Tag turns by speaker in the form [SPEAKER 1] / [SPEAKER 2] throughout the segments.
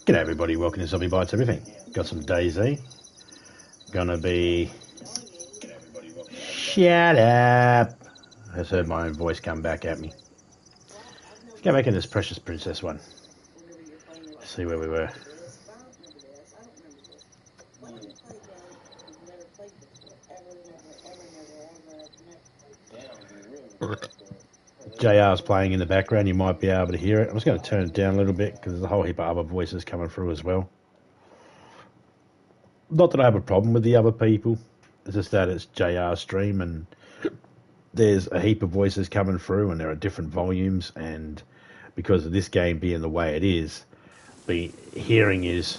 [SPEAKER 1] G'day everybody, welcome to Zombie Bites Everything. Got some DayZ. Gonna be... Shut up! I just heard my own voice come back at me. Let's go back in this Precious Princess one. See where we were. JR's playing in the background, you might be able to hear it. I'm just going to turn it down a little bit because there's a whole heap of other voices coming through as well. Not that I have a problem with the other people, it's just that it's JR's stream and there's a heap of voices coming through and there are different volumes, and because of this game being the way it is, the hearing is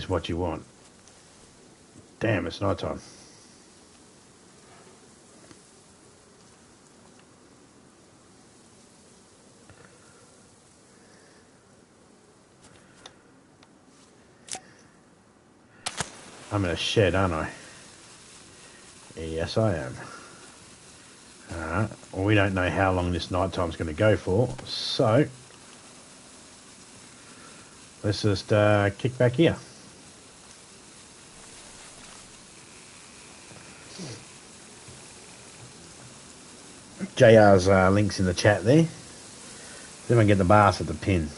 [SPEAKER 1] what you want. Damn, it's night time. I'm in a shed, aren't I? Yes, I am. Alright, well, we don't know how long this night time's going to go for, so let's just kick back here. JR's links in the chat there. Then I get the bass at the pin.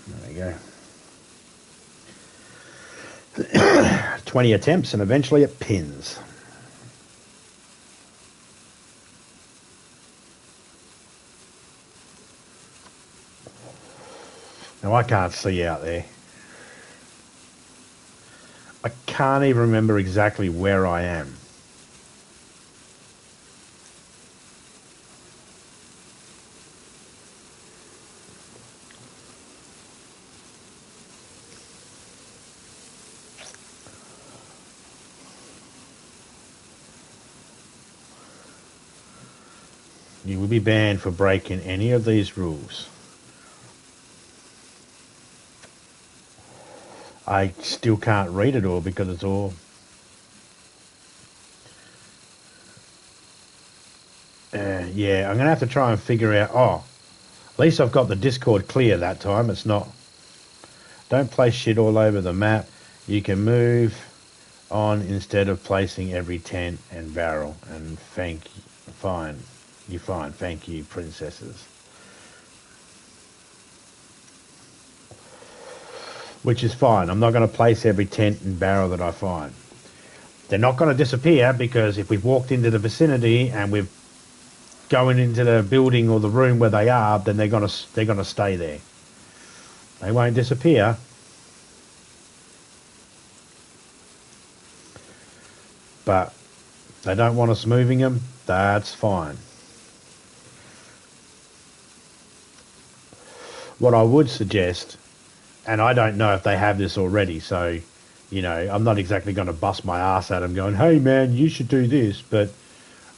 [SPEAKER 1] There we go. 20 attempts and eventually it pins. Now I can't see out there. I can't even remember exactly where I am. You will be banned for breaking any of these rules. I still can't read it all because it's all... yeah, I'm going to have to try and figure out... Oh, at least I've got the Discord clear that time. It's not... Don't place shit all over the map. You can move on instead of placing every tent and barrel. And thank you. Fine. You're fine. Thank you, princesses. Which is fine. I'm not going to place every tent and barrel that I find. They're not going to disappear because if we've walked into the vicinity and we're going into the building or the room where they are, then they're going to stay there. They won't disappear. But they don't want us moving them. That's fine. What I would suggest, and I don't know if they have this already, so, you know, I'm not exactly going to bust my ass at them going, hey man, you should do this, but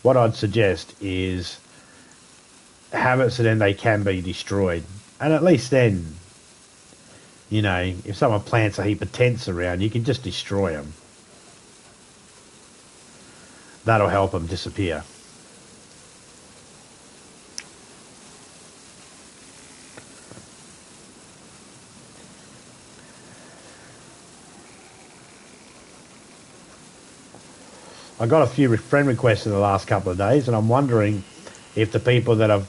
[SPEAKER 1] what I'd suggest is have it so then they can be destroyed. And at least then, you know, if someone plants a heap of tents around, you can just destroy them. That'll help them disappear. I got a few friend requests in the last couple of days, and I'm wondering if the people that have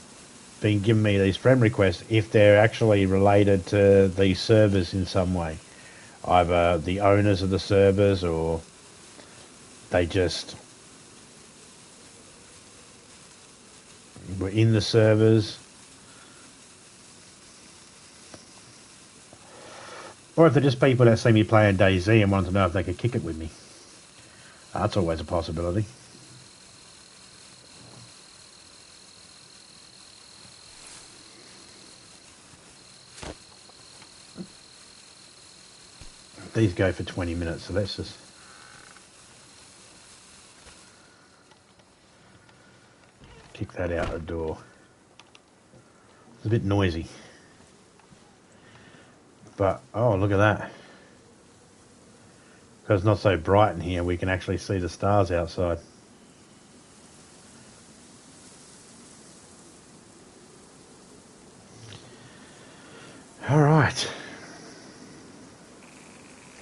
[SPEAKER 1] been giving me these friend requests, if they're actually related to these servers in some way. Either the owners of the servers or they just were in the servers. Or if they're just people that see me playing DayZ and want to know if they could kick it with me. That's always a possibility. These go for 20 minutes, so let's just... kick that out the door. It's a bit noisy. But, oh, look at that. Because it's not so bright in here, we can actually see the stars outside. All right.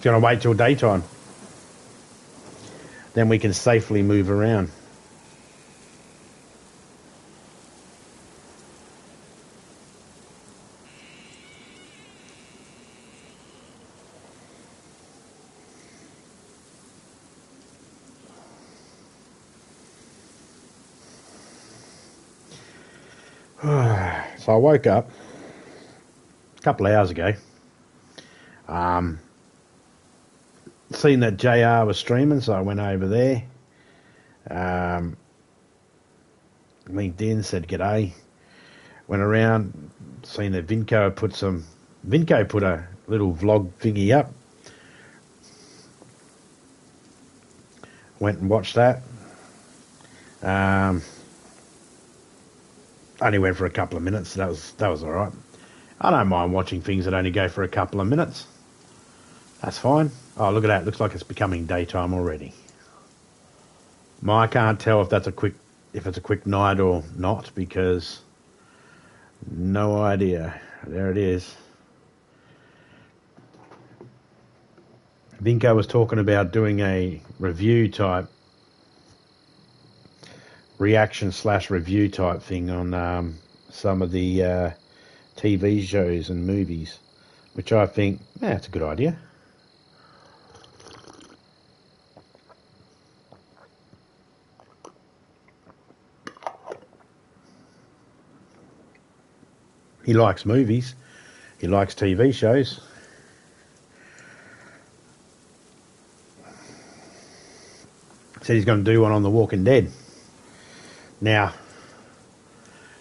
[SPEAKER 1] Gonna wait till daytime. Then we can safely move around. So I woke up a couple of hours ago. Seen that JR was streaming, so I went over there. LinkedIn said g'day. Went around, seen that Vinco put a little vlog thingy up. Went and watched that. Only went for a couple of minutes. That was all right. I don't mind watching things that only go for a couple of minutes. That's fine. Oh, look at that. Looks like it's becoming daytime already. I can't tell if it's a quick night or not, because no idea. There it is. Vinco was talking about doing a review type, reaction/review type thing on some of the TV shows and movies, which I think, it's a good idea. He likes movies. He likes TV shows. Said he's going to do one on The Walking Dead. Now,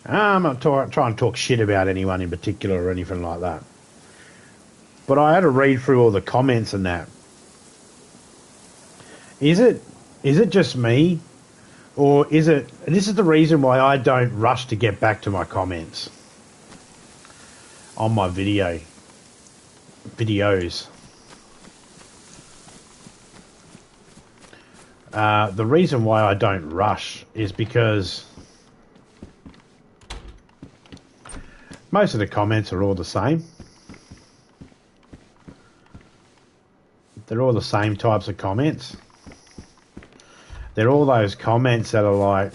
[SPEAKER 1] I'm not trying to talk shit about anyone in particular or anything like that. But I had to read through all the comments and that. Is it just me? Or is it... This is the reason why I don't rush to get back to my comments on my videos. The reason why I don't rush is because most of the comments are all the same. They're all the same types of comments. They're all those comments that are like,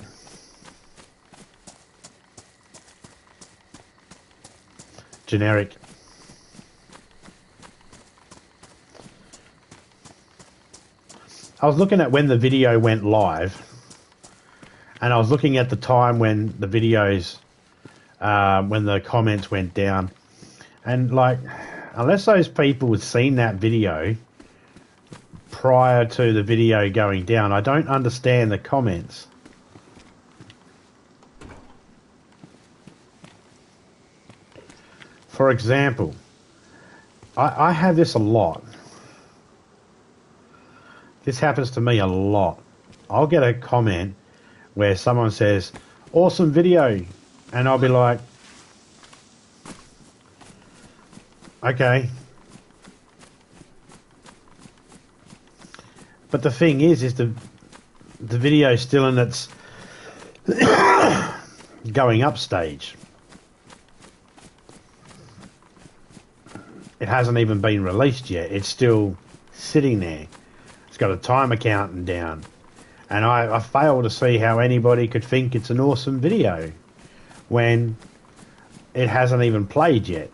[SPEAKER 1] generic. I was looking at when the video went live, and I was looking at the time when the videos, when the comments went down, and like, unless those people had seen that video prior to the video going down, I don't understand the comments. For example, I have this a lot. This happens to me a lot. I'll get a comment where someone says, awesome video. And I'll be like, okay. But the thing is the video's still in its going up stage. It hasn't even been released yet. It's still sitting there. It's got a timer counting down. And I fail to see how anybody could think it's an awesome video when it hasn't even played yet.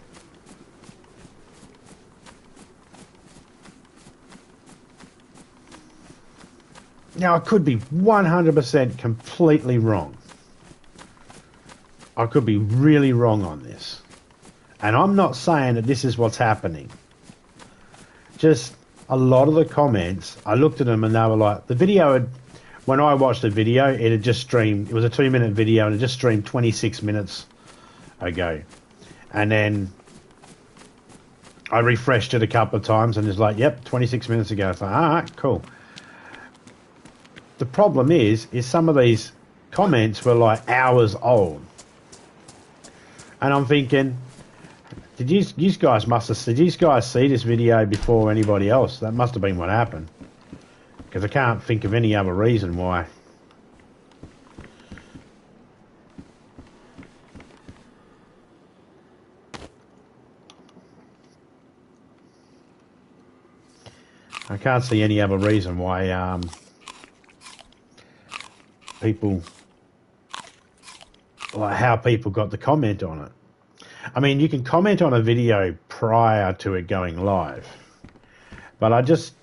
[SPEAKER 1] Now, I could be 100% completely wrong. I could be really wrong on this. And I'm not saying that this is what's happening. Just a lot of the comments, I looked at them and they were like, the video had, when I watched the video, it had just streamed, it was a 2-minute video and it just streamed 26 minutes ago. And then I refreshed it a couple of times and it's like, yep, 26 minutes ago. It's like, all right, cool. The problem is some of these comments were like hours old. And I'm thinking, did you guys see this video before anybody else? That must have been what happened. Because I can't think of any other reason why. I can't see any other reason why people, like how people got the comment on it. I mean, you can comment on a video prior to it going live, but I just,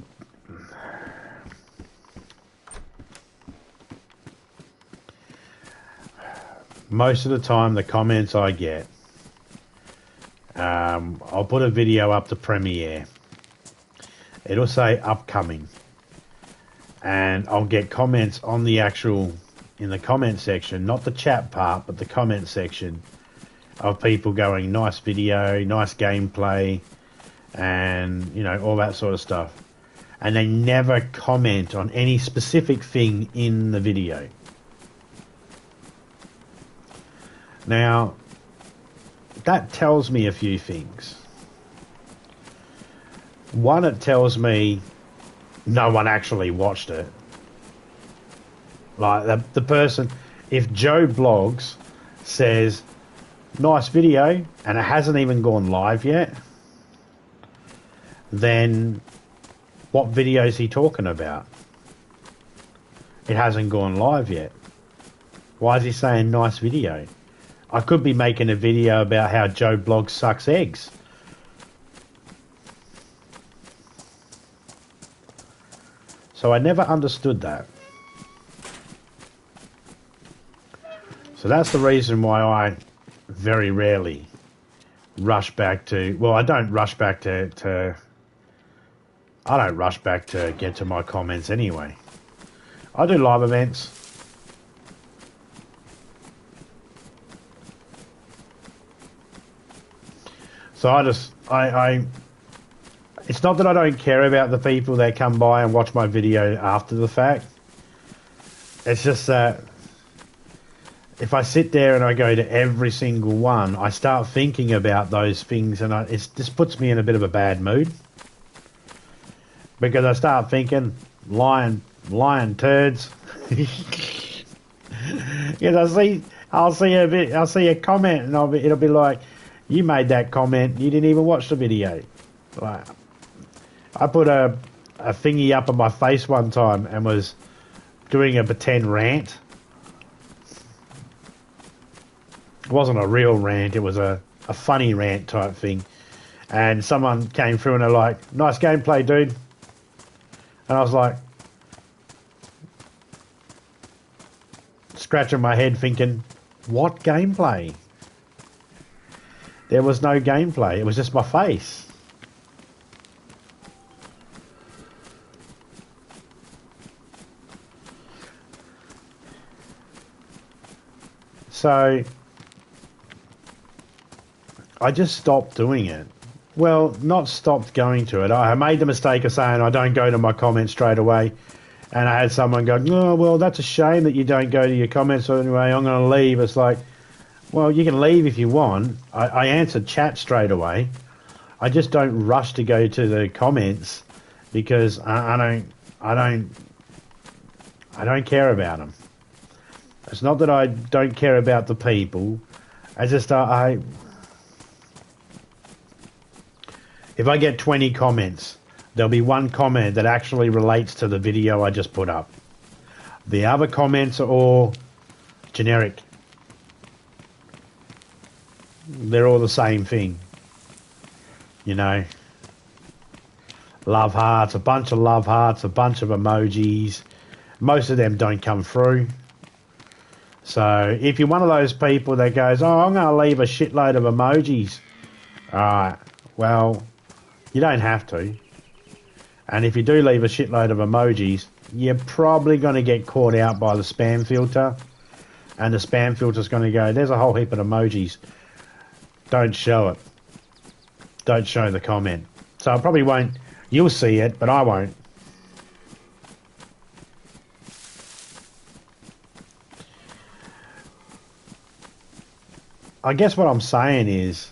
[SPEAKER 1] most of the time the comments I get, I'll put a video up to Premiere. It'll say upcoming. And I'll get comments on the actual, in the comment section, not the chat part, but the comment section of people going, nice video, nice gameplay, and, you know, all that sort of stuff. And they never comment on any specific thing in the video. Now, that tells me a few things. One, it tells me no one actually watched it. Like the person, if Joe Blogs says, nice video, and it hasn't even gone live yet, then what video is he talking about? It hasn't gone live yet. Why is he saying nice video? I could be making a video about how Joe Blogs sucks eggs. So I never understood that. So that's the reason why I very rarely rush back to, well, I don't rush back to get to my comments anyway. I do live events. So I it's not that I don't care about the people that come by and watch my video after the fact. It's just that if I sit there and I go to every single one, I start thinking about those things, and it just puts me in a bit of a bad mood. Because I start thinking, lying turds. Because I'll see a comment, and it'll be like, you made that comment, you didn't even watch the video. Like, I put a thingy up on my face one time and was doing a pretend rant. It wasn't a real rant, it was a funny rant type thing. And someone came through and they're like, nice gameplay, dude. And I was like, scratching my head thinking, what gameplay? There was no gameplay, it was just my face. So I just stopped doing it. Well, not stopped going to it. I made the mistake of saying I don't go to my comments straight away. And I had someone go, oh, well, that's a shame that you don't go to your comments. So anyway, I'm going to leave. It's like, well, you can leave if you want. I answered chat straight away. I just don't rush to go to the comments because I don't care about them. It's not that I don't care about the people. I just, if I get 20 comments, there'll be one comment that actually relates to the video I just put up. The other comments are all generic. They're all the same thing. You know. Love hearts, a bunch of love hearts, a bunch of emojis. Most of them don't come through. So if you're one of those people that goes, oh, I'm going to leave a shitload of emojis. Alright, well, you don't have to. And if you do leave a shitload of emojis, you're probably going to get caught out by the spam filter. And the spam filter's going to go, there's a whole heap of emojis. Don't show it. don't show the comment. So I probably won't. You'll see it, but I won't. I guess what I'm saying is,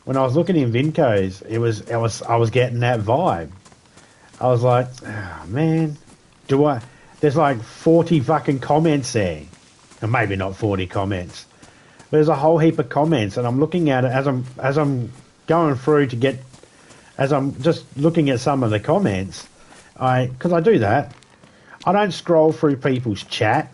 [SPEAKER 1] when I was looking in Vinco's, I was getting that vibe. I was like, oh, man, there's like 40 fucking comments there. And maybe not 40 comments. But there's a whole heap of comments, and I'm looking at it as I'm going through as I'm just looking at some of the comments, because I do that. I don't scroll through people's chat.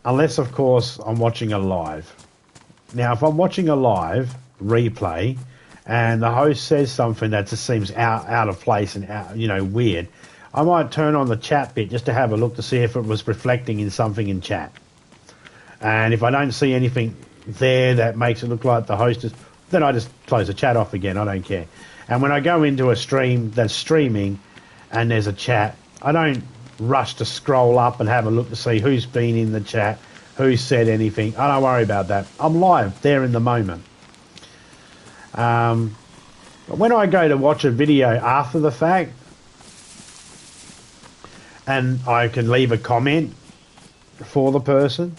[SPEAKER 1] Unless, of course, I'm watching a live. Now, if I'm watching a live replay and the host says something that just seems out of place and weird, I might turn on the chat bit just to have a look to see if it was reflecting in something in chat. And if I don't see anything there that makes it look like the host is, then I just close the chat off again. I don't care. And when I go into a stream that's streaming and there's a chat, I don't rush to scroll up and have a look to see who's been in the chat, who said anything. I don't worry about that. I'm live there in the moment. When I go to watch a video after the fact and I can leave a comment for the person,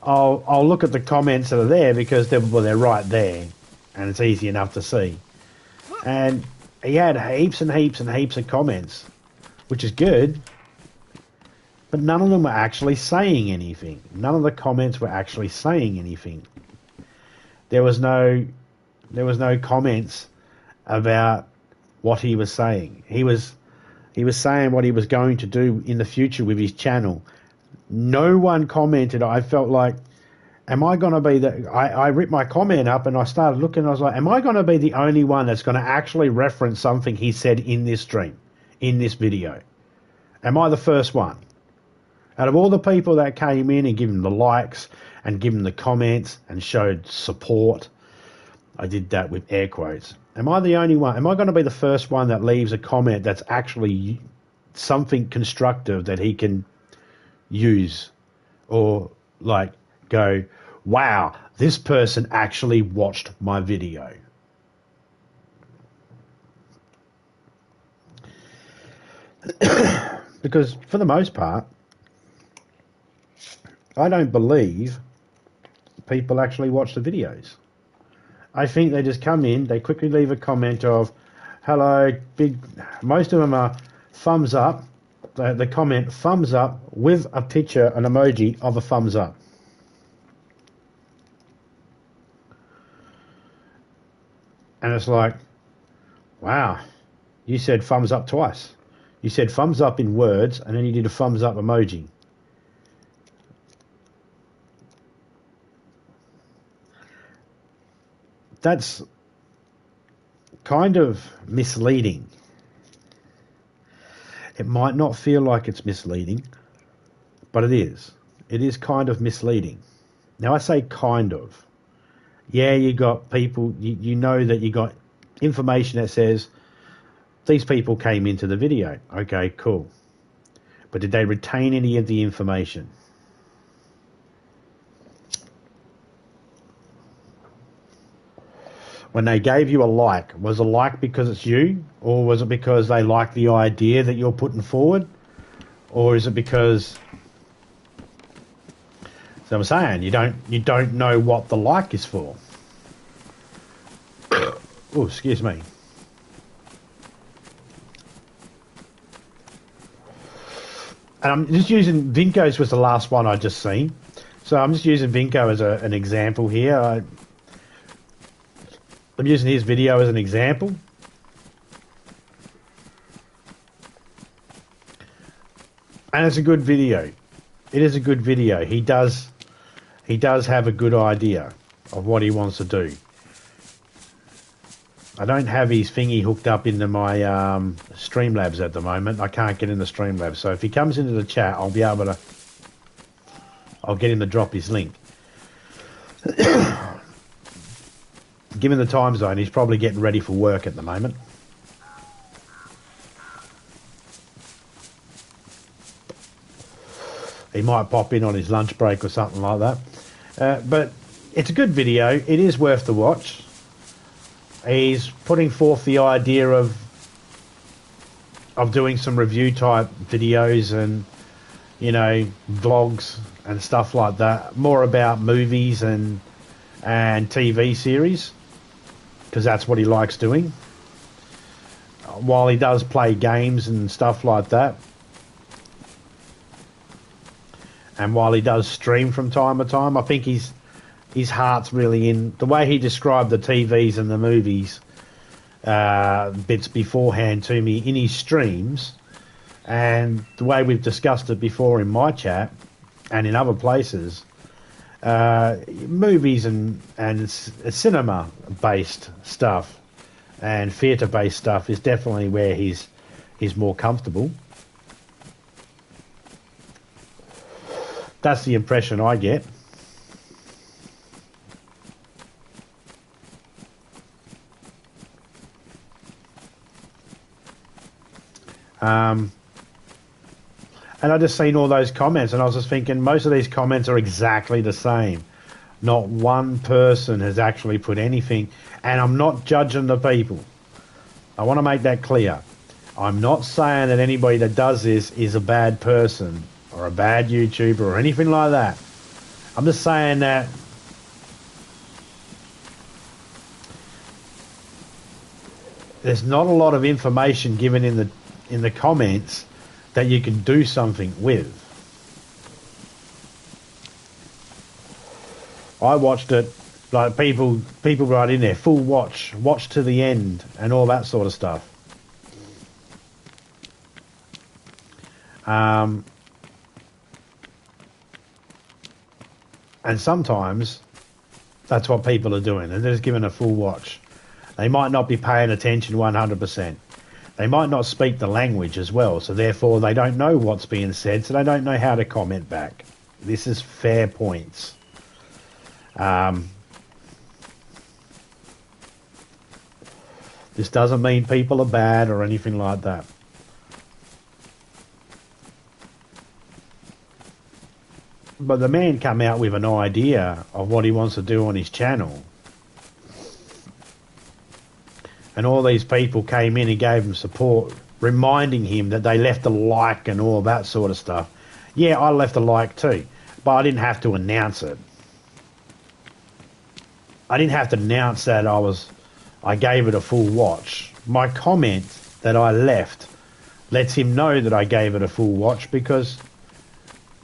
[SPEAKER 1] I'll look at the comments that are there because they're right there and it's easy enough to see. And he had heaps and heaps and heaps of comments, which is good. But none of them were actually saying anything. None of the comments were actually saying anything. There was no comments about what he was saying. He was saying what he was going to do in the future with his channel. No one commented. I felt like, am I going to be the... I ripped my comment up and I started looking. I was like, am I going to be the only one that's going to actually reference something he said in this stream, in this video? Am I the first one? Out of all the people that came in and give him the likes and give him the comments and showed support, I did that with air quotes. Am I the only one? Am I going to be the first one that leaves a comment that's actually something constructive that he can use or like go, wow, this person actually watched my video? Because for the most part, I don't believe people actually watch the videos. I think they just come in, they quickly leave a comment of, hello, most of them are thumbs up, the comment thumbs up with a picture, an emoji of a thumbs up. And it's like, wow, you said thumbs up twice. You said thumbs up in words, and then you did a thumbs up emoji. That's kind of misleading. It might not feel like it's misleading, but it is. It is kind of misleading. Now, I say kind of. Yeah, you got people, you know that you got information that says these people came into the video. Okay, cool. But did they retain any of the information? When they gave you a like, was a like because it's you? Or was it because they like the idea that you're putting forward? Or is it because... So I'm saying, you don't know what the like is for. Oh, excuse me. And I'm just using... Vinco's was the last one I just seen. So I'm just using Vinco as an example here. I'm using his video as an example. And it's a good video. It is a good video. He does have a good idea of what he wants to do. I don't have his thingy hooked up into my Streamlabs at the moment. I can't get in the Streamlabs. So if he comes into the chat, I'll be able to... I'll get him to drop his link. Given the time zone, he's probably getting ready for work at the moment. He might pop in on his lunch break or something like that. But it's a good video. It is worth the watch. He's putting forth the idea of doing some review type videos and, you know, vlogs and stuff like that. More about movies and TV series, because that's what he likes doing. While he does play games and stuff like that, and while he does stream from time to time, I think his heart's really in the way he described the TVs and the movies bits beforehand to me in his streams, and the way we've discussed it before in my chat and in other places. Movies and cinema based stuff and theatre based stuff is definitely where he's more comfortable. That's the impression I get. And I just seen all those comments, and I was just thinking most of these comments are exactly the same. Not one person has actually put anything, and I'm not judging the people. I want to make that clear. I'm not saying that anybody that does this is a bad person or a bad YouTuber or anything like that. I'm just saying that there's not a lot of information given in the comments that you can do something with. I watched it, like people write in there, full watch to the end, and all that sort of stuff. And sometimes that's what people are doing, and they're just giving a full watch. They might not be paying attention 100%. They might not speak the language as well, so therefore they don't know what's being said, so they don't know how to comment back. This is fair points. This doesn't mean people are bad or anything like that. But the man come out with an idea of what he wants to do on his channel. And all these people came in and gave him support, reminding him that they left a like and all that sort of stuff. Yeah, I left a like too, but I didn't have to announce it. I didn't have to announce that I gave it a full watch. My comment that I left lets him know that I gave it a full watch because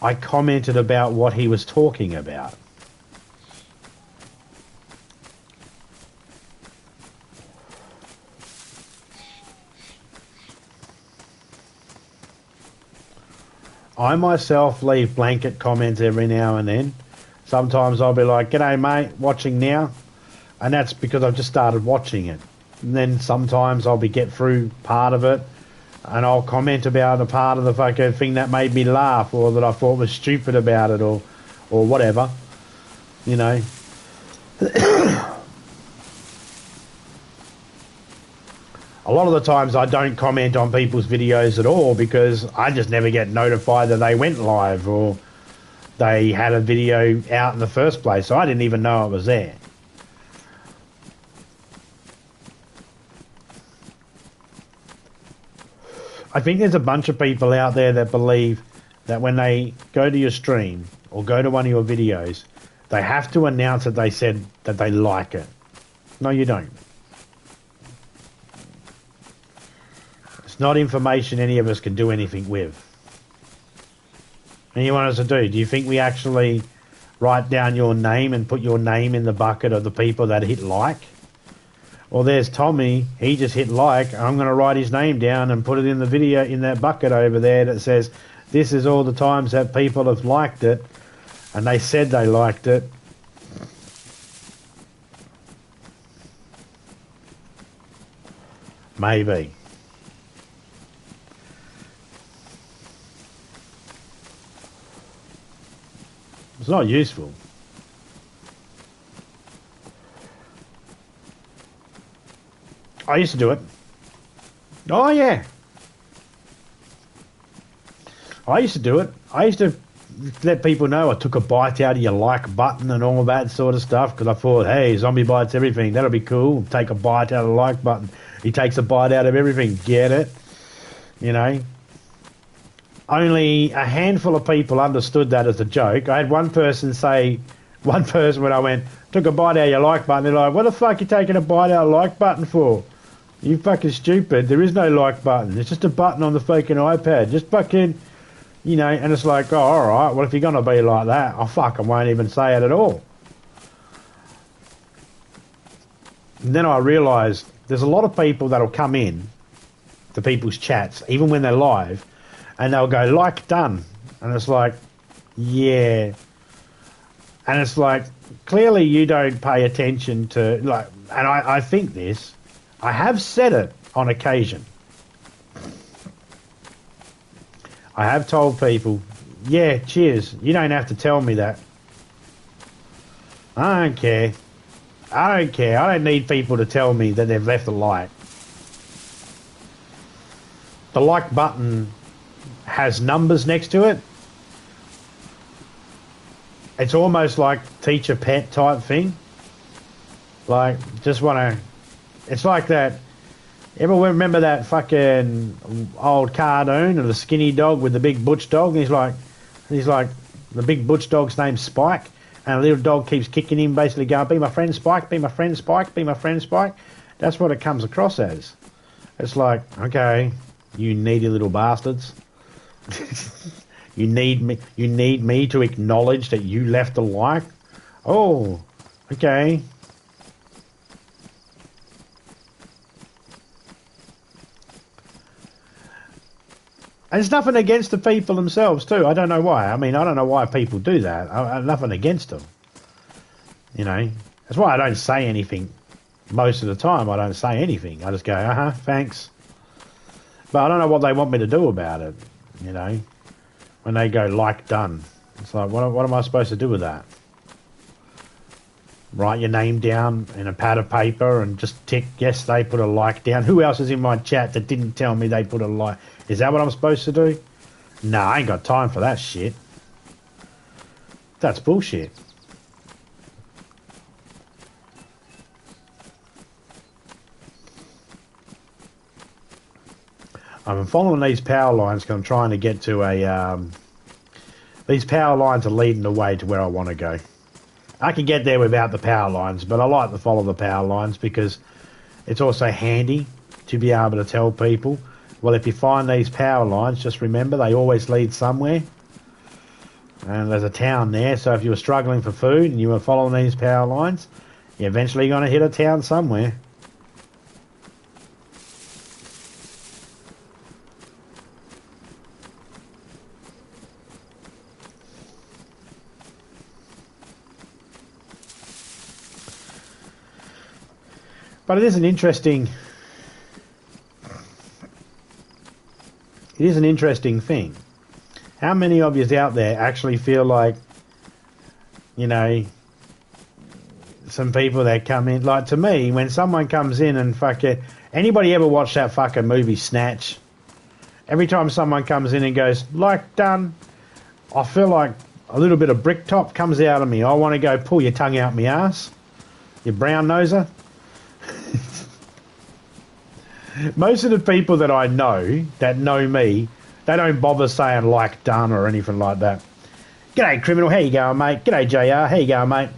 [SPEAKER 1] I commented about what he was talking about. I myself leave blanket comments every now and then. Sometimes I'll be like, "G'day mate, watching now," and that's because I've just started watching it. And then sometimes I'll get through part of it, and I'll comment about a part of the fucking thing that made me laugh or that I thought was stupid about it or whatever, you know. A lot of the times I don't comment on people's videos at all because I just never get notified that they went live or they had a video out in the first place, so I didn't even know it was there. I think there's a bunch of people out there that believe that when they go to your stream or go to one of your videos, they have to announce that they said that they like it. No, you don't. It's not information any of us can do anything with. And you want us to do? Do you think we actually write down your name and put your name in the bucket of the people that hit like? Well, there's Tommy. He just hit like. I'm going to write his name down and put it in the video in that bucket over there that says, this is all the times that people have liked it. And they said they liked it. Maybe. It's not useful. I used to do it. Oh, yeah. I used to do it. I used to let people know I took a bite out of your like button and all that sort of stuff because I thought, hey, zombie bites everything. That'll be cool. Take a bite out of the like button. He takes a bite out of everything. Get it? You know? Only a handful of people understood that as a joke. I had one person when I went, took a bite out of your like button, they're like, what the fuck are you taking a bite out of the like button for? You fucking stupid. There is no like button. It's just a button on the fucking iPad. Just fucking, you know, and it's like, oh, all right, well, if you're going to be like that, I won't even say it at all. And then I realised there's a lot of people that'll come in to people's chats, even when they're live, and they'll go, like, done. And it's like, yeah. And it's like, clearly you don't pay attention to, like, and I think this, I have said it on occasion. I have told people, yeah, cheers, you don't have to tell me that. I don't care. I don't need people to tell me that they've left a like. The like button has numbers next to it. It's almost like teacher pet type thing. Like, just want to... It's like that... Ever remember that fucking old cartoon of the skinny dog with the big butch dog? He's like, the big butch dog's name's Spike, and a little dog keeps kicking him, basically going, be my friend Spike, be my friend Spike, be my friend Spike. That's what it comes across as. It's like, okay, you needy little bastards. You need me to acknowledge that you left a like? Oh, okay. And it's nothing against the people themselves too. I don't know why. I mean, I don't know why people do that. I have nothing against them. You know, that's why I don't say anything. Most of the time, I don't say anything. I just go, thanks. But I don't know what they want me to do about it. You know, when they go like done, it's like, what am I supposed to do with that? Write your name down in a pad of paper and just tick, yes, they put a like down. Who else is in my chat that didn't tell me they put a like? Is that what I'm supposed to do? No, I ain't got time for that shit. That's bullshit. I'm following these power lines because I'm trying to get to a... these power lines are leading the way to where I want to go. I can get there without the power lines, but I like to follow the power lines because it's also handy to be able to tell people, well, if you find these power lines, just remember they always lead somewhere. And there's a town there, so if you were struggling for food and you were following these power lines, you're eventually going to hit a town somewhere. But it is an interesting thing. How many of you out there actually feel like, you know, some people that come in, like to me, when someone comes in and fucking, anybody ever watch that fucking movie Snatch? Every time someone comes in and goes, like done, I feel like a little bit of brick top comes out of me. I want to go pull your tongue out my ass, you brown noser. Most of the people that I know, that know me, they don't bother saying like done or anything like that. G'day criminal, how you going mate? G'day JR, how you going mate?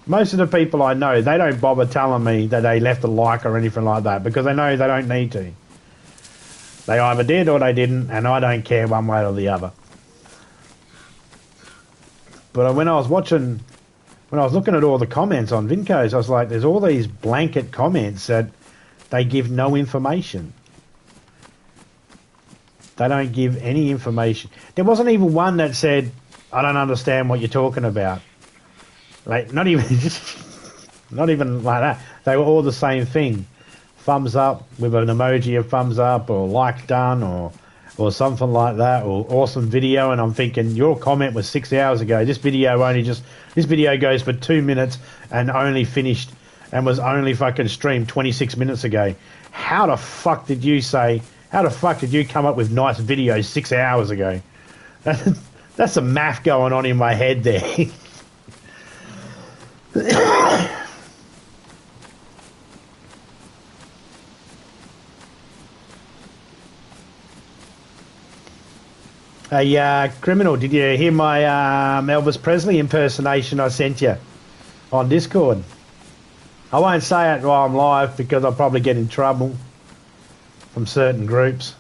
[SPEAKER 1] Most of the people I know, they don't bother telling me that they left a like or anything like that because they know they don't need to. They either did or they didn't, and I don't care one way or the other. But when I was looking at all the comments on Vincos, I was like, there's all these blanket comments that they give no information. They don't give any information. There wasn't even one that said, I don't understand what you're talking about. Like, not even like that. They were all the same thing. Thumbs up with an emoji of thumbs up or like done or something like that, or awesome video. And I'm thinking, your comment was 6 hours ago. This video goes for 2 minutes and only finished and was only fucking streamed 26 minutes ago. How the fuck did you come up with nice videos 6 hours ago? That That's some math going on in my head there. Hey, criminal, did you hear my Elvis Presley impersonation I sent you on Discord? I won't say it while I'm live because I'll probably get in trouble from certain groups.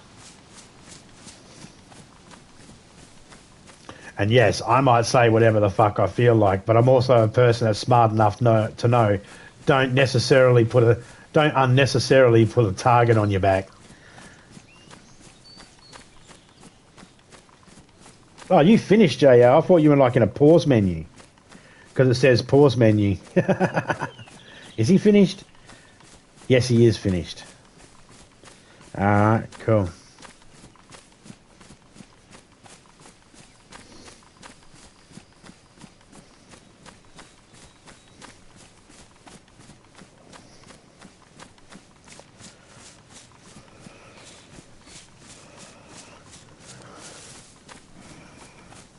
[SPEAKER 1] And yes, I might say whatever the fuck I feel like, but I'm also a person that's smart enough to know don't unnecessarily put a target on your back. Oh, you finished, JR. I thought you were like in a pause menu. Because it says pause menu. Is he finished? Yes, he is finished. Alright, cool.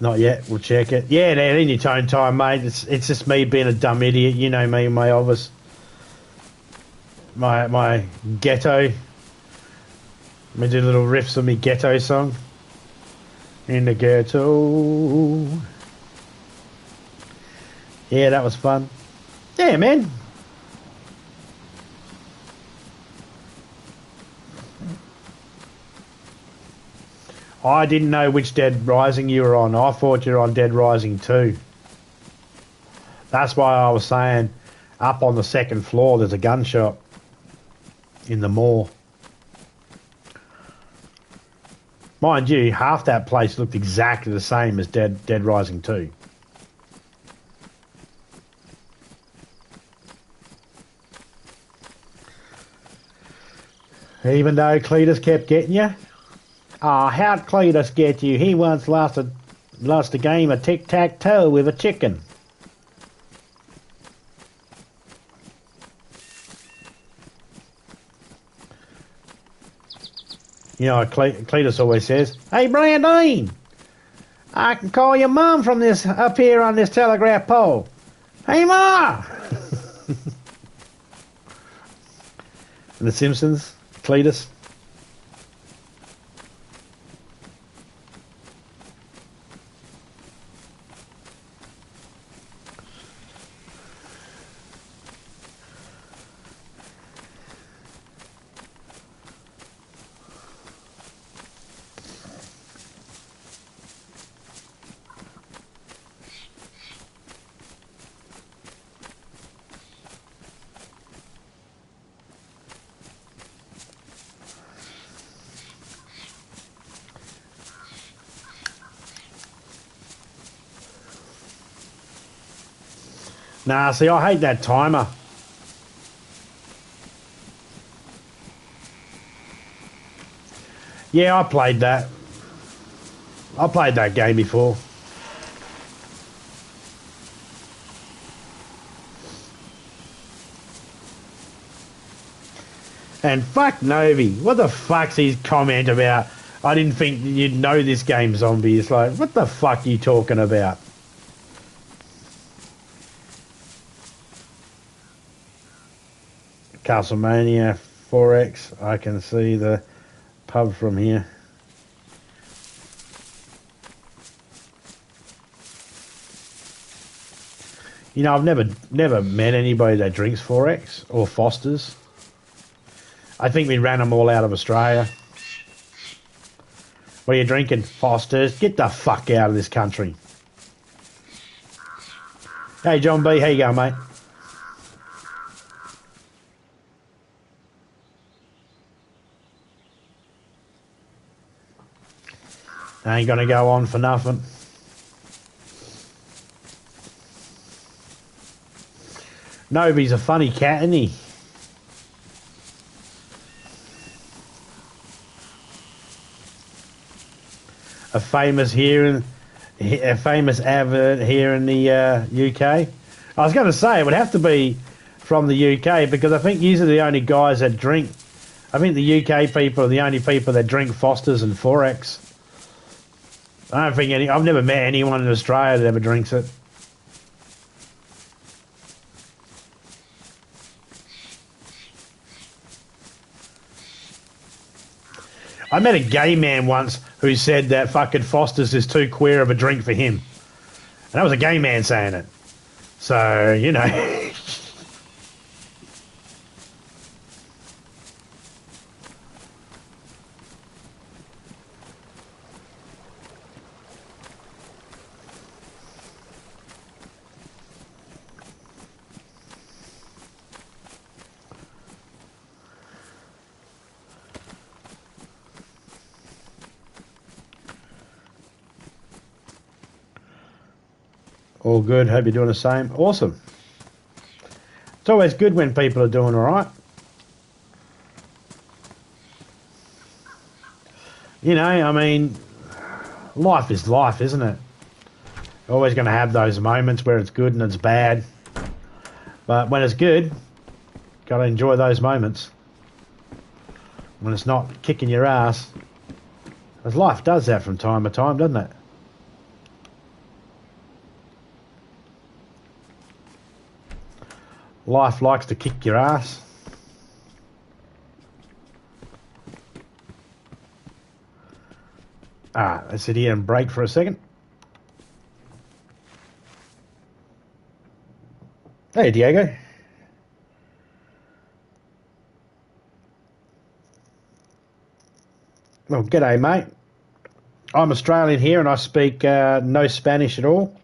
[SPEAKER 1] Not yet. We'll check it. Yeah, they're in your tone time, mate. It's just me being a dumb idiot. You know me, my obvious. My ghetto. Me do little riffs of me ghetto song. In the ghetto. Yeah, that was fun. Yeah, man. I didn't know which Dead Rising you were on. I thought you were on Dead Rising 2. That's why I was saying up on the second floor there's a gun shop in the mall. Mind you, half that place looked exactly the same as Dead Rising 2. Even though Cletus kept getting you? Oh, how'd Cletus get you? He once lost a game of tic-tac-toe with a chicken. You know, Cletus always says, "Hey, Brandine, I can call your mum from this up here on this telegraph pole. Hey, Ma!" And The Simpsons, Cletus. Nah, see, I hate that timer. Yeah, I played that. I played that game before. And fuck Novi. What the fuck's his comment about? I didn't think you'd know this game, Zombie. It's like, what the fuck are you talking about? Castlemania 4X. I can see the pub from here. You know, I've never met anybody that drinks 4X or Foster's. I think we ran them all out of Australia. What are you drinking? Foster's? Get the fuck out of this country. Hey, John B, how you going, mate? I ain't gonna go on for nothing. Nobody's a funny cat, isn't he? A famous advert here in the UK. I was going to say it would have to be from the UK because I think these are the only guys that drink. I think the UK people are the only people that drink Foster's and 4X. I don't think I've never met anyone in Australia that ever drinks it. I met a gay man once who said that fucking Foster's is too queer of a drink for him. And that was a gay man saying it. So, you know. All good. Hope you're doing the same. Awesome. It's always good when people are doing all right. You know, I mean, life is life, isn't it? Always going to have those moments where it's good and it's bad. But when it's good, got to enjoy those moments. When it's not kicking your ass. Because life does that from time to time, doesn't it? Life likes to kick your ass. Let's sit here and break for a second. Hey, Diego. Well, g'day, mate. I'm Australian here and I speak no Spanish at all.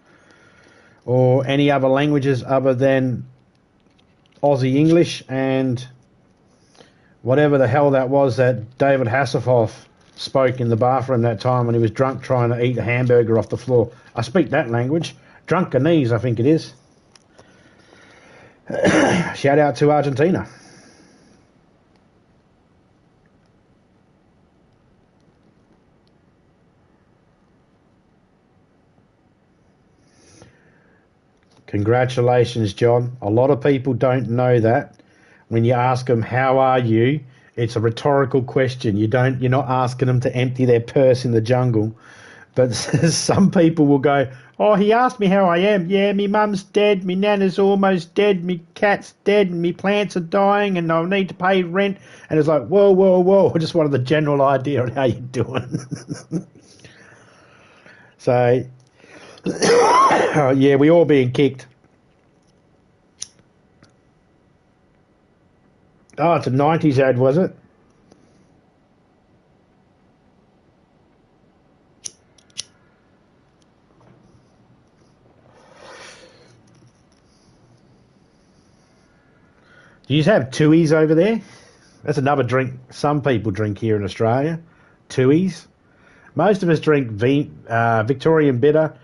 [SPEAKER 1] Or any other languages other than Aussie English and whatever the hell that was that David Hasselhoff spoke in the bathroom that time when he was drunk trying to eat a hamburger off the floor. I speak that language. Drunkanese, I think it is. Shout out to Argentina. Congratulations, John. A lot of people don't know that. When you ask them, how are you? It's a rhetorical question. You're not asking them to empty their purse in the jungle. But some people will go, oh, he asked me how I am. Yeah, me mum's dead, me nana's almost dead, me cat's dead, and me plants are dying, and I'll need to pay rent. And it's like, whoa, whoa, whoa. I just wanted the general idea on how you're doing. So... yeah, we all being kicked. Oh, it's a 90s ad, was it? Do you have Tuies over there? That's another drink some people drink here in Australia. Tuies. Most of us drink Victorian Bitter,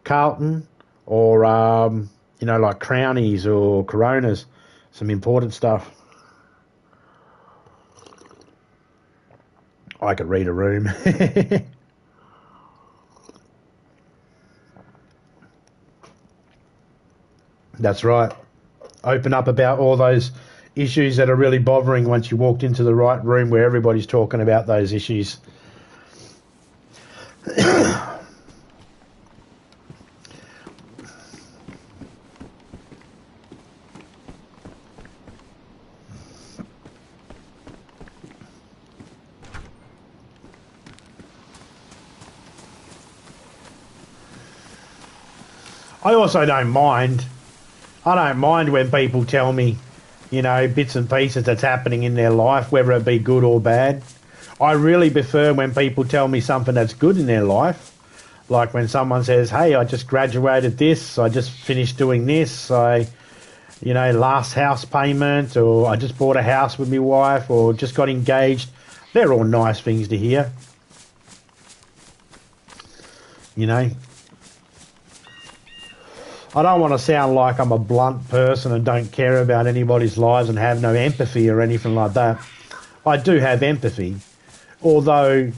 [SPEAKER 1] Carlton, or like Crownies or Coronas, some imported stuff. I could read a room. That's right. Open up about all those issues that are really bothering once you walked into the right room where everybody's talking about those issues. I also don't mind. I don't mind when people tell me, bits and pieces that's happening in their life, whether it be good or bad. I really prefer when people tell me something that's good in their life. Like when someone says, hey, I just graduated this, I just finished doing this, last house payment, or I just bought a house with my wife, or just got engaged. They're all nice things to hear. I don't want to sound like I'm a blunt person and don't care about anybody's lives and have no empathy or anything like that. I do have empathy, although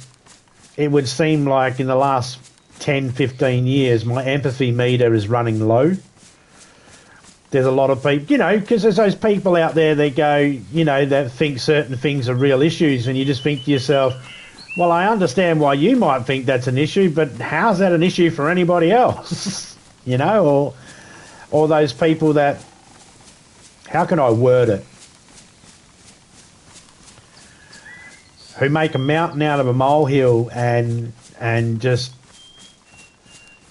[SPEAKER 1] it would seem like in the last 10, 15 years, my empathy meter is running low. There's a lot of people, because there's those people out there that go, that think certain things are real issues, and you just think to yourself, Well, I understand why you might think that's an issue, but how's that an issue for anybody else? You know, or those people that, how can I word it, who make a mountain out of a molehill and just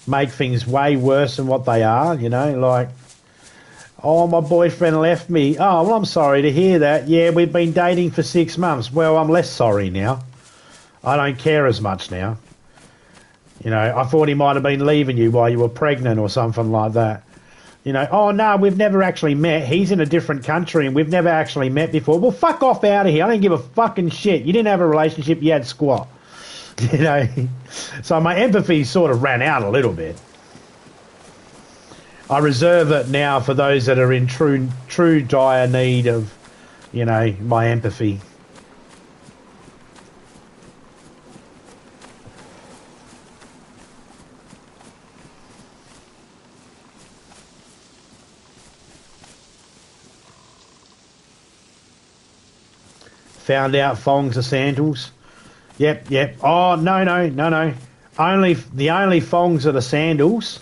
[SPEAKER 1] make things way worse than what they are, you know, like, oh, my boyfriend left me. Oh, well, I'm sorry to hear that. Yeah, we've been dating for 6 months. Well, I'm less sorry now. I don't care as much now. You know, I thought he might have been leaving you while you were pregnant or something like that. You know, oh, no, we've never actually met. He's in a different country and we've never actually met before. Well, fuck off out of here. I don't give a fucking shit. You didn't have a relationship. You had squat. You know, so my empathy sort of ran out a little bit. I reserve it now for those that are in true dire need of, you know, my empathy. Found out thongs are sandals. Yep. Oh, no. The only thongs are the sandals.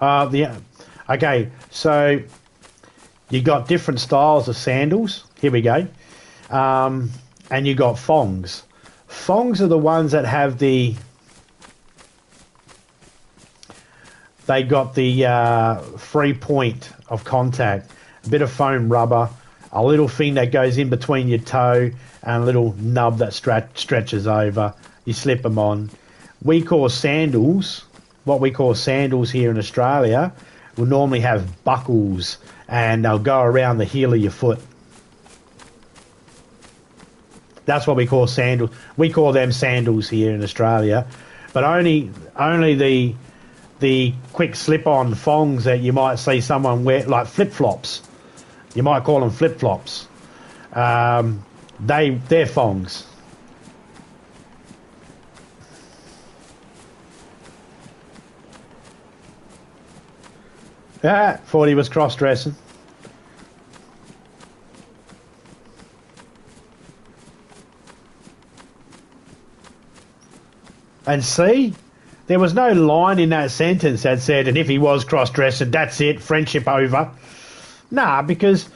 [SPEAKER 1] Okay, so you got different styles of sandals. Here we go. And you got thongs. Thongs are the ones that have they got the 3 point of contact, a bit of foam rubber, a little thing that goes in between your toe, and a little nub that stretches over. You slip them on. We call sandals, what we call sandals here in Australia, will normally have buckles, and they'll go around the heel of your foot. That's what we call sandals. We call them sandals here in Australia, but only the quick slip-on thongs that you might see someone wear, like flip-flops. You might call them flip-flops. They're thongs. Thought he was cross-dressing. And see, there was no line in that sentence that said, and if he was cross-dressing, that's it, friendship over. Nah, because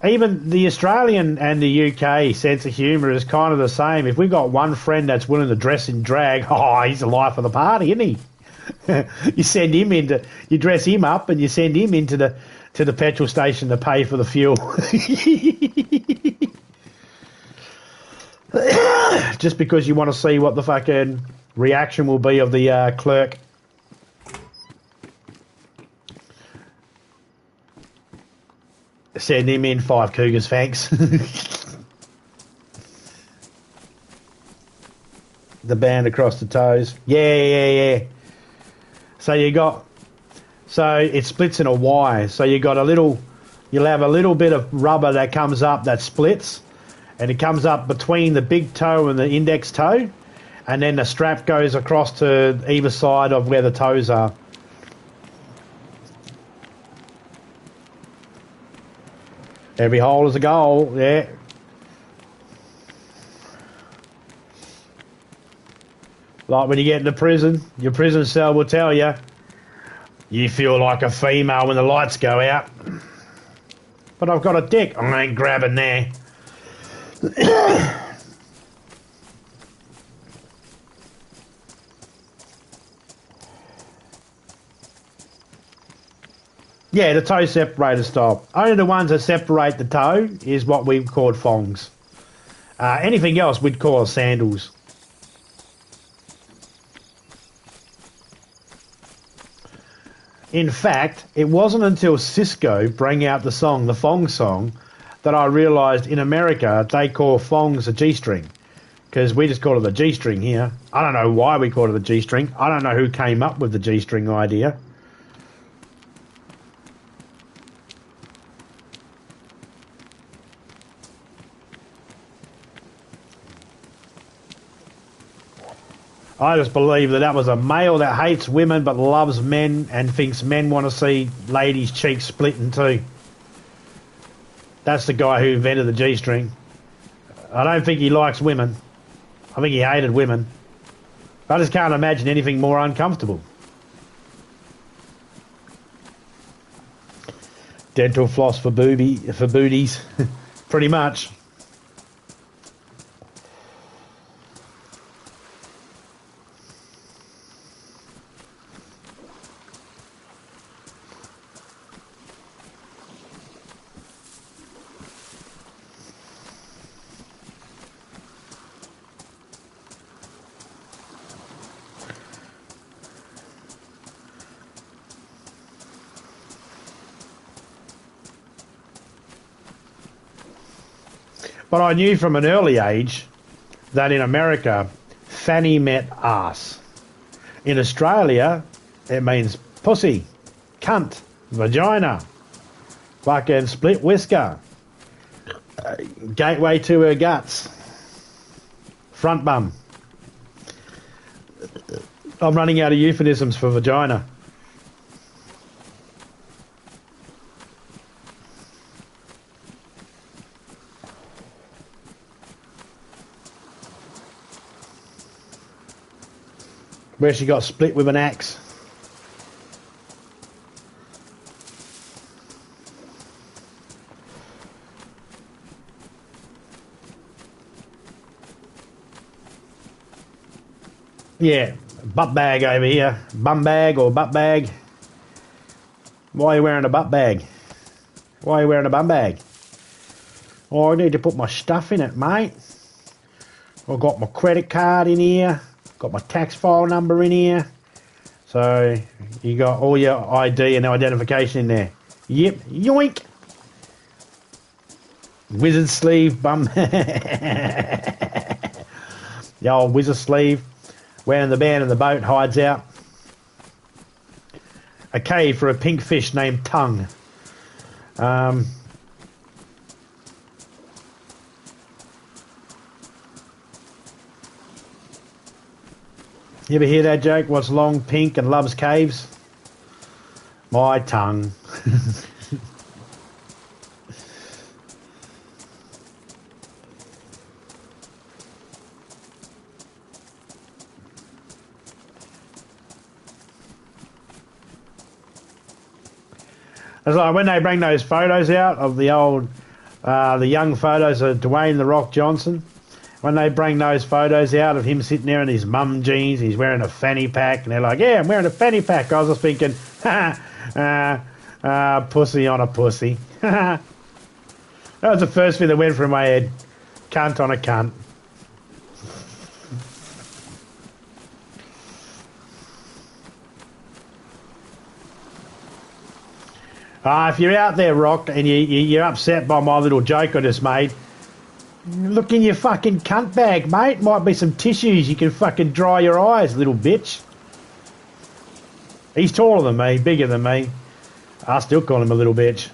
[SPEAKER 1] even the Australian and the UK sense of humour is kind of the same. If we've got one friend that's willing to dress in drag, oh, he's the life of the party, isn't he? You dress him up and you send him into the petrol station to pay for the fuel. Just because you want to see what the fucking reaction will be of the clerk. Send him in 5 cougars, thanks. The band across the toes. Yeah. So it splits in a Y. So you'll have a little bit of rubber that comes up that splits, and it comes up between the big toe and the index toe, and then the strap goes across to either side of where the toes are. Every hole is a goal, yeah. Like when you get into prison, your prison cell will tell you, you feel like a female when the lights go out. But I've got a dick. I ain't grabbing there. Yeah, the toe separator style. Only the ones that separate the toe is what we call thongs. Anything else we'd call sandals. In fact, it wasn't until Cisco bring out the thong song, that I realised in America they call thongs a G-string. Because we just call it a G-string here. I don't know why we call it a G-string. I don't know who came up with the G-string idea. I just believe that was a male that hates women but loves men and thinks men want to see ladies' cheeks split in two. That's the guy who invented the G-string. I don't think he likes women. I think he hated women. I just can't imagine anything more uncomfortable. Dental floss for booties, pretty much. But I knew from an early age that in America, fanny meant ass. In Australia, it means pussy, cunt, vagina, fucking split whisker, gateway to her guts, front bum. I'm running out of euphemisms for vagina. Where she got split with an axe. Yeah, butt bag over here. Bum bag or butt bag. Why are you wearing a butt bag? Why are you wearing a bum bag? Oh, I need to put my stuff in it, mate. I've got my credit card in here. Got my tax file number in here. So you got all your ID and identification in there. Yep, yoink. Wizard sleeve, bum. The old wizard sleeve. Wearing the band and the boat hides out. A cave for a pink fish named Tongue. You ever hear that joke? What's long, pink, and loves caves? My tongue. It's like when they bring those photos out of the old, the young photos of Dwayne "The Rock" Johnson. When they bring those photos out of him sitting there in his mum jeans, he's wearing a fanny pack, and they're like, yeah, I'm wearing a fanny pack. I was just thinking, pussy on a pussy. That was the first thing that went through my head. Cunt on a cunt. If you're out there, Rock, and you're upset by my little joke I just made, look in your fucking cunt bag, mate. Might be some tissues you can fucking dry your eyes, little bitch. He's taller than me, bigger than me. I still call him a little bitch.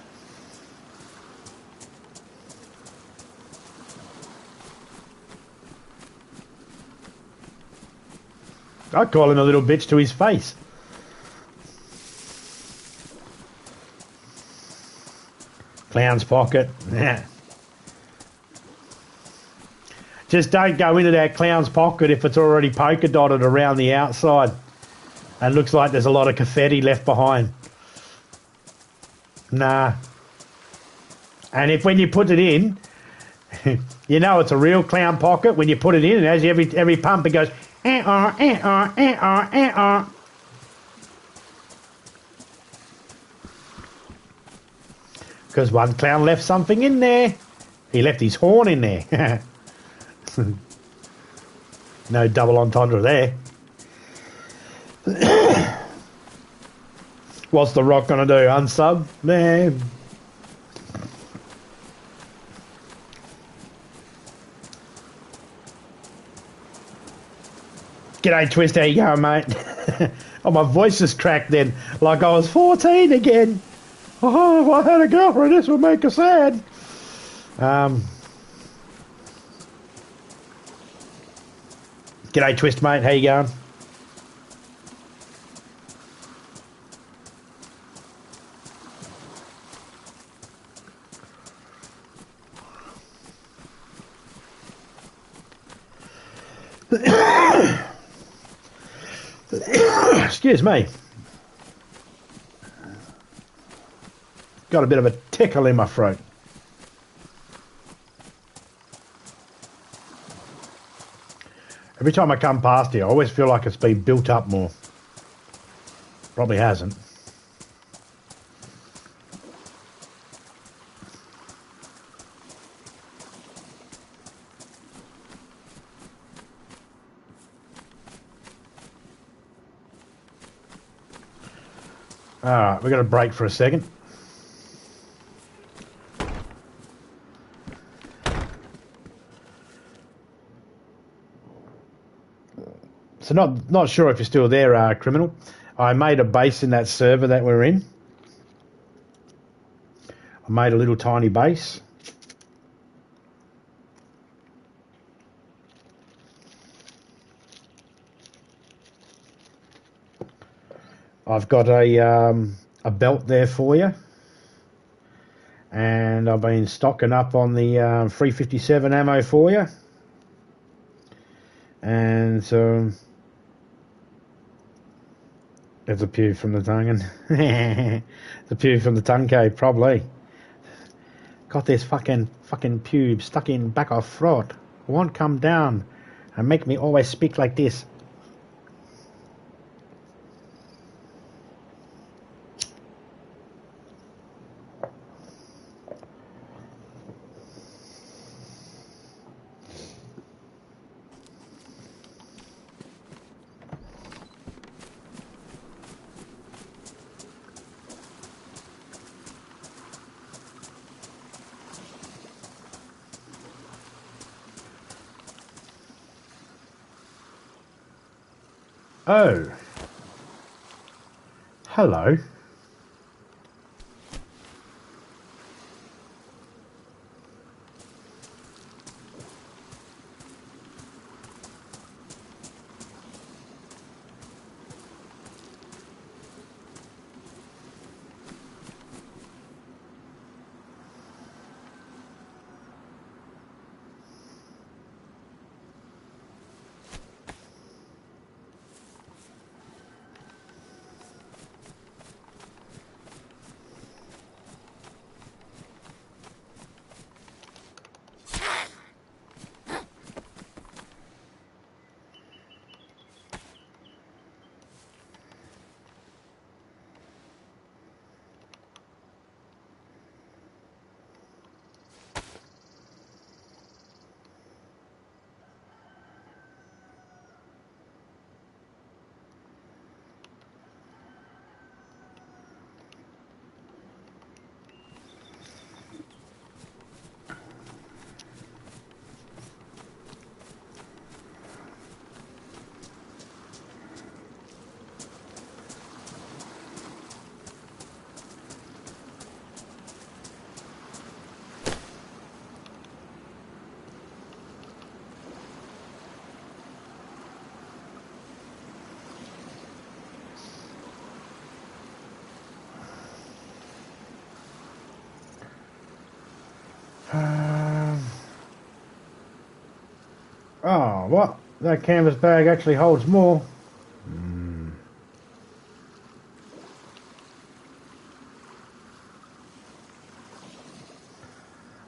[SPEAKER 1] I call him a little bitch to his face. Clown's pocket. Just don't go into that clown's pocket if it's already polka dotted around the outside and looks like there's a lot of confetti left behind. Nah. And if when you put it in, you know it's a real clown pocket when you put it in, and as every pump it goes, because one clown left something in there. He left his horn in there. No double entendre there. What's the Rock gonna do? Unsub? Man. G'day, Twist. How you going, mate? Oh, my voice just cracked then, like I was 14 again. Oh, if I had a girlfriend, this would make her sad. G'day, Twist, mate. How you going? Excuse me. Got a bit of a tickle in my throat. Every time I come past here, I always feel like it's been built up more. Probably hasn't. Alright, we're going to break for a second. So not sure if you're still there, Criminal. I made a base in that server that we're in. I made a little tiny base. I've got a belt there for you. And I've been stocking up on the 357 ammo for you. And so... There's a pew from the tongue. The pew from the tongue cave, probably. Got this fucking pube stuck in back of throat. Won't come down and make me always speak like this. Oh. Hello. Oh, what? That canvas bag actually holds more.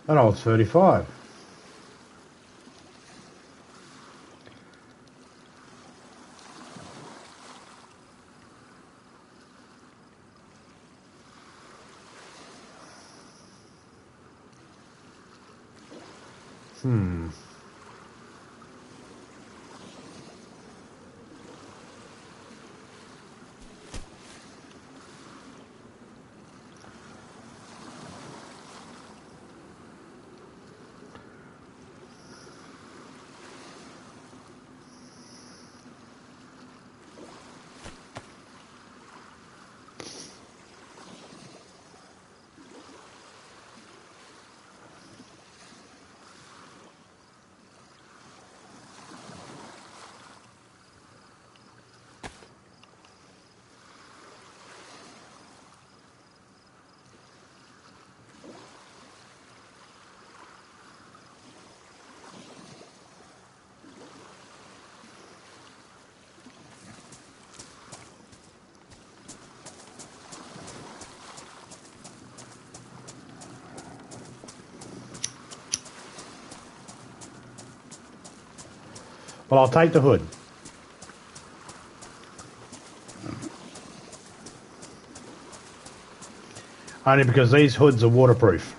[SPEAKER 1] That holds 35. Well, I'll take the hood. Only because these hoods are waterproof.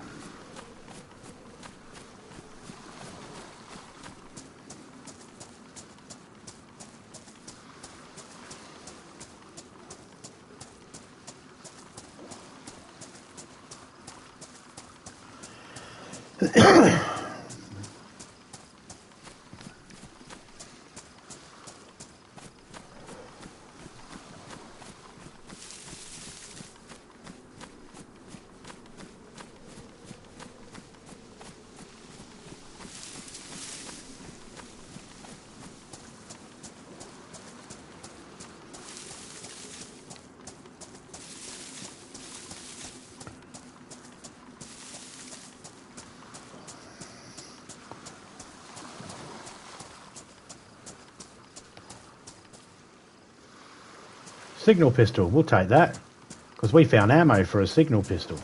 [SPEAKER 1] Signal pistol, we'll take that. Because we found ammo for a signal pistol.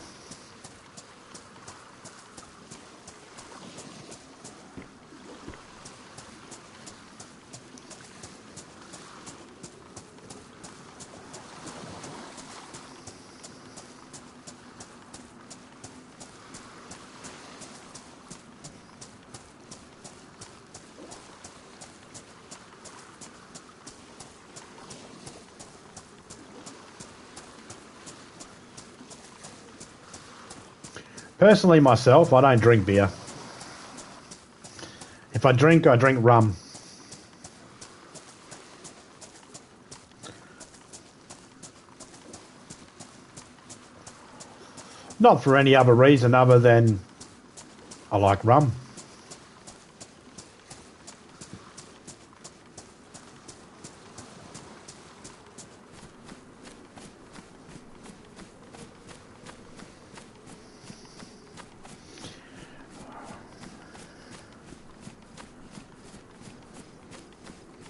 [SPEAKER 1] Personally, myself, I don't drink beer. If I drink rum. Not for any other reason other than I like rum.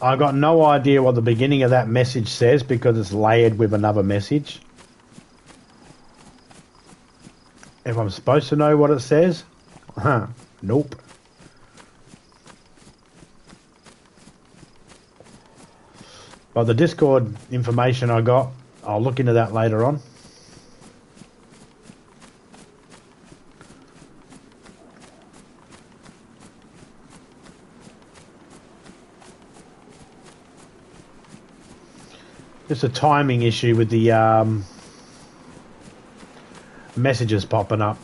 [SPEAKER 1] I got no idea what the beginning of that message says because it's layered with another message. If I'm supposed to know what it says? Nope. But the Discord information I got, I'll look into that later on. Just a timing issue with the messages popping up.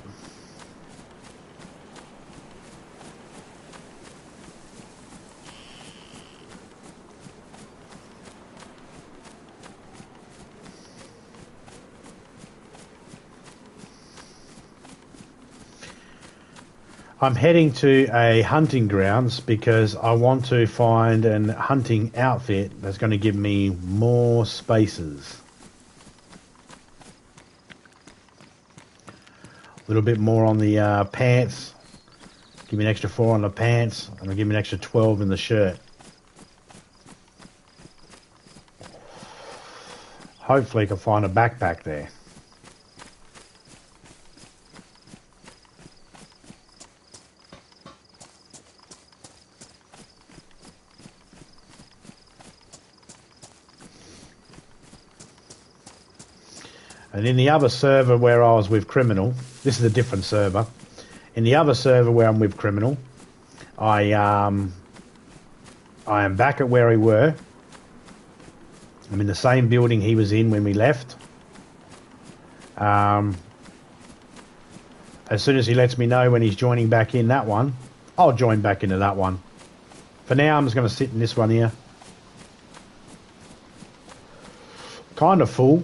[SPEAKER 1] I'm heading to a hunting grounds because I want to find an hunting outfit that's going to give me more spaces. A little bit more on the pants. Give me an extra 4 on the pants, and I'll give me an extra 12 in the shirt. Hopefully I can find a backpack there. And in the other server where I was with Criminal, this is a different server. In the other server where I'm with Criminal, I am back at where we were. I'm in the same building he was in when we left. As soon as he lets me know when he's joining back in that one, I'll join back into that one. For now, I'm just going to sit in this one here. Kind of full.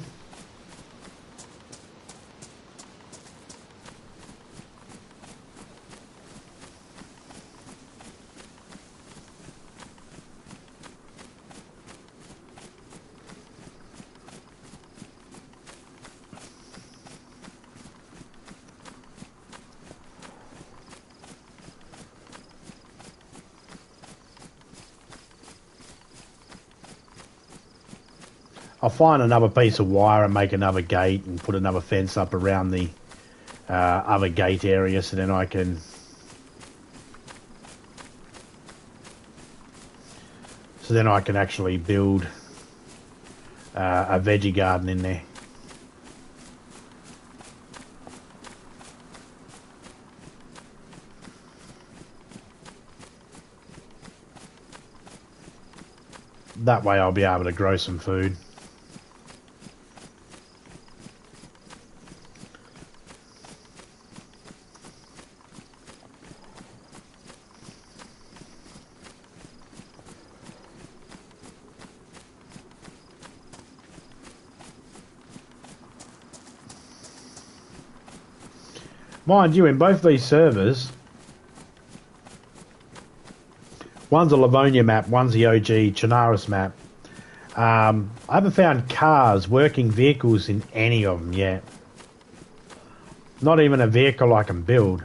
[SPEAKER 1] I'll find another piece of wire and make another gate and put another fence up around the other gate area so then I can So then I can actually build a veggie garden in there. That way I'll be able to grow some food. Mind you, in both these servers, one's a Livonia map, one's the OG Chinaris map. I haven't found cars, working vehicles in any of them yet. Not even a vehicle I can build.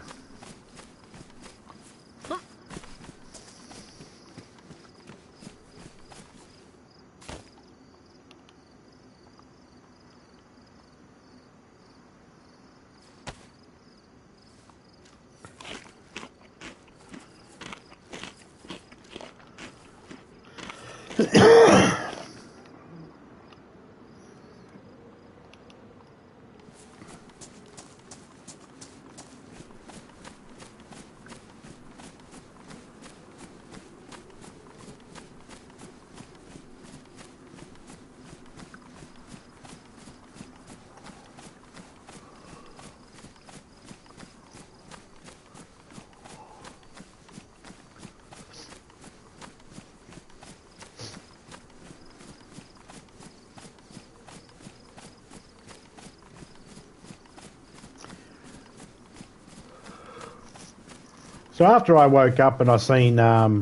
[SPEAKER 1] So after I woke up and I seen, I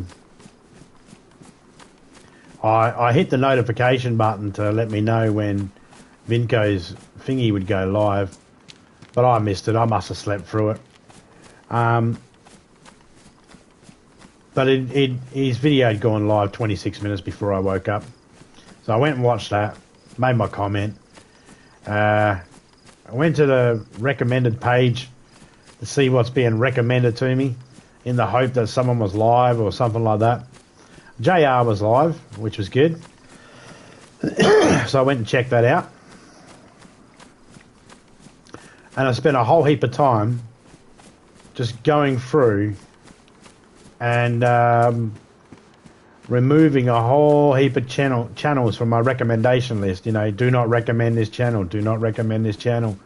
[SPEAKER 1] hit the notification button to let me know when Vinco's thingy would go live, but I missed it. I must have slept through it. But his video had gone live 26 minutes before I woke up. So I went and watched that, made my comment. I went to the recommended page to see what's being recommended to me, in the hope that someone was live or something like that. JR was live, which was good. So I went and checked that out. And I spent a whole heap of time just going through and removing a whole heap of channels from my recommendation list. You know, do not recommend this channel, do not recommend this channel.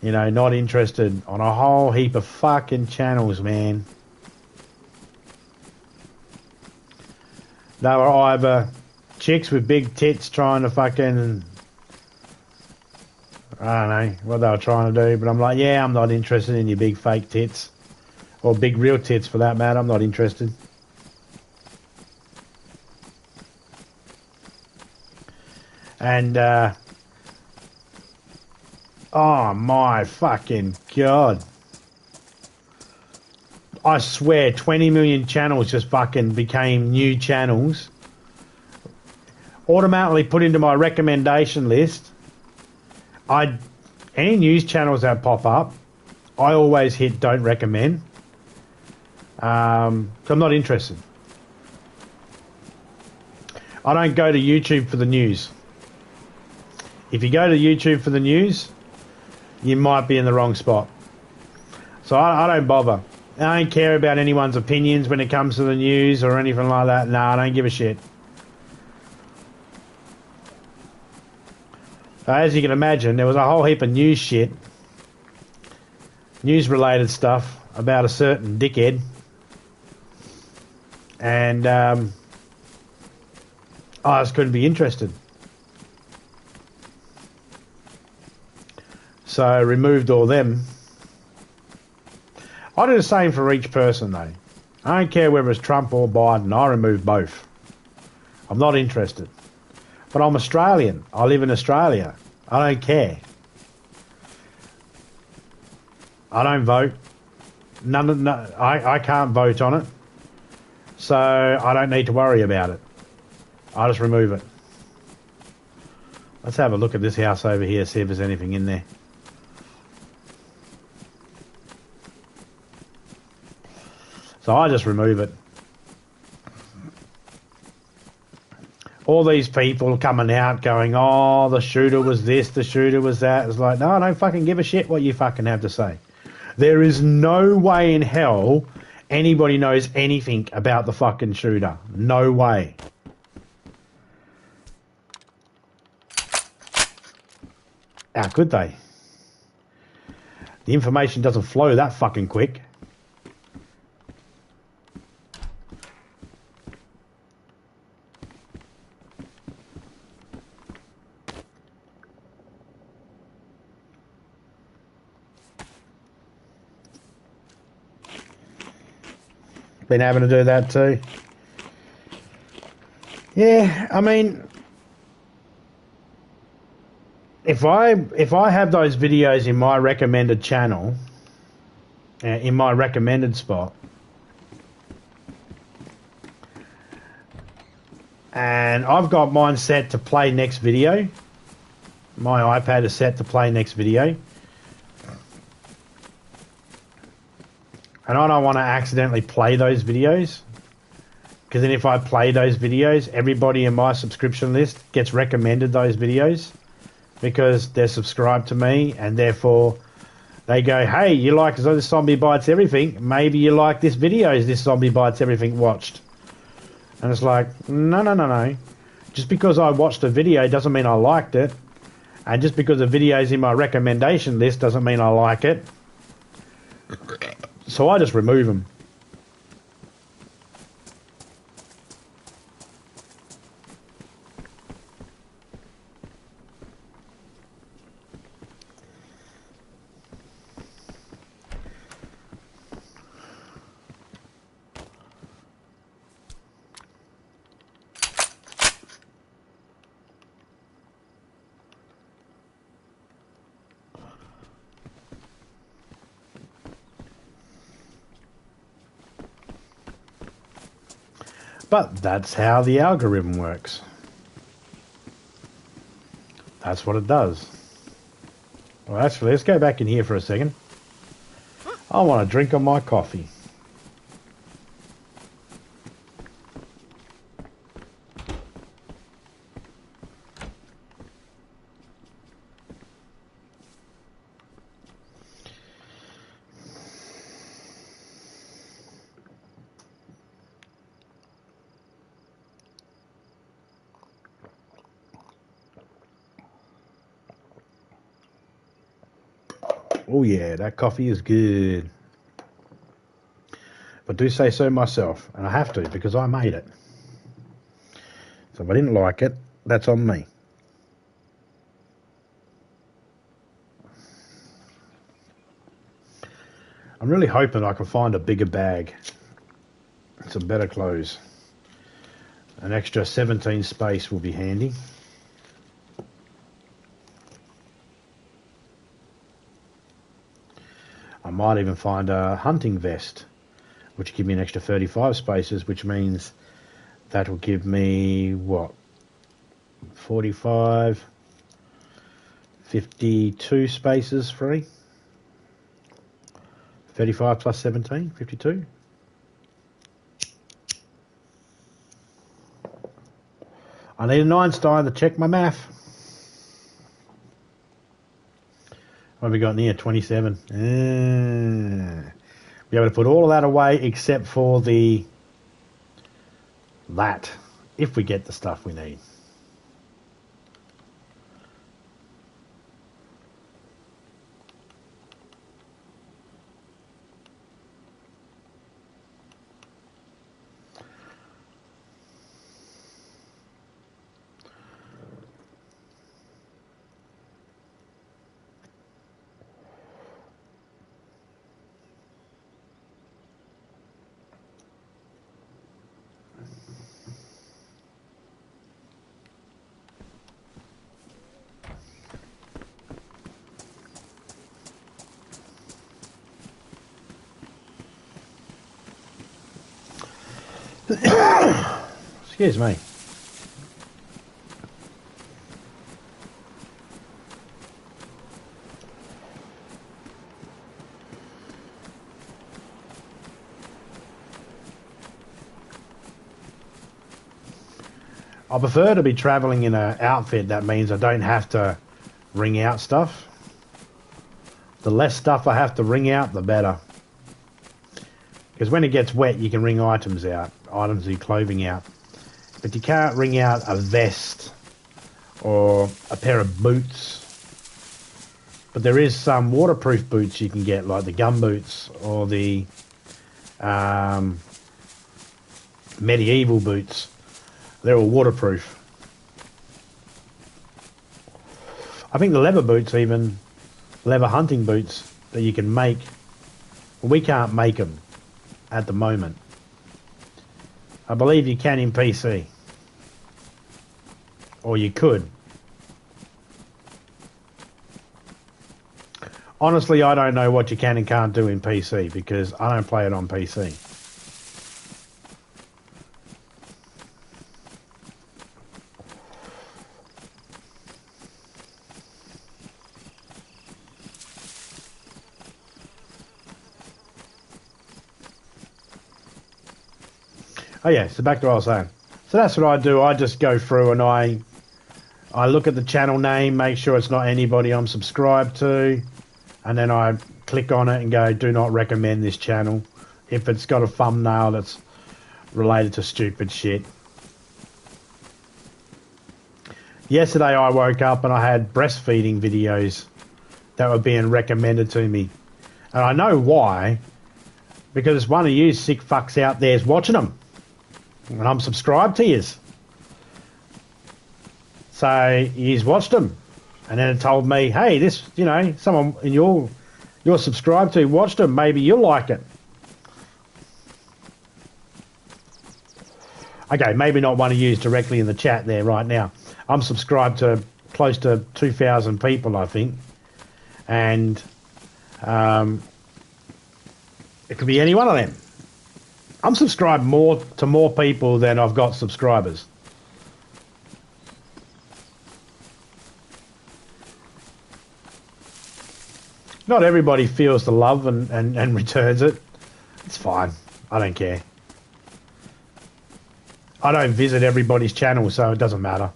[SPEAKER 1] You know, not interested on a whole heap of fucking channels, man. They were either chicks with big tits trying to fucking, I don't know what they were trying to do, but I'm like, yeah, I'm not interested in your big fake tits. Or big real tits for that matter, I'm not interested. And, oh my fucking God. I swear 20 million channels just fucking became new channels. Automatically put into my recommendation list. Any news channels that pop up, I always hit don't recommend. So I'm not interested. I don't go to YouTube for the news. If you go to YouTube for the news, you might be in the wrong spot. So I don't bother. I don't care about anyone's opinions when it comes to the news or anything like that. No, I don't give a shit. As you can imagine, there was a whole heap of news shit, news-related stuff about a certain dickhead. And I just couldn't be interested. So I removed all them. I do the same for each person, though. I don't care whether it's Trump or Biden. I remove both. I'm not interested. But I'm Australian. I live in Australia. I don't care. I don't vote. I can't vote on it. So I don't need to worry about it. I just remove it. Let's have a look at this house over here, see if there's anything in there. So I just remove it. all these people coming out going, oh, the shooter was this, the shooter was that. It's like, no, I don't fucking give a shit what you fucking have to say. There is no way in hell anybody knows anything about the fucking shooter. No way. How could they? The information doesn't flow that fucking quick. Been having to do that too. Yeah, I mean, if I have those videos in my recommended channel, in my recommended spot, and I've got mine set to play next video, my iPad is set to play next video, and I don't want to accidentally play those videos, because then if I play those videos, everybody in my subscription list gets recommended those videos because they're subscribed to me, and therefore they go, hey, you like this zombie bites everything, maybe you like this video, this zombie bites everything watched. And it's like, no. Just because I watched a video doesn't mean I liked it, and just because a video's in my recommendation list doesn't mean I like it. So I just remove them. But that's how the algorithm works. That's what it does. Well, actually, let's go back in here for a second. I want to drink on my coffee. Oh yeah, that coffee is good. If I do say so myself, and I have to because I made it. So if I didn't like it, that's on me. I'm really hoping I can find a bigger bag. Some better clothes. An extra 17 space will be handy. I might even find a hunting vest, which will give me an extra 35 spaces, which means that will give me, what, 45, 52 spaces free. 35 plus 17, 52. I need an Einstein to check my math. What have we got in here? 27. Be able to put all of that away except for that, if we get the stuff we need. Excuse me. I prefer to be travelling in an outfit that means I don't have to ring out stuff. The less stuff I have to ring out, the better. Because when it gets wet, you can ring items out, items of your clothing out. But you can't ring out a vest or a pair of boots. But there is some waterproof boots you can get, like the gum boots or the medieval boots. They're all waterproof. I think the leather boots, even leather hunting boots that you can make, we can't make them at the moment. I believe you can in PC. Or you could. Honestly, I don't know what you can and can't do in PC because I don't play it on PC. Oh yeah, so back to what I was saying. So that's what I do. I just go through and I look at the channel name, make sure it's not anybody I'm subscribed to, and then I click on it and go, do not recommend this channel if it's got a thumbnail that's related to stupid shit. Yesterday I woke up and I had breastfeeding videos that were being recommended to me. And I know why. Because one of you sick fucks out there is watching them. And I'm subscribed to yous. So he's watched them. And then it told me, hey, this, you know, someone in you're subscribed to watched them. Maybe you'll like it. Okay, maybe not one of you directly in the chat there right now. I'm subscribed to close to 2,000 people, I think. And it could be any one of them. I'm subscribed to more people than I've got subscribers. Not everybody feels the love and returns it. It's fine. I don't care. I don't visit everybody's channel, so it doesn't matter.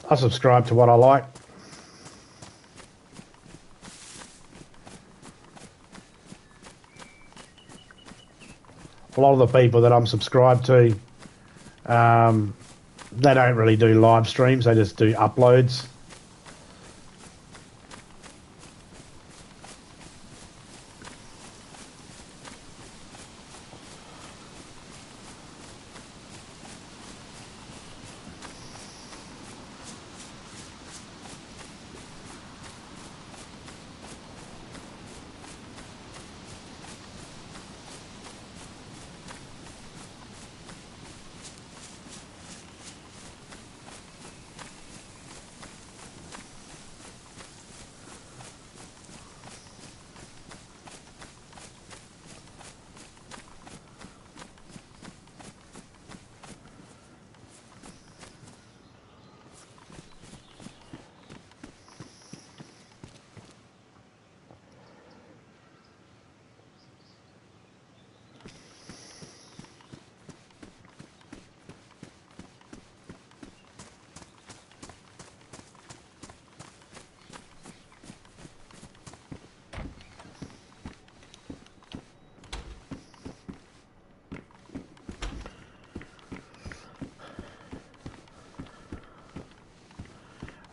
[SPEAKER 1] I subscribe to what I like. A lot of the people that I'm subscribed to, they don't really do live streams. They just do uploads.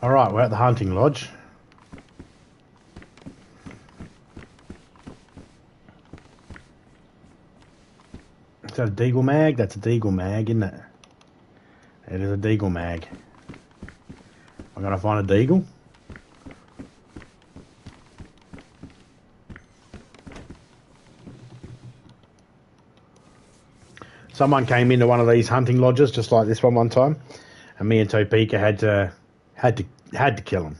[SPEAKER 1] All right, we're at the hunting lodge. Is that a deagle mag? That's a deagle mag, isn't it? It is a deagle mag. I'm going to find a deagle. Someone came into one of these hunting lodges, just like this one time, and me and Topeka had to kill them.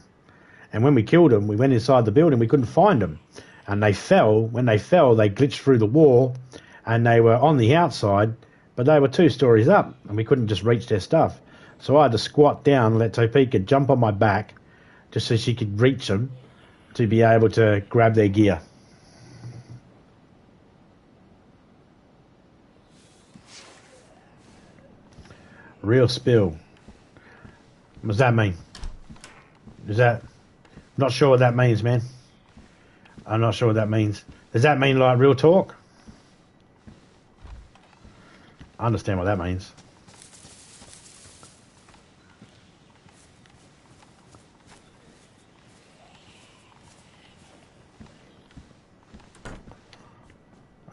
[SPEAKER 1] And when we killed them, we went inside the building. We couldn't find them, and they fell. When they fell, they glitched through the wall, and they were on the outside, but they were 2 stories up, and we couldn't just reach their stuff. So I had to squat down and let Topeka jump on my back, just so she could reach them to be able to grab their gear. Real spill. What does that mean? Is that... Not sure what that means, man. I'm not sure what that means. Does that mean like real talk? I understand what that means.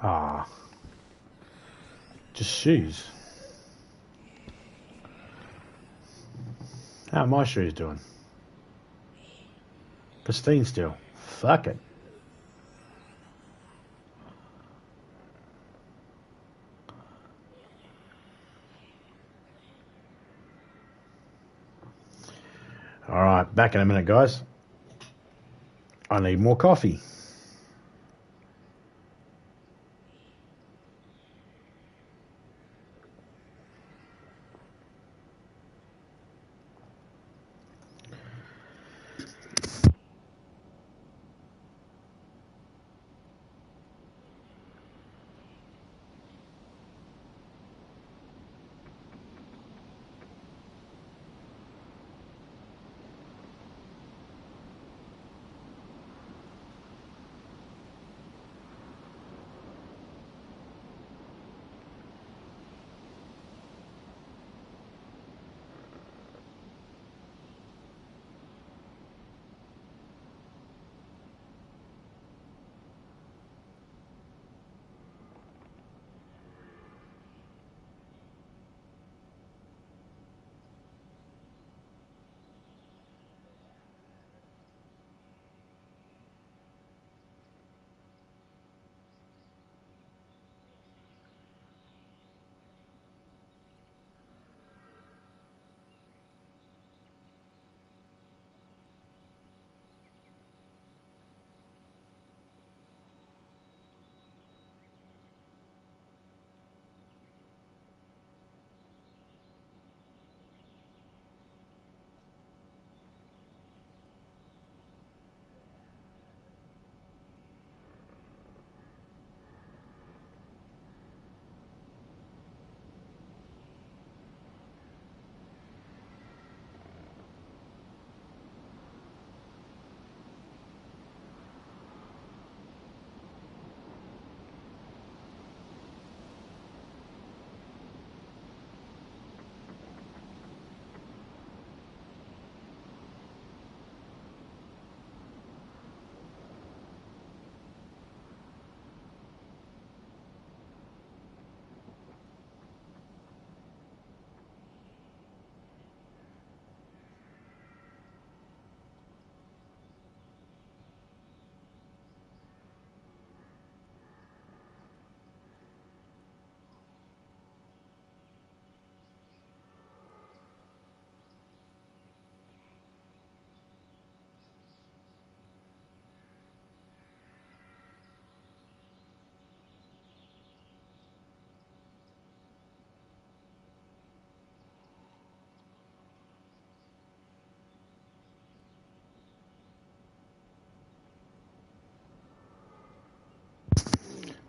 [SPEAKER 1] Ah. Just shoes. How are my shoes doing? Pristine still. Fuck it. Alright, back in a minute, guys. I need more coffee.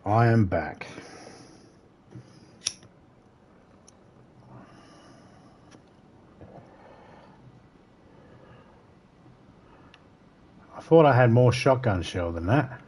[SPEAKER 1] I am back. I thought I had more shotgun shell than that.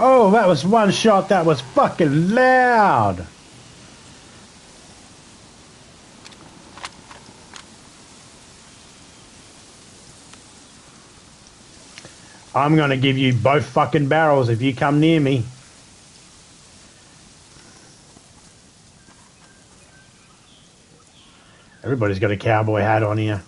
[SPEAKER 1] Oh, that was one shot that was fucking loud. I'm gonna give you both fucking barrels if you come near me. Everybody's got a cowboy hat on here.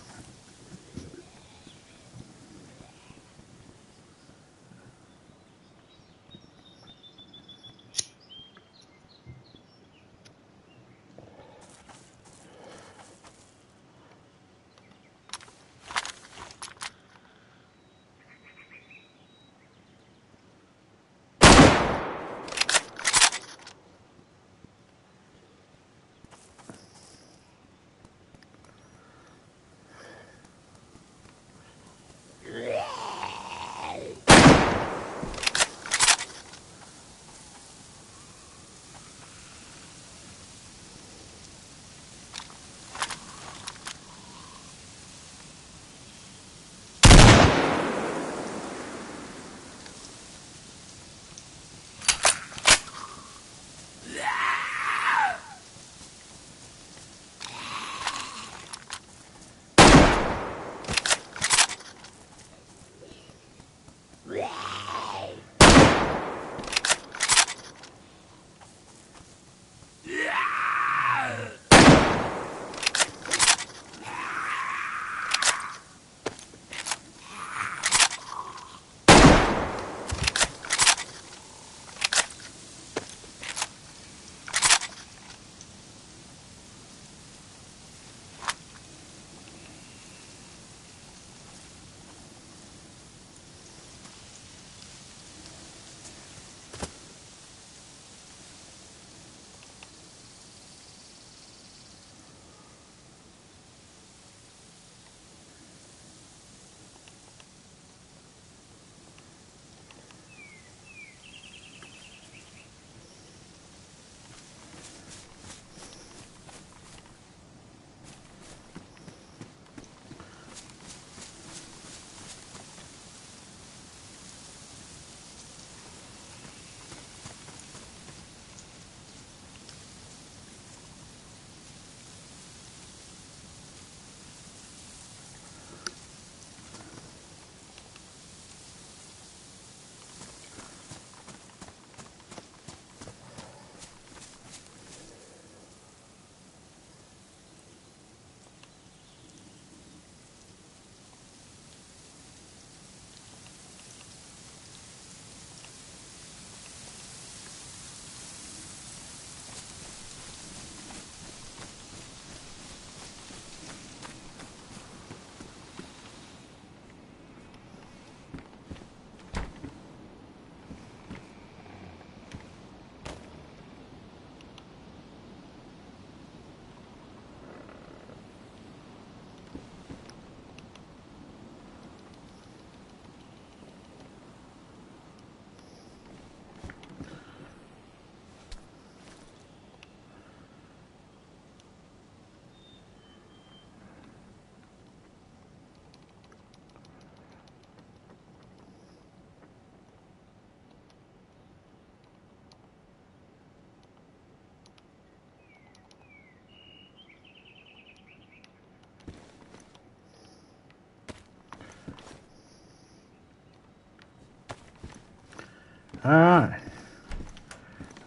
[SPEAKER 1] Alright.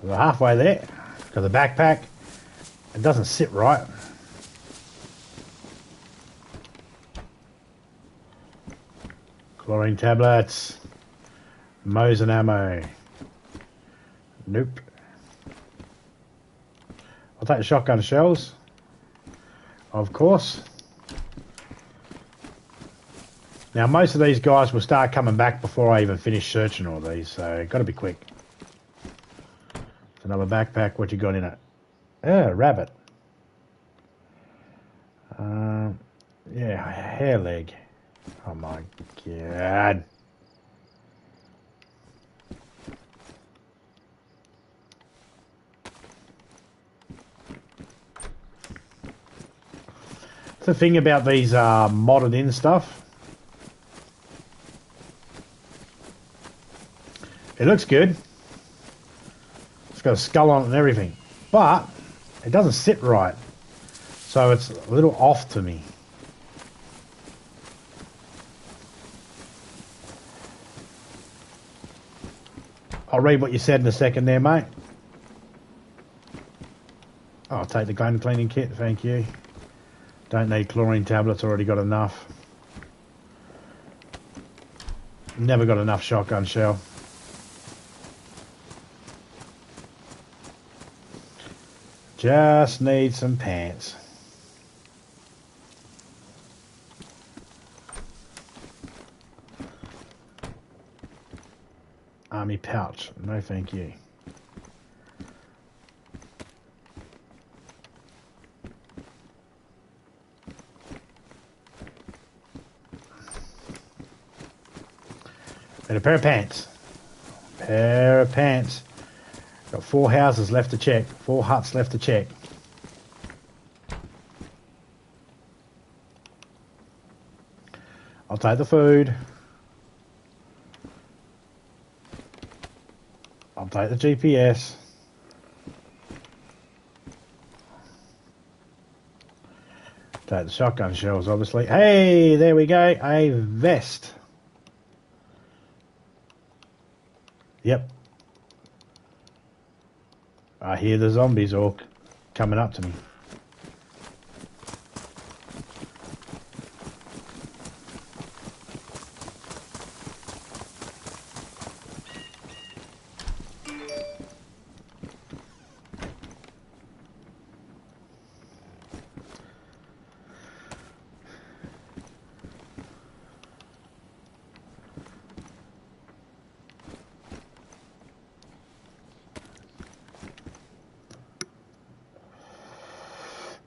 [SPEAKER 1] We're halfway there. Got the backpack. It doesn't sit right. Chlorine tablets. Mosin ammo. Nope. I'll take the shotgun shells. Of course. Now, most of these guys will start coming back before I even finish searching all these, so got to be quick. Another backpack. What you got in it? Yeah, rabbit. Yeah, hair leg. Oh my god. That's the thing about these modded in stuff. It looks good. It's got a skull on it and everything. But it doesn't sit right. So it's a little off to me. I'll read what you said in a second there, mate. I'll take the gun cleaning kit, thank you. Don't need chlorine tablets, already got enough. Never got enough shotgun shell. Just need some pants. Army pouch. No thank you. And a pair of pants. Pair of pants. Got 4 houses left to check. 4 huts left to check. I'll take the food. I'll take the GPS. Take the shotgun shells, obviously. Hey, there we go. A vest. Yep. I hear the zombies all coming up to me.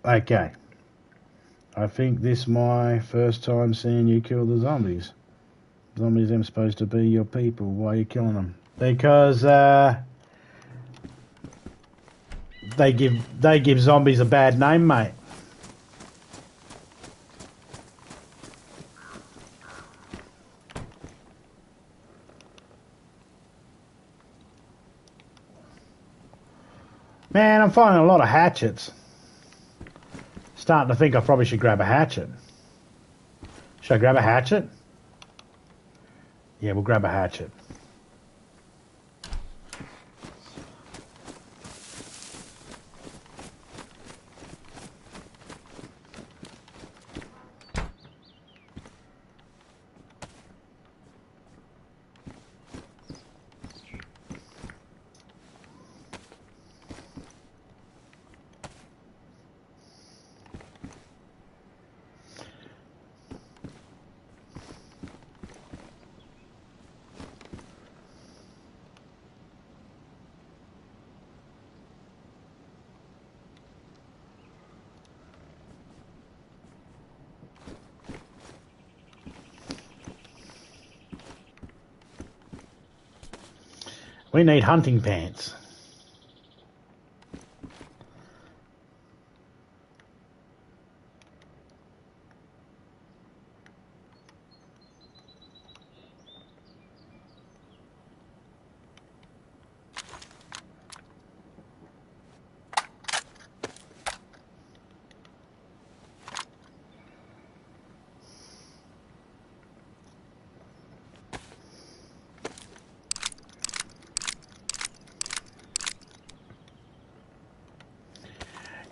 [SPEAKER 1] Okay. I think this is my first time seeing you kill the zombies. Zombies them supposed to be your people. Why are you killing them? Because they give zombies a bad name, mate. Man, I'm finding a lot of hatchets. Starting to think I probably should grab a hatchet. Should I grab a hatchet? Yeah, we'll grab a hatchet. We need hunting pants.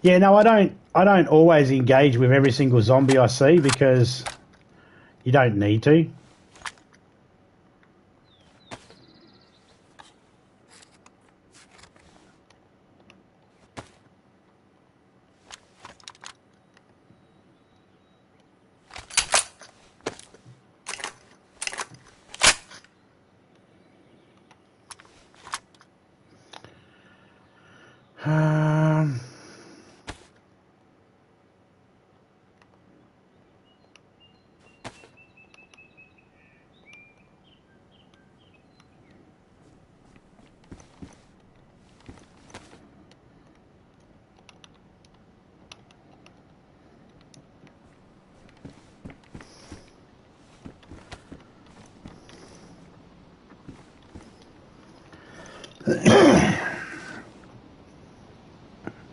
[SPEAKER 1] Yeah, no, I don't always engage with every single zombie I see because you don't need to.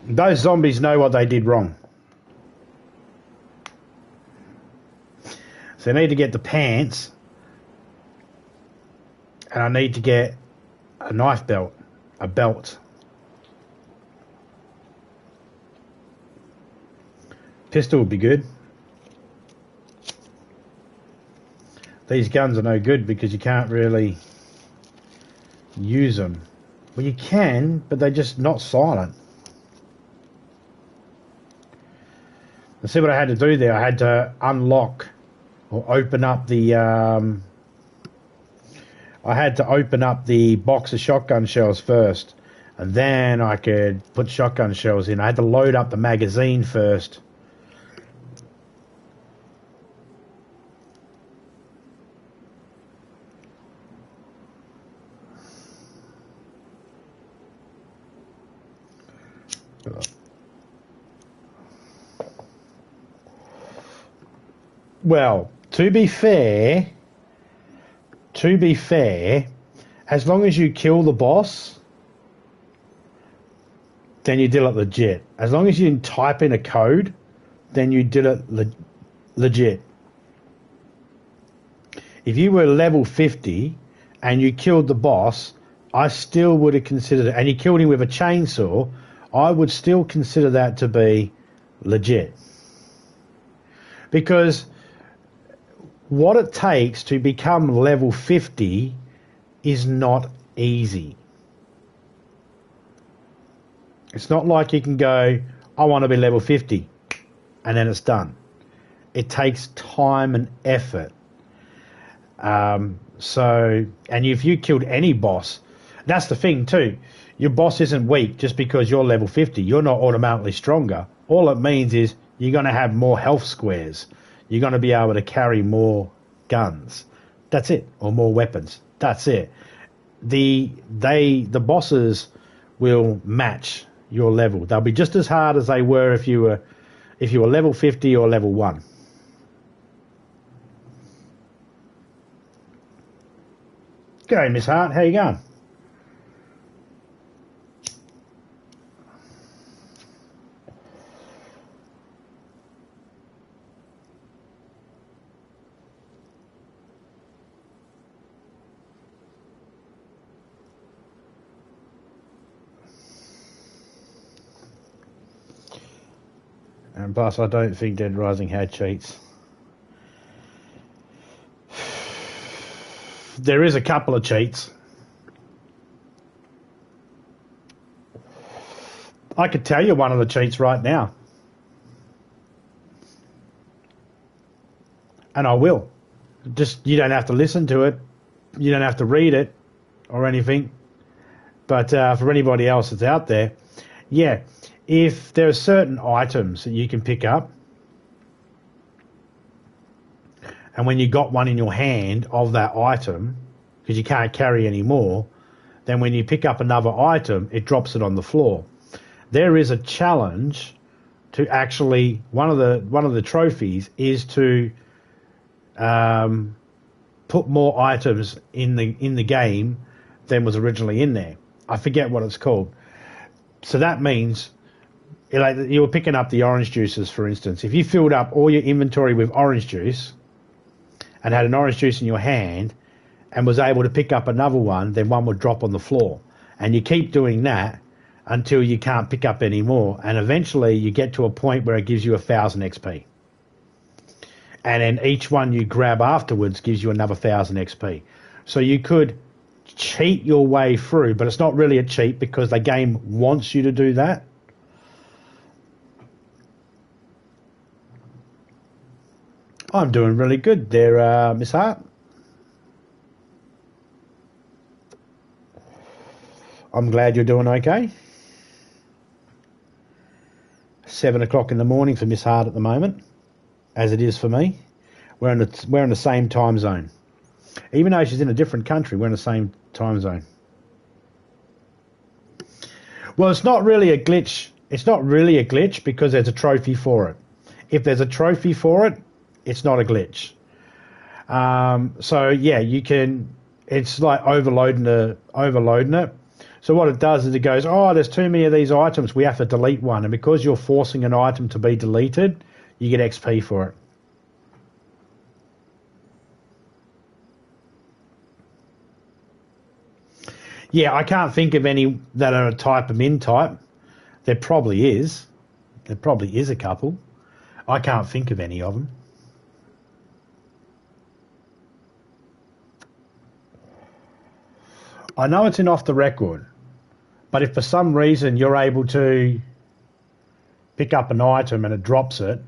[SPEAKER 1] Those zombies know what they did wrong. So I need to get the pants, and I need to get a knife belt, a belt. Pistol would be good. These guns are no good because you can't really use them. Well, you can, but they're just not silent. And see what I had to do there? I had to unlock or open up the... I had to open up the box of shotgun shells first, and then I could put shotgun shells in. I had to load up the magazine first. Well, to be fair, as long as you kill the boss, then you did it legit. As long as you didn't type in a code, then you did it legit. If you were level 50 and you killed the boss, I still would have considered it, and you killed him with a chainsaw, I would still consider that to be legit. Because what it takes to become level 50 is not easy. It's not like you can go, I want to be level 50, and then it's done. It takes time and effort. And if you killed any boss, that's the thing too. Your boss isn't weak just because you're level 50. You're not automatically stronger. All it means is you're going to have more health squares. You're going to be able to carry more guns. That's it. Or more weapons. That's it. The bosses will match your level. They'll be just as hard as they were if you were level 50 or level 1. G'day, Miss Hart. How you going? And plus, I don't think Dead Rising had cheats. There is a couple of cheats. I could tell you one of the cheats right now. And I will. Just, you don't have to listen to it. You don't have to read it or anything. But for anybody else that's out there, yeah, if there are certain items that you can pick up, and when you got one in your hand of that item, because you can't carry any more, then when you pick up another item, it drops it on the floor. There is a challenge to actually, one of the trophies is to put more items in the game than was originally in there. I forget what it's called. So that means, like, you were picking up the orange juices, for instance. If you filled up all your inventory with orange juice and had an orange juice in your hand and was able to pick up another one, then one would drop on the floor. And you keep doing that until you can't pick up any more. And eventually you get to a point where it gives you 1,000 XP. And then each one you grab afterwards gives you another 1,000 XP. So you could cheat your way through, but it's not really a cheat because the game wants you to do that. I'm doing really good there, Miss Hart. I'm glad you're doing okay. 7 o'clock in the morning for Miss Hart at the moment, as it is for me. We're in the same time zone. Even though she's in a different country, we're in the same time zone. Well, it's not really a glitch. It's not really a glitch because there's a trophy for it. If there's a trophy for it, it's not a glitch. So yeah, you can. It's like overloading it. So what it does is it goes, oh, there's too many of these items. We have to delete one, and because you're forcing an item to be deleted, you get XP for it. Yeah, I can't think of any that are a type of min type. There probably is. There probably is a couple. I can't think of any of them. I know it's in off the record, but if for some reason you're able to pick up an item and it drops it,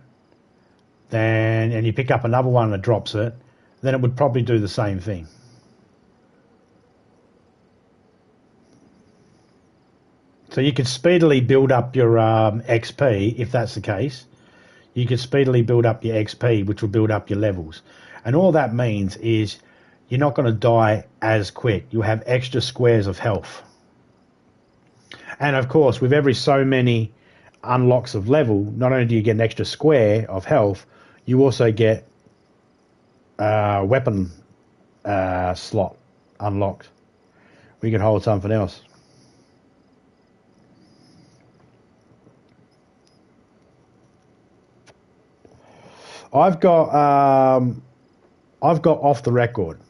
[SPEAKER 1] then and you pick up another one and it drops it, then it would probably do the same thing. So you could speedily build up your XP if that's the case. You could speedily build up your XP, which will build up your levels. And all that means is you're not going to die as quick. You'll have extra squares of health. And of course, with every so many unlocks of level, not only do you get an extra square of health, you also get a weapon slot unlocked. We can hold something else. I've got off the record.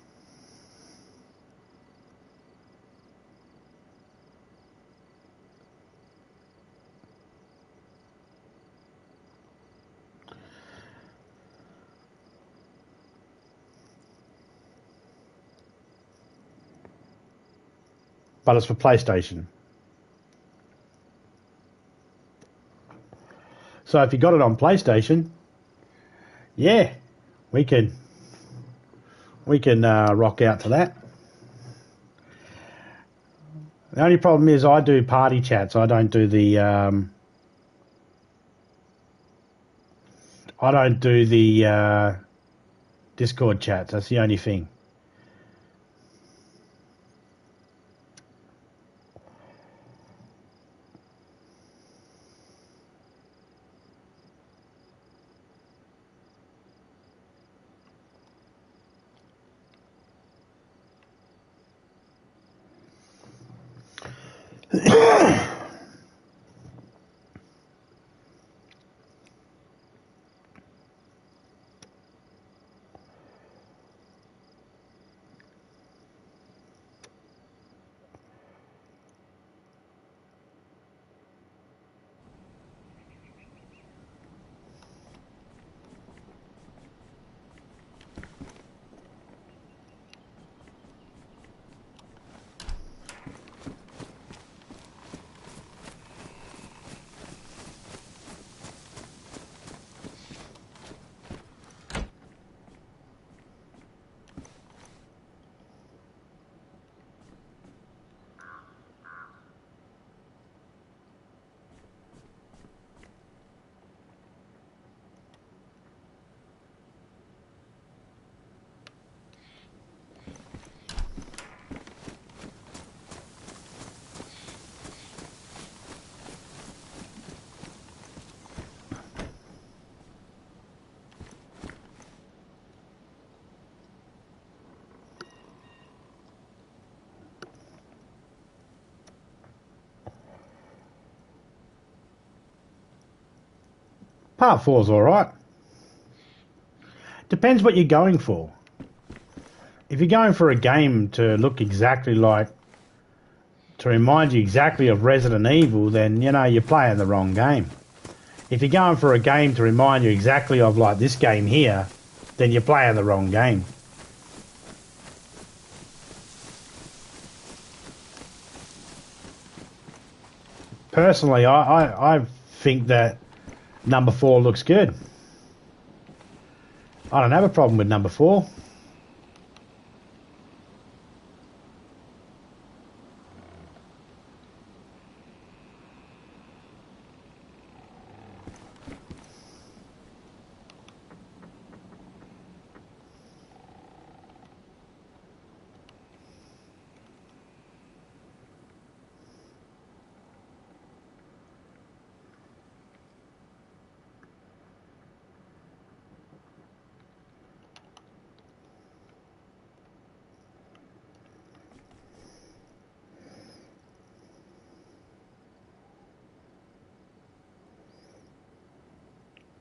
[SPEAKER 1] But it's for PlayStation. So if you got it on PlayStation, yeah, we can rock out to that. The only problem is I do party chats. I don't do the Discord chats. That's the only thing. Part 4's all right. Depends what you're going for. If you're going for a game to look exactly like, to remind you exactly of Resident Evil, then, you know, you're playing the wrong game. If you're going for a game to remind you exactly of, like, this game here, then you're playing the wrong game. Personally, I think that number 4 looks good. I don't have a problem with number 4.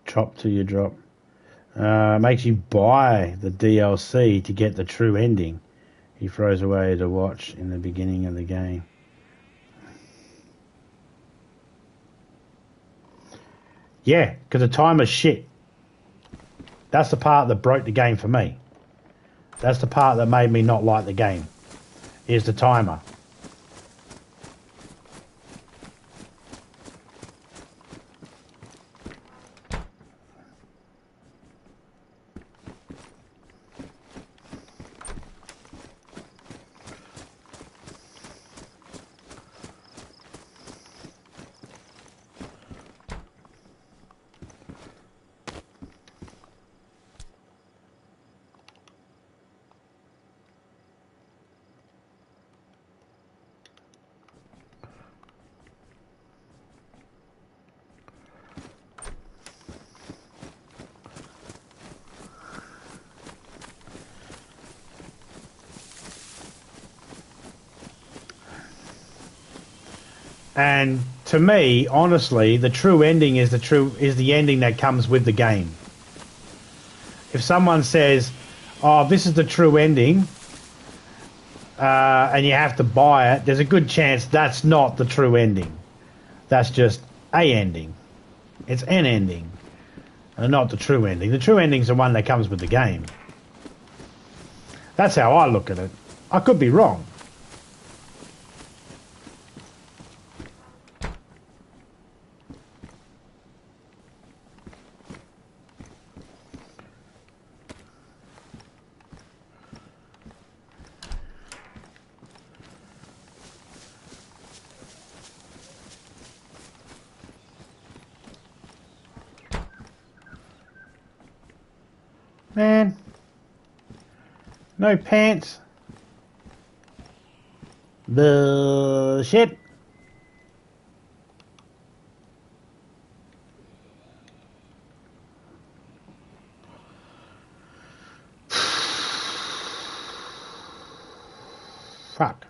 [SPEAKER 1] Chop till you drop. Makes you buy the DLC to get the true ending. He throws away the watch in the beginning of the game. Yeah, because the timer's shit. That's the part that broke the game for me. That's the part that made me not like the game, is the timer. And to me, honestly, the true ending is the ending that comes with the game. If someone says, "Oh, this is the true ending," and you have to buy it, there's a good chance that's not the true ending. That's just a ending. It's an ending, and not the true ending. The true ending's the one that comes with the game. That's how I look at it. I could be wrong. Man, no pants. Bullshit. Fuck.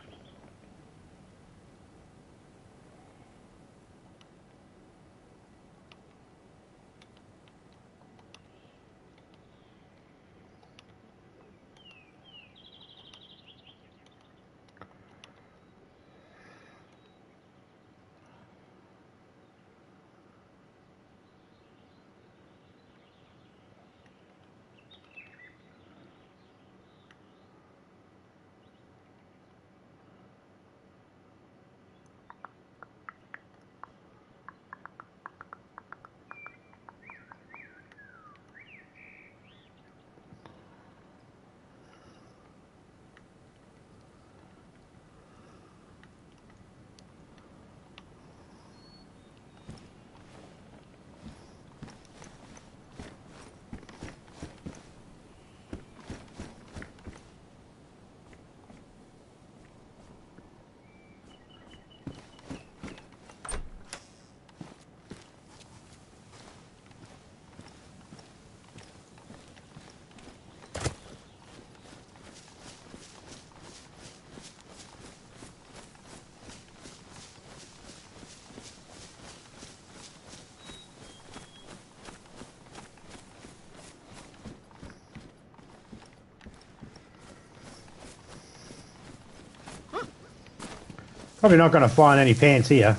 [SPEAKER 1] Probably not going to find any pants here.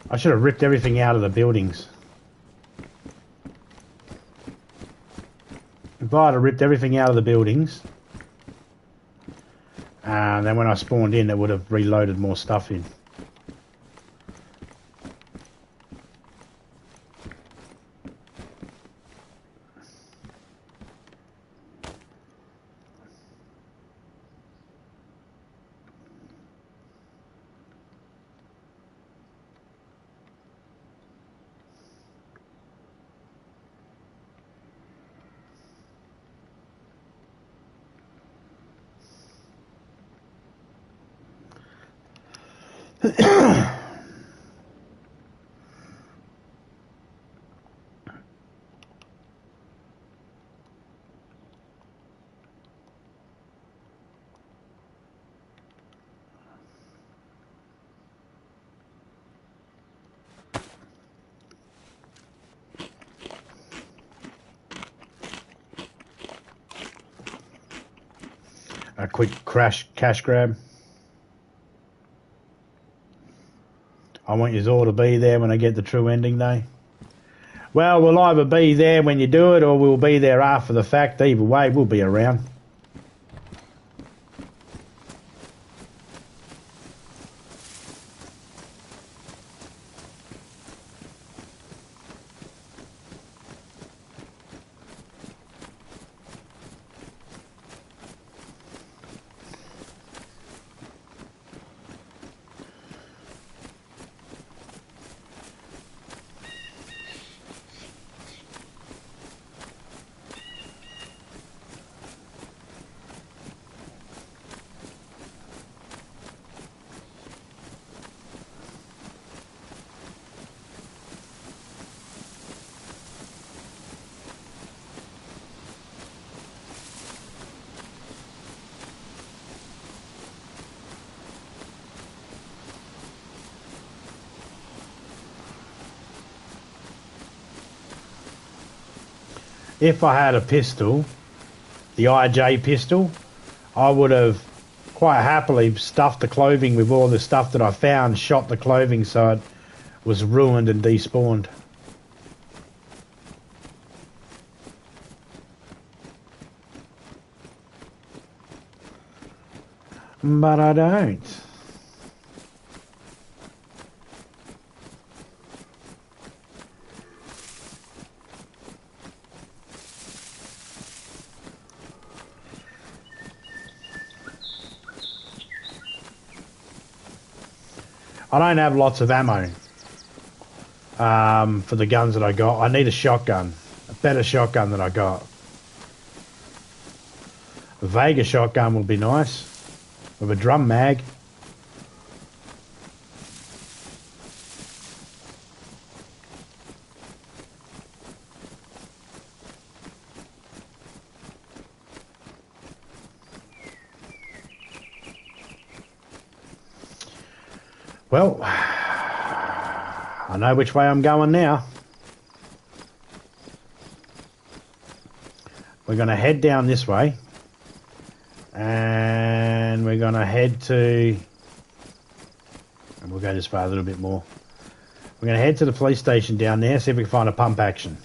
[SPEAKER 1] I should have ripped everything out of the buildings. If I had ripped everything out of the buildings, and then when I spawned in, it would have reloaded more stuff in. A quick cash grab. I want you all to be there when I get the true ending though. Well, we'll either be there when you do it or we'll be there after the fact. Either way, we'll be around. If I had a pistol, the IJ pistol, I would have quite happily stuffed the clothing with all the stuff that I found, shot the clothing so it was ruined and despawned. But I don't. I don't have lots of ammo for the guns that I got. I need a shotgun, a better shotgun than I got. A Vega shotgun would be nice, with a drum mag. Well, I know which way I'm going now. We're going to head down this way. And we're going to head to... And we'll go this way a little bit more. We're going to head to the police station down there, see if we can find a pump action.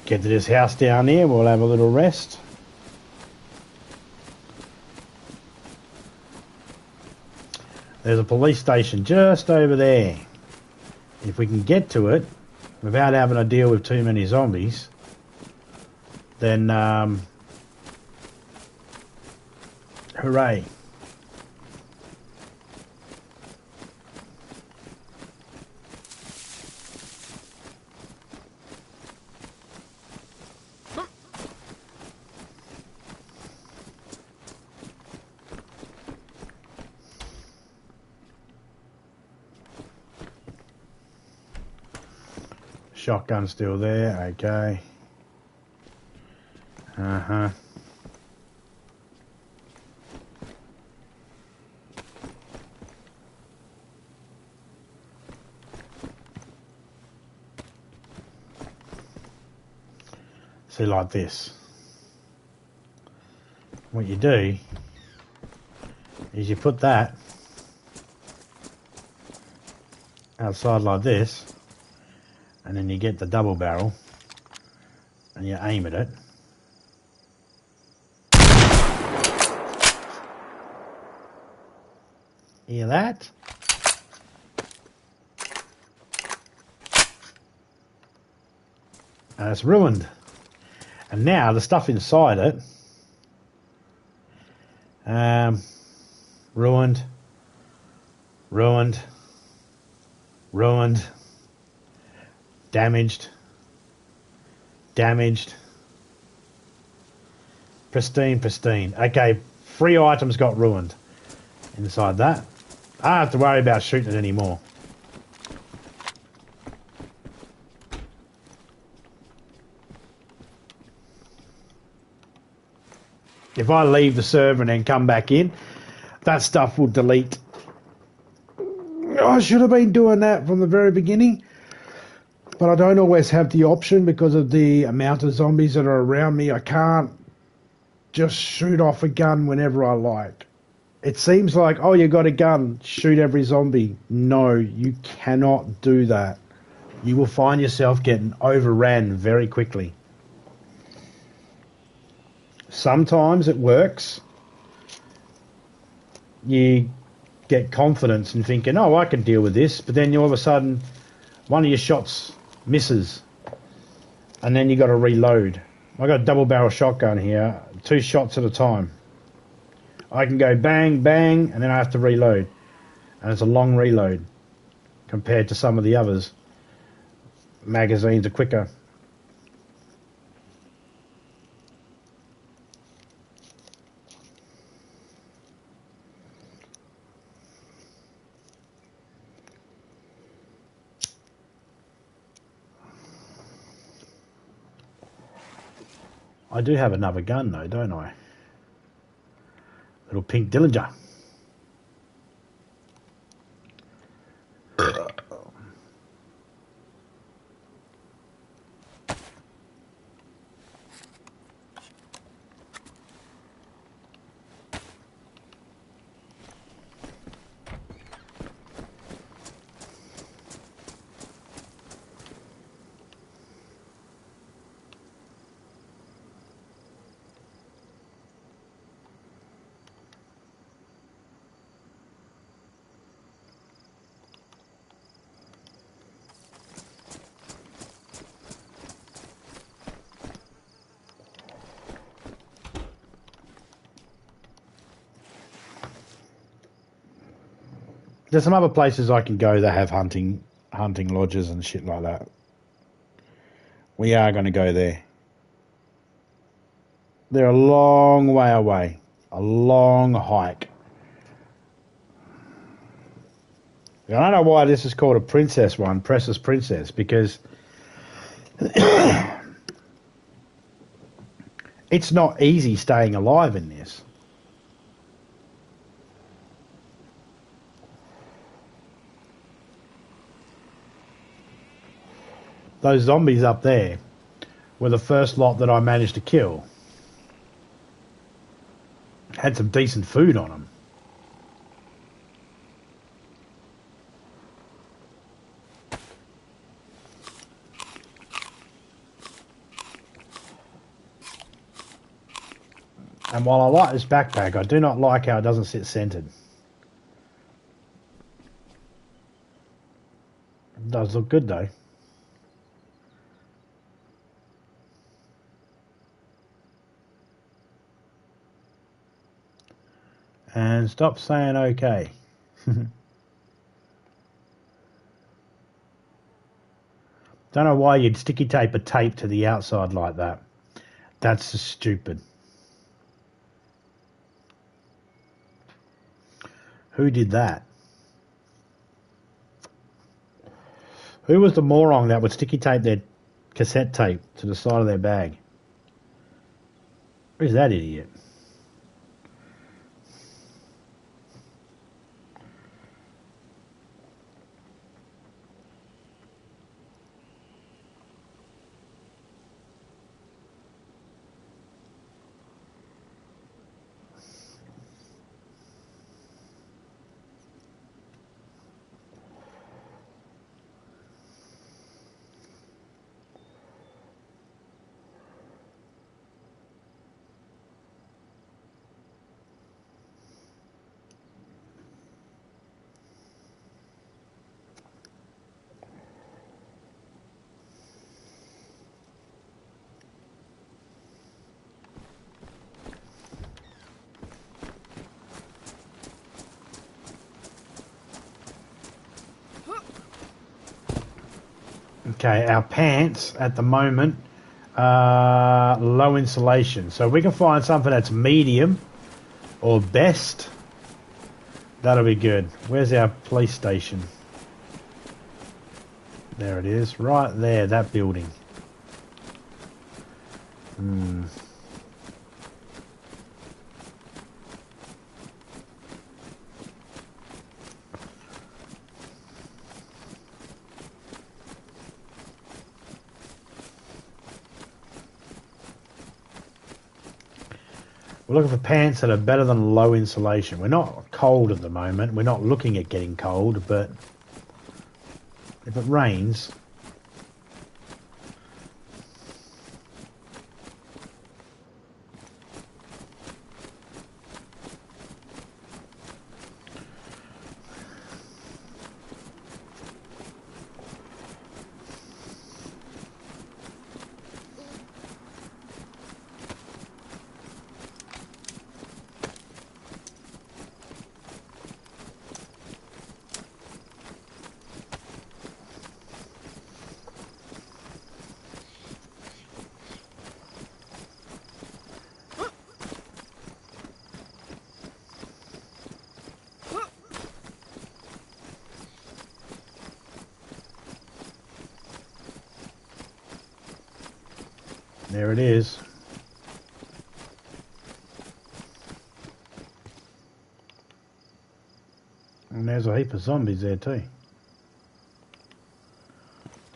[SPEAKER 1] Get to this house down here, we'll have a little rest. There's a police station just over there. If we can get to it without having to deal with too many zombies, then hooray. Shotgun still there, okay. Uh-huh. See, like this. What you do is you put that outside like this, and then you get the double barrel and you aim at it. Hear that? And it's ruined. And now the stuff inside it, ruined, ruined, ruined, damaged, damaged, pristine, pristine. Okay, 3 items got ruined inside that. I don't have to worry about shooting it anymore. If I leave the server and then come back in, that stuff will delete. I should have been doing that from the very beginning, but I don't always have the option because of the amount of zombies that are around me. I can't just shoot off a gun whenever I like. It seems like, oh, you got a gun, shoot every zombie. No, you cannot do that. You will find yourself getting overran very quickly. Sometimes it works. You get confidence in thinking, oh, I can deal with this, but then all of a sudden one of your shots misses and then you got to reload. I got a double barrel shotgun here, 2 shots at a time. I can go bang, bang, and then I have to reload. And it's a long reload compared to some of the others. Magazines are quicker. I do have another gun though, don't I? Little pink Dillinger. There's some other places I can go that have hunting lodges and shit like that. We are going to go there. They're a long way away. A long hike. I don't know why this is called a princess one, Precious Princess, because it's not easy staying alive in this. Those zombies up there were the first lot that I managed to kill. Had some decent food on them. And while I like this backpack, I do not like how it doesn't sit centered. It does look good though. And stop saying okay. Don't know why you'd sticky tape a tape to the outside like that. That's just stupid. Who did that? Who was the moron that would sticky tape their cassette tape to the side of their bag? Who's that idiot? Okay, our pants at the moment are low insulation. So we can find something that's medium or best. That'll be good. Where's our police station? There it is. Right there, that building. We're looking for pants that are better than low insulation. We're not cold at the moment. We're not looking at getting cold, but if it rains... There it is. And there's a heap of zombies there too.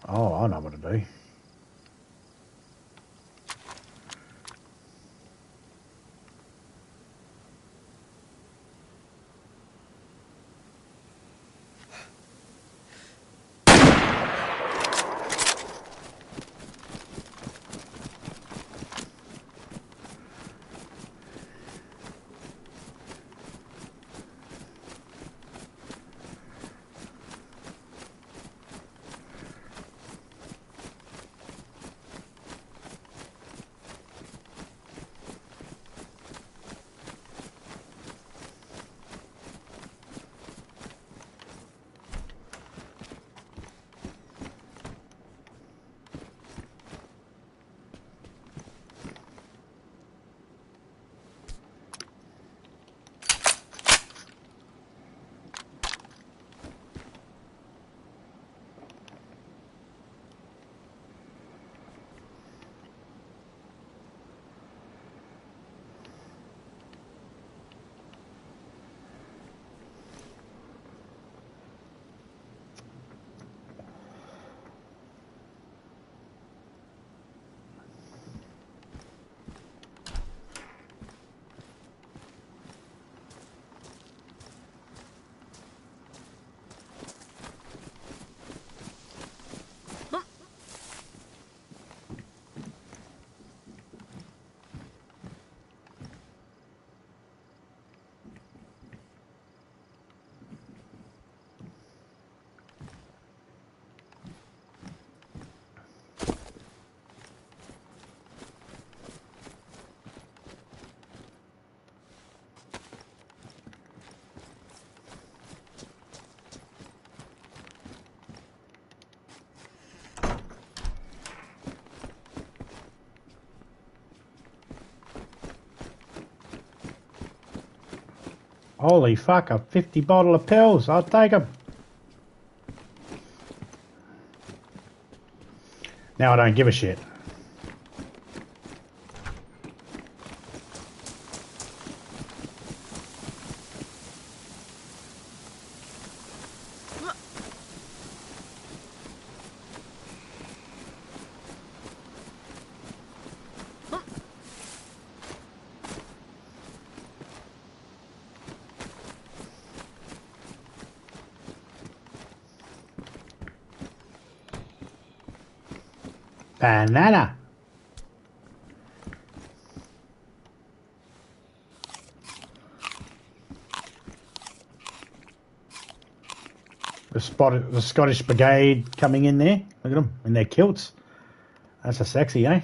[SPEAKER 1] Oh, I know what to do. Holy fuck, a 50 bottle of pills. I'll take them. Now I don't give a shit. Banana. The Scottish Brigade coming in there. Look at them in their kilts. That's a sexy, eh?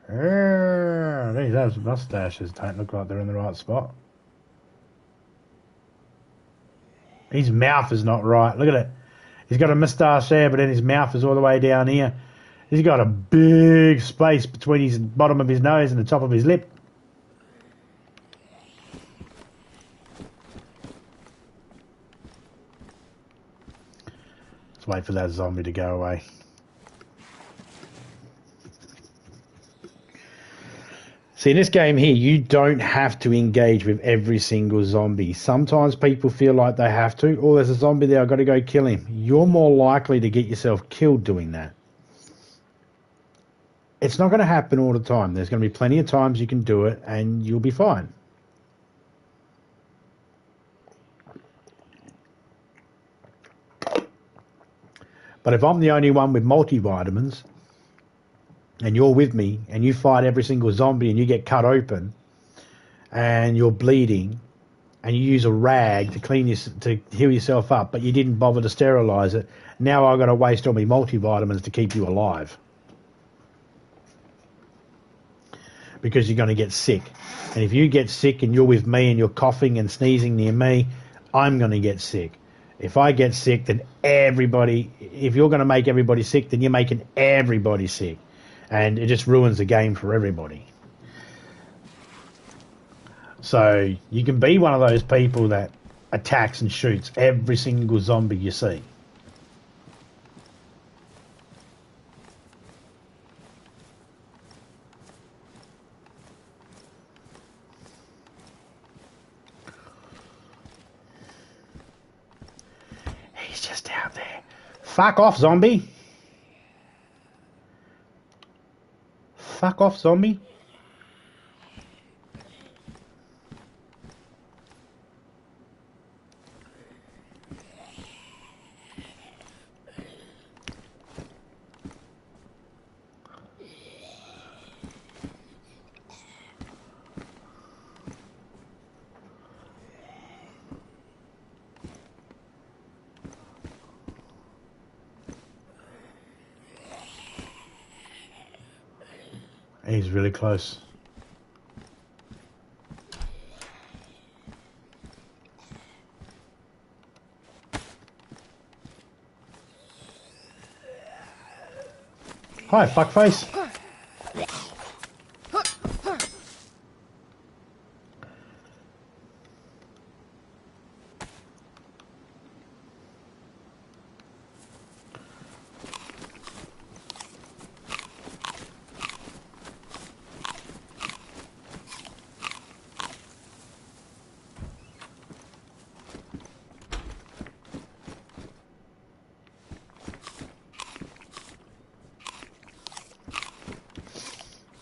[SPEAKER 1] Those mustaches don't look like they're in the right spot. His mouth is not right. Look at it. He's got a moustache there, but then his mouth is all the way down here. He's got a big space between his bottom of his nose and the top of his lip. Let's wait for that zombie to go away. See, in this game here, you don't have to engage with every single zombie. Sometimes people feel like they have to. Oh, there's a zombie there, I've got to go kill him. You're more likely to get yourself killed doing that. It's not going to happen all the time. There's going to be plenty of times you can do it and you'll be fine. But if I'm the only one with multivitamins and you're with me and you fight every single zombie and you get cut open and you're bleeding and you use a rag to to heal yourself up, but you didn't bother to sterilize it, now I've got to waste all my multivitamins to keep you alive. Because you're going to get sick. And if you get sick and you're with me and you're coughing and sneezing near me, I'm going to get sick. If I get sick, then if you're going to make everybody sick, then you're making everybody sick. And it just ruins the game for everybody. So you can be one of those people that attacks and shoots every single zombie you see. He's just out there. Fuck off, zombie. Fuck off, zombie. He's really close. Hi, fuckface.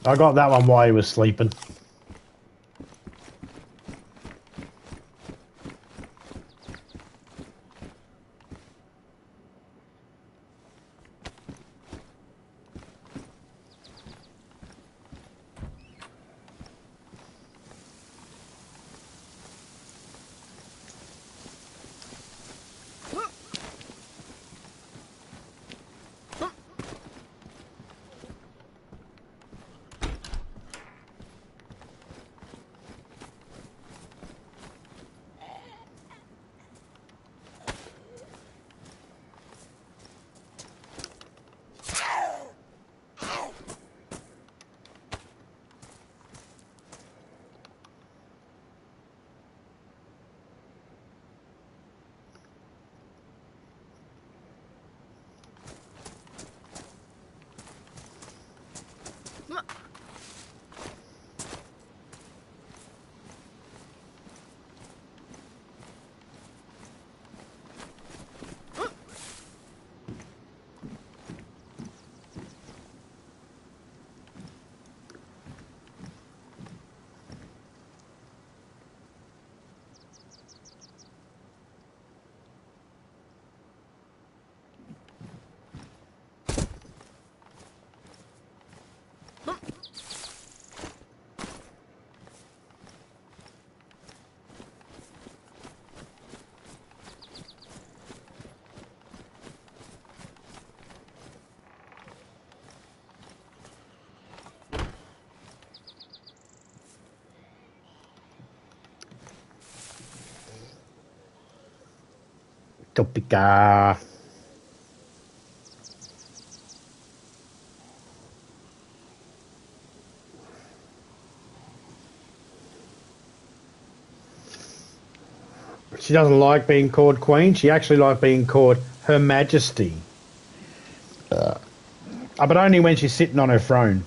[SPEAKER 1] I got that one while he was sleeping. Topica. She doesn't like being called Queen. She actually likes being called Her Majesty. But only when she's sitting on her throne.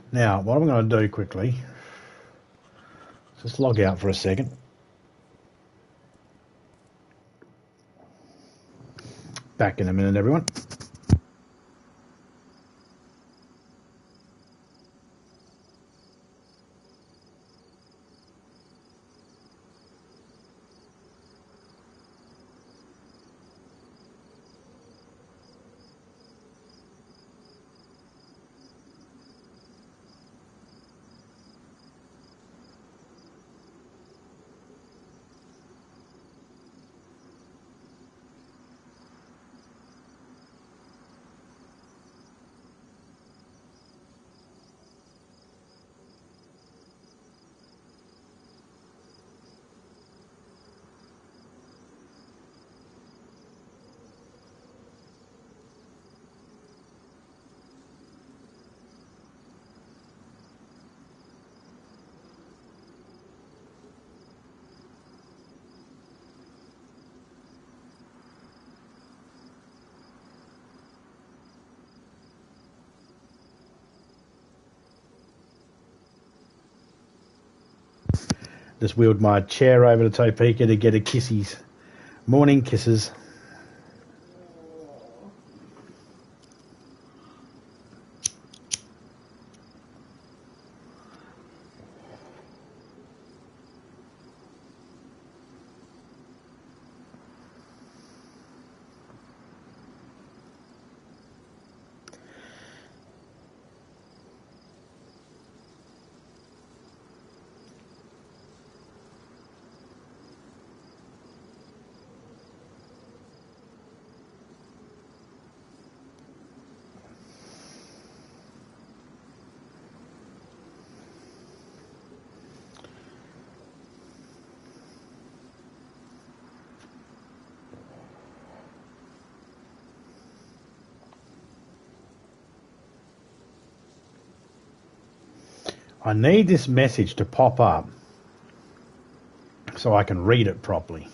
[SPEAKER 1] Now, what I'm going to do quickly, just log out for a second. Back in a minute, everyone. Just wheeled my chair over to Topeka to get her kissies. Morning kisses. I need this message to pop up so I can read it properly.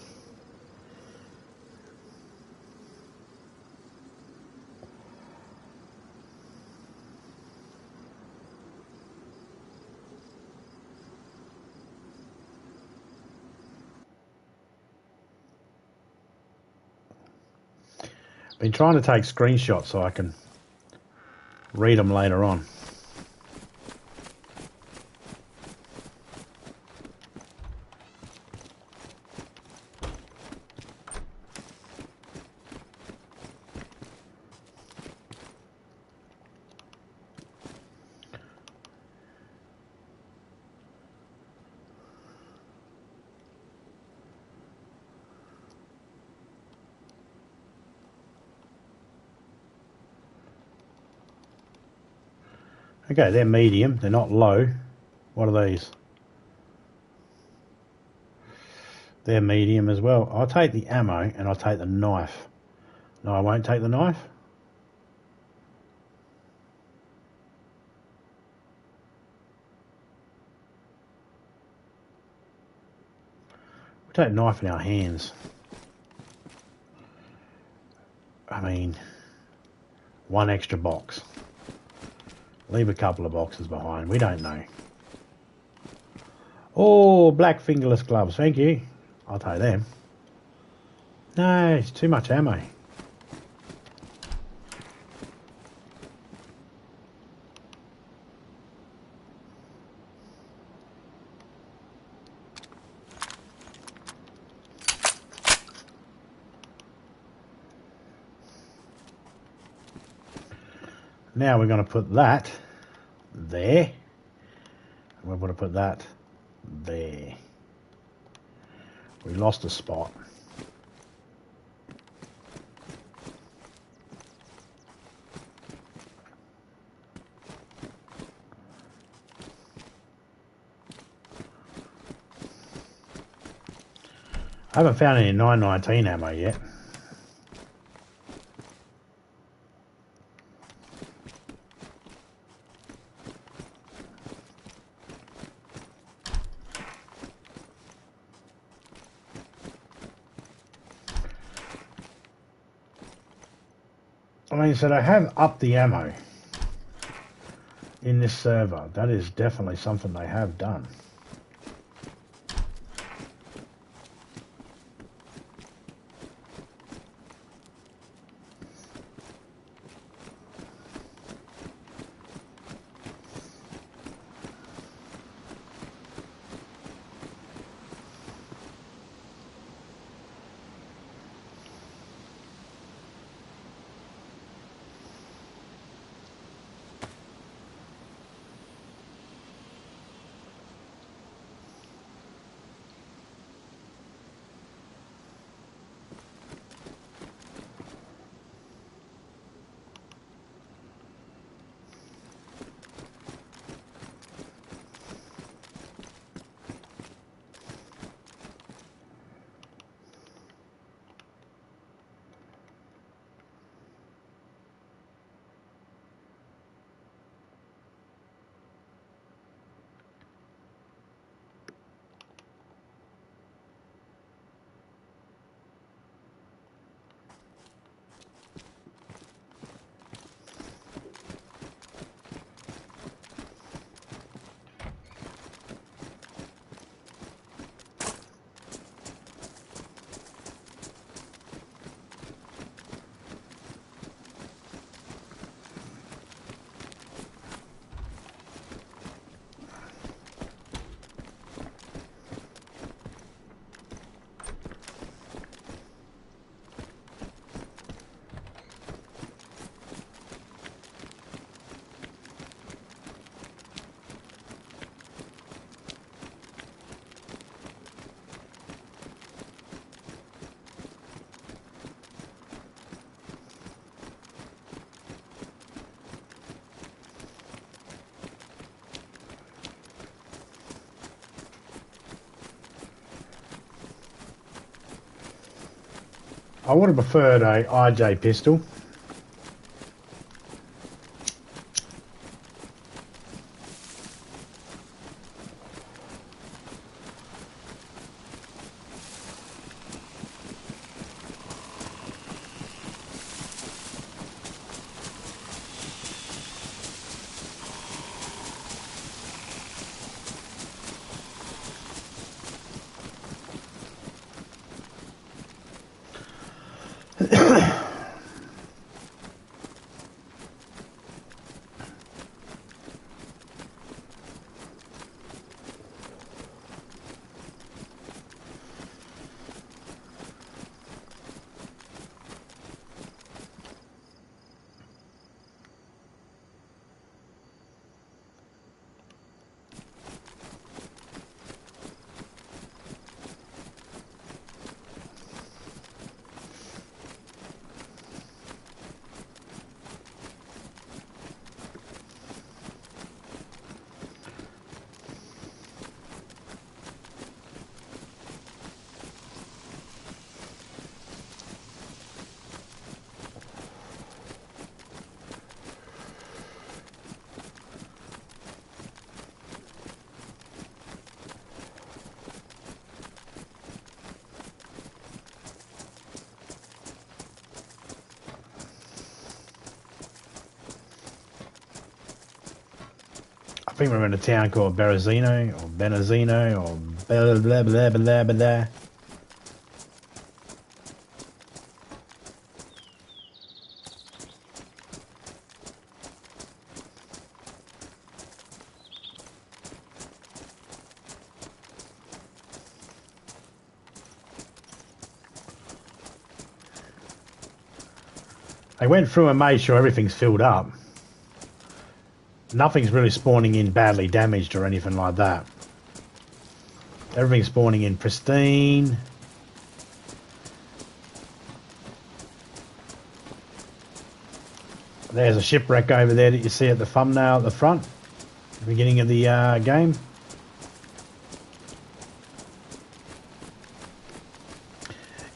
[SPEAKER 1] Been trying to take screenshots so I can read them later on. Okay, they're medium. They're not low. What are these? They're medium as well. I'll take the ammo and I'll take the knife. No, I won't take the knife. We'll take the knife in our hands. I mean, one extra box. Leave a couple of boxes behind. We don't know. Oh, black fingerless gloves. Thank you. I'll take them. No, it's too much ammo. Now we're going to put that there. We're going to put that there. We lost a spot. I haven't found any 919 ammo yet. I mean, so they have upped the ammo in this server. That is definitely something they have done. I would have preferred a RJ pistol. I think we're in a town called Berezino or Benazino or blah blah blah blah blah blah. I went through and made sure everything's filled up. Nothing's really spawning in badly damaged or anything like that. Everything's spawning in pristine. There's a shipwreck over there that you see at the thumbnail at the front, the beginning of the game.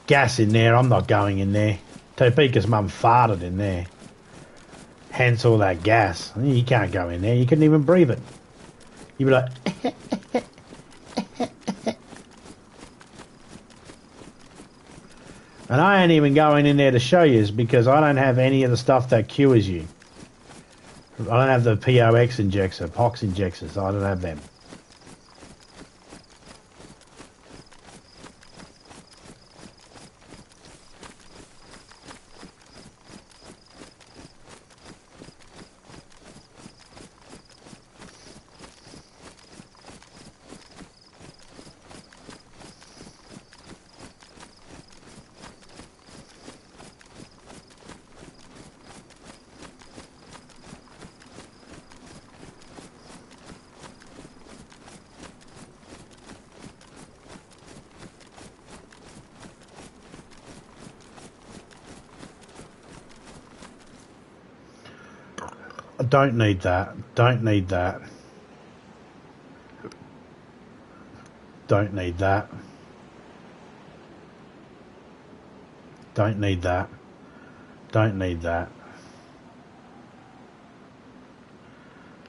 [SPEAKER 1] Gas in there, I'm not going in there. Topeka's mum farted in there. Hence all that gas. You can't go in there, you couldn't even breathe it. You'd be like... And I ain't even going in there to show you because I don't have any of the stuff that cures you. I don't have the POX injector, POX injectors, I don't have them. Don't need that. Don't need that. Don't need that. Don't need that. Don't need that.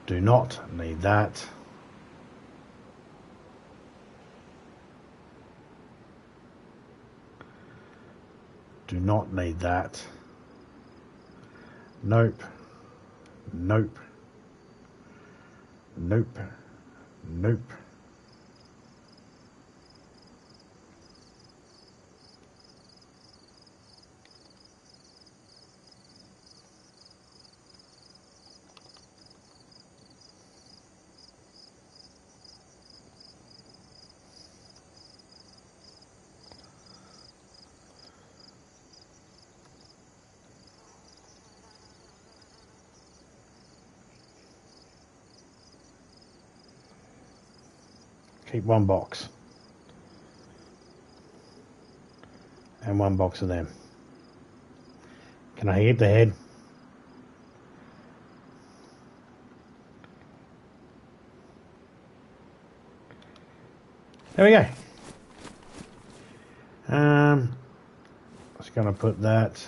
[SPEAKER 1] Do not need that. Do not need that. Nope. Nope. Nope. Nope. Keep one box. And one box of them. Can I keep the head? There we go. Just gonna put that.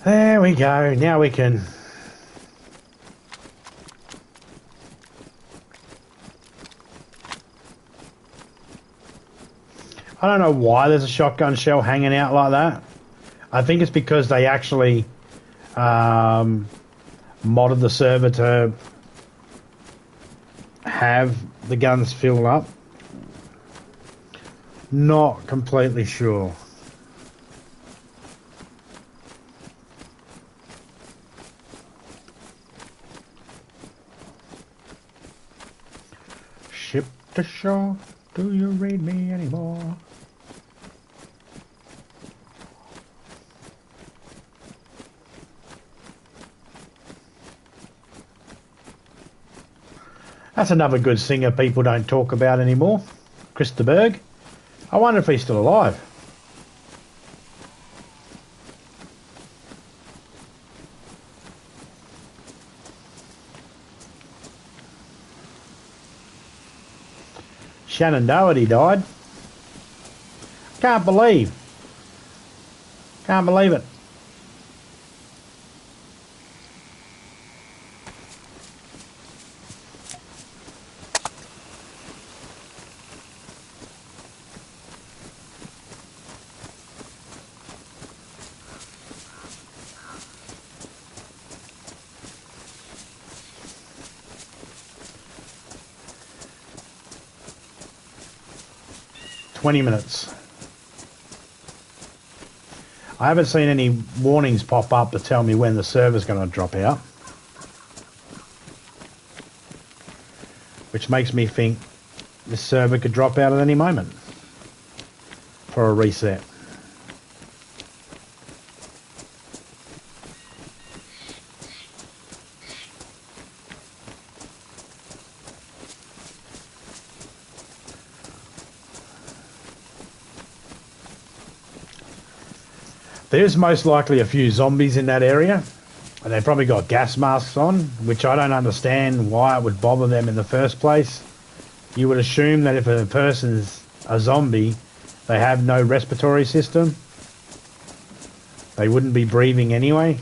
[SPEAKER 1] There we go. Now we can. I don't know why there's a shotgun shell hanging out like that. I think it's because they actually modded the server to have the guns filled up. Not completely sure. Ship to shore, do you read me anymore? That's another good singer people don't talk about anymore. Christa Berg. I wonder if he's still alive. Shannon Doherty died. Can't believe it. $20. I haven't seen any warnings pop up to tell me when the server's going to drop out. which makes me think this server could drop out at any moment for a reset. There's most likely a few zombies in that area, and they probably got gas masks on, which I don't understand why it would bother them in the first place. You would assume that if a person's a zombie, they have no respiratory system. They wouldn't be breathing anyway.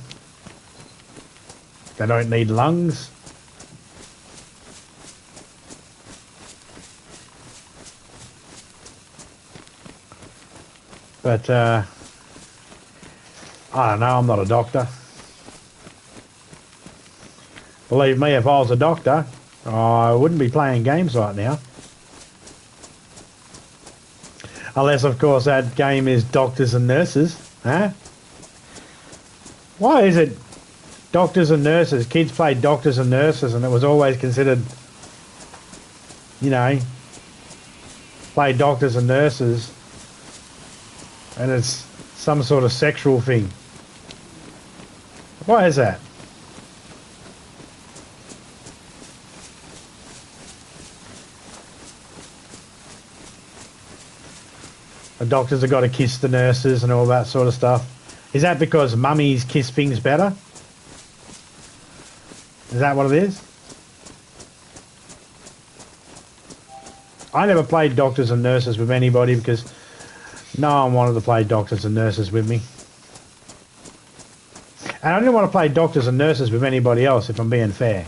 [SPEAKER 1] They don't need lungs. But, I don't know, I'm not a doctor. Believe me, if I was a doctor, I wouldn't be playing games right now. Unless, of course, that game is doctors and nurses, huh? Why is it doctors and nurses? Kids play doctors and nurses and it was always considered, you know, play doctors and nurses and it's some sort of sexual thing. Why is that? The doctors have got to kiss the nurses and all that sort of stuff. Is that because mummies kiss things better? Is that what it is? I never played doctors and nurses with anybody because no one wanted to play doctors and nurses with me. And I didn't want to play doctors and nurses with anybody else, if I'm being fair.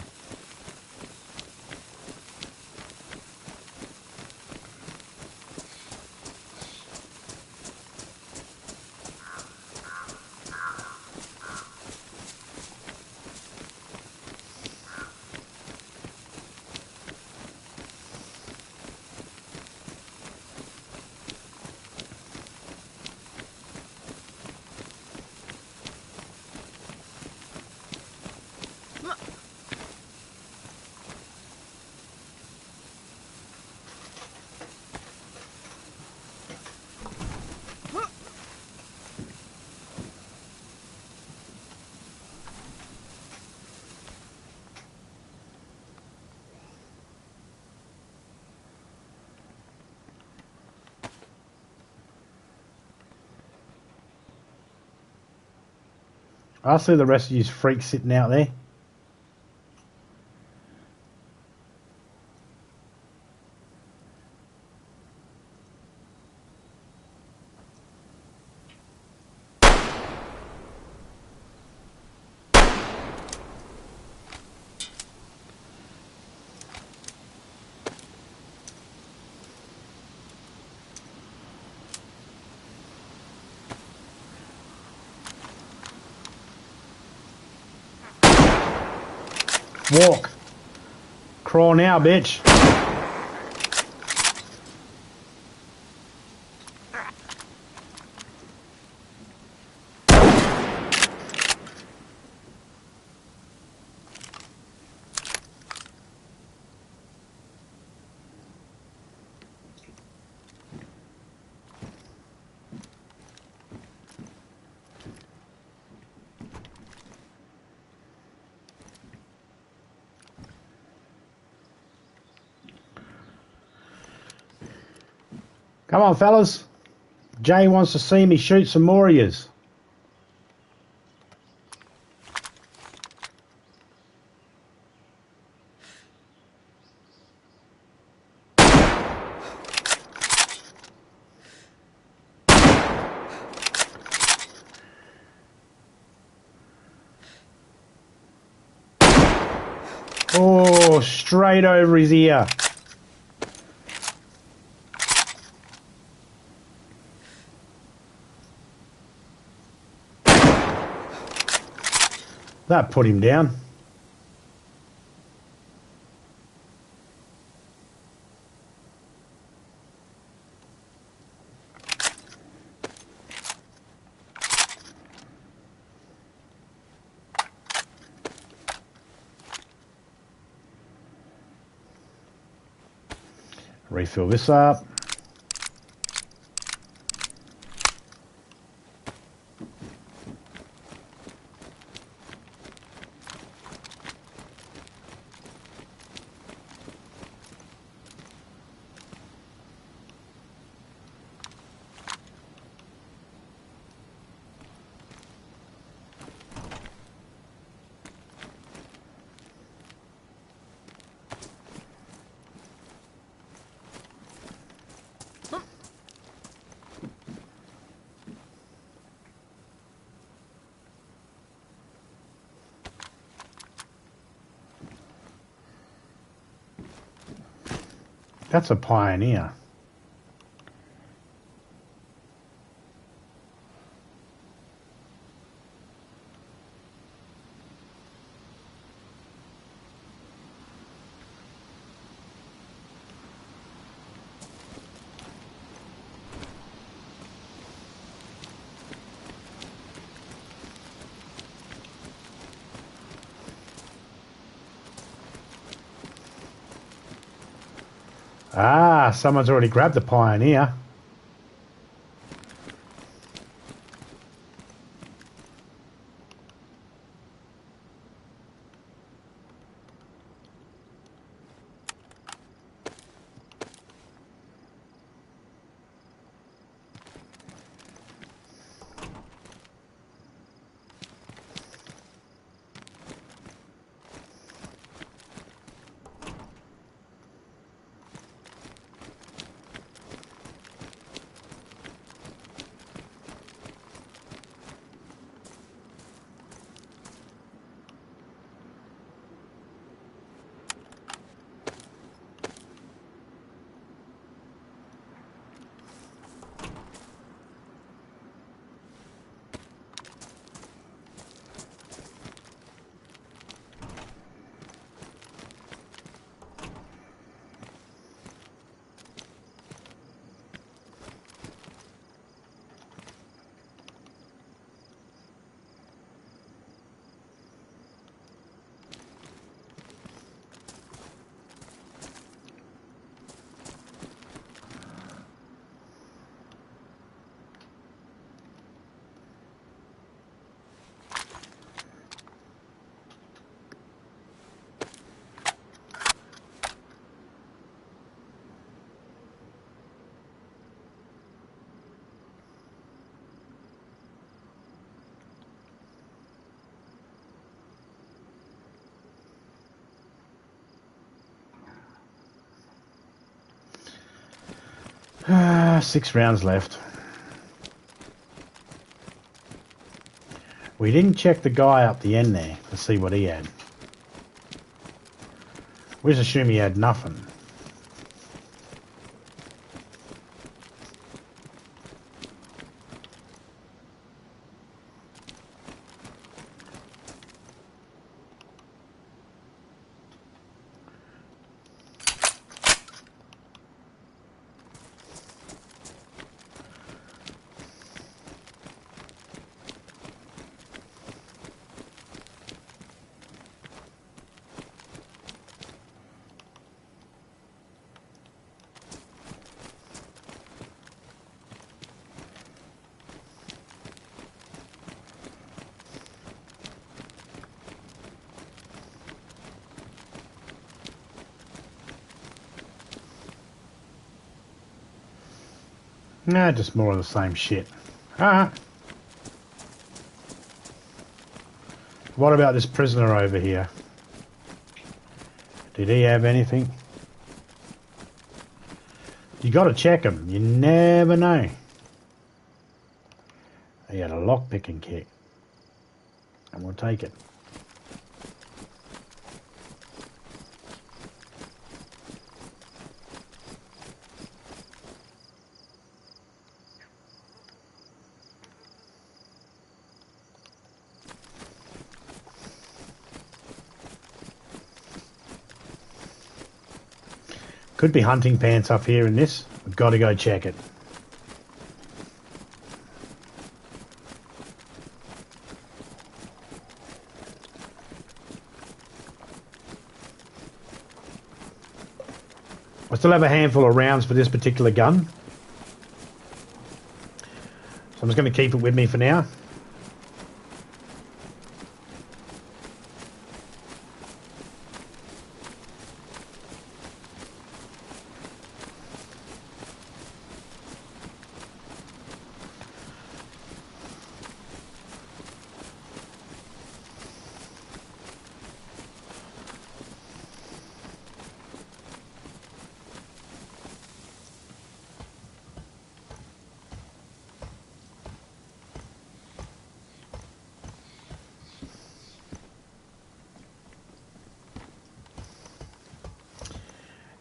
[SPEAKER 1] I see the rest of you freaks sitting out there. Walk. Crawl now, bitch. Come on, fellas. Jay wants to see me shoot some more of yous. Oh, straight over his ear. That put him down. Refill this up. That's a Pioneer. Ah, someone's already grabbed the Pioneer. Ah, 6 rounds left. We didn't check the guy up the end there to see what he had. We just assume he had nothing. Nah, just more of the same shit. Ah. What about this prisoner over here? Did he have anything? You got to check him. You never know. He had a lock-picking kit. And we'll take it. Could be hunting pants up here in this. We've got to go check it. I still have a handful of rounds for this particular gun. So I'm just going to keep it with me for now.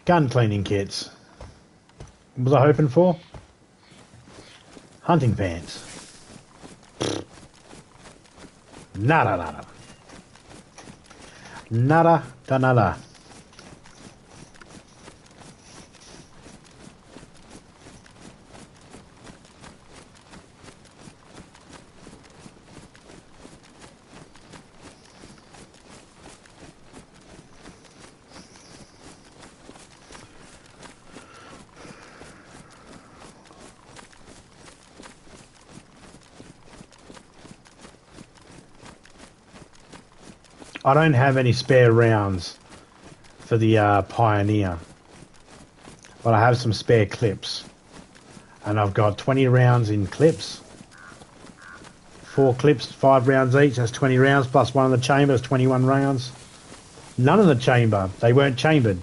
[SPEAKER 1] Gun cleaning kits. What was I hoping for? Hunting pants. Nada, nada. Nada, da nada. I don't have any spare rounds for the Pioneer, but I have some spare clips, and I've got 20 rounds in clips. 4 clips, 5 rounds each. That's 20 rounds plus one in the chamber. That's 21 rounds. None in the chamber. They weren't chambered.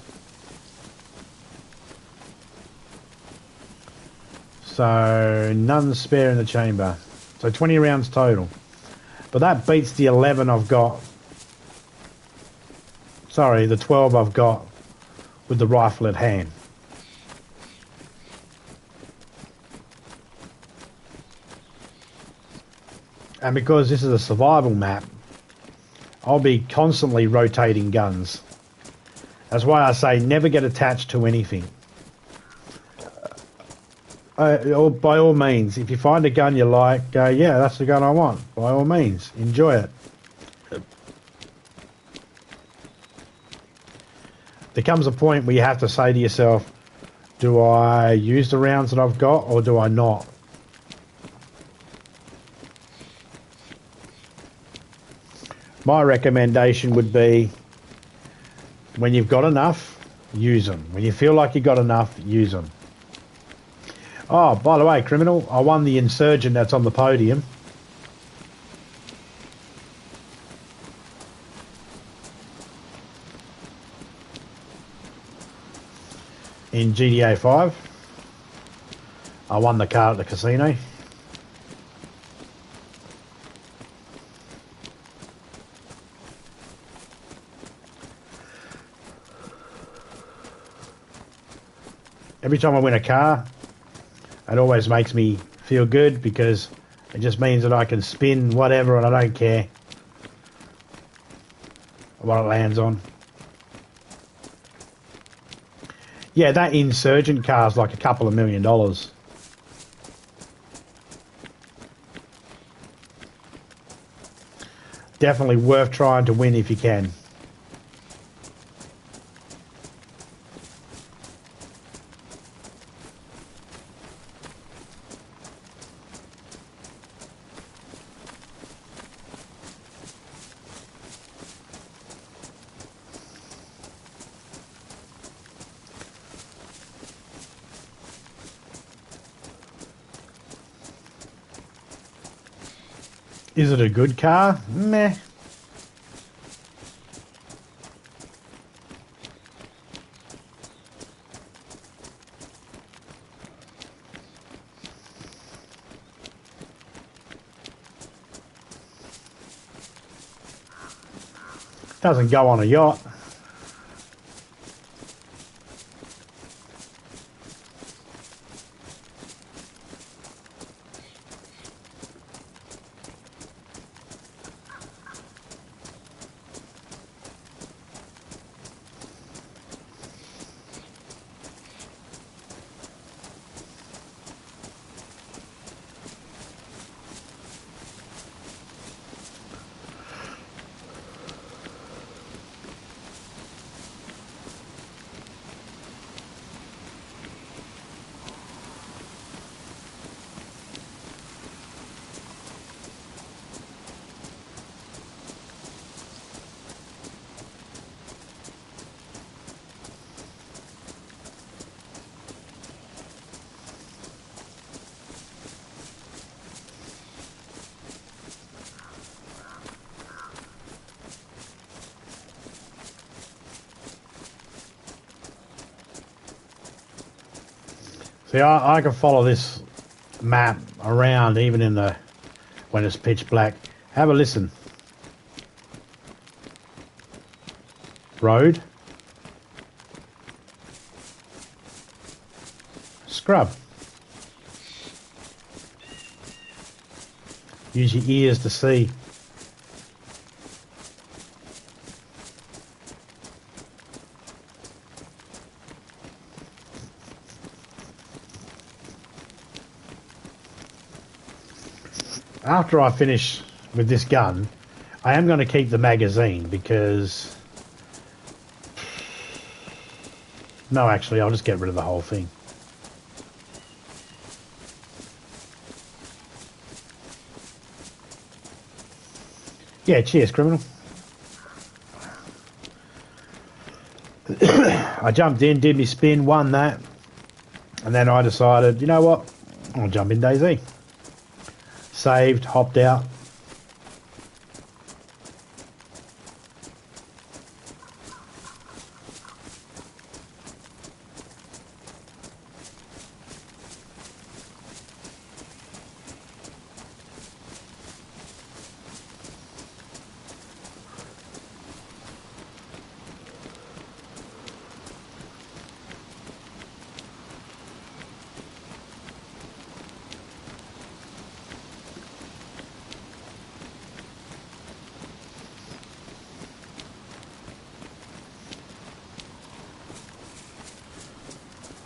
[SPEAKER 1] So none spare in the chamber. So 20 rounds total. But that beats the 11 I've got. Sorry, the 12 I've got with the rifle at hand. And because this is a survival map, I'll be constantly rotating guns. That's why I say never get attached to anything. By all means, if you find a gun you like, yeah, that's the gun I want. By all means, enjoy it. There comes a point where you have to say to yourself, do I use the rounds that I've got or do I not? My recommendation would be, when you've got enough, use them. When you feel like you've got enough, use them. Oh, by the way, criminal, I won the insurgent that's on the podium. In GTA 5. I won the car at the casino. Every time I win a car, it always makes me feel good because it just means that I can spin whatever and I don't care what it lands on. Yeah, that insurgent car's like a couple of $1 million. Definitely worth trying to win if you can. Is it a good car? Meh. Doesn't go on a yacht. See, I can follow this map around even in the when it's pitch black. Have a listen. Road. Scrub. Use your ears to see. After I finish with this gun, I am going to keep the magazine because... No, actually, I'll just get rid of the whole thing. Yeah, cheers, criminal. I jumped in, did me spin, won that. And then I decided, you know what? I'll jump in DayZ. Saved, hopped out.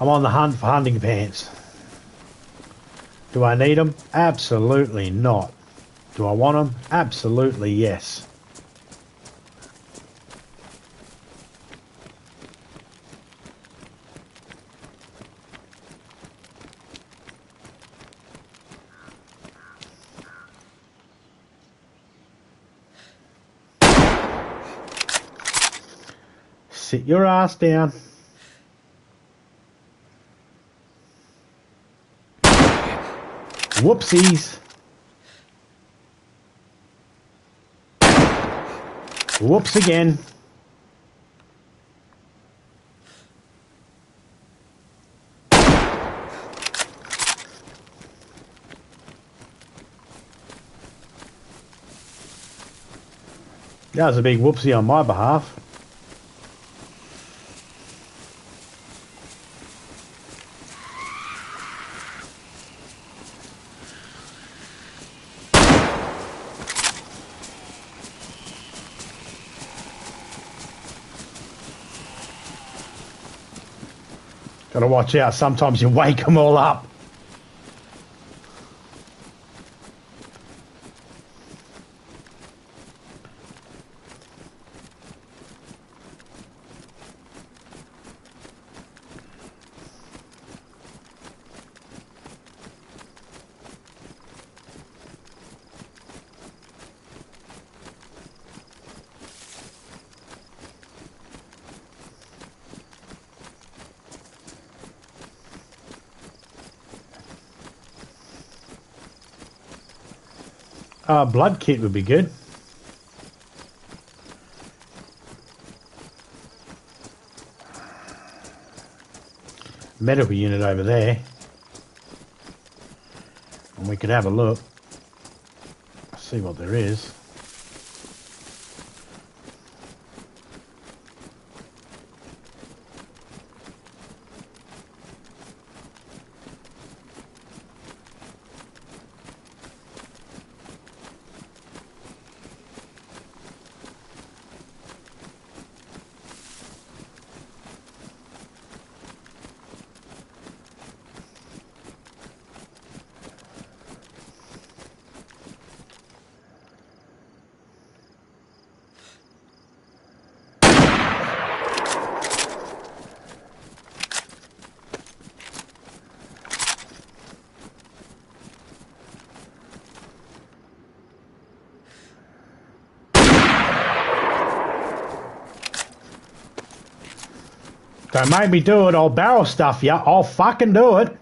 [SPEAKER 1] I'm on the hunt for hunting pants. Do I need them? Absolutely not. Do I want them? Absolutely yes. Sit your ass down. Whoopsies. Whoops again. That was a big whoopsie on my behalf. Gotta watch out, sometimes you wake them all up. Blood kit would be good. Medical unit over there. And we could have a look. See what there is. Don't make me do it, I'll barrel stuff ya. I'll fucking do it.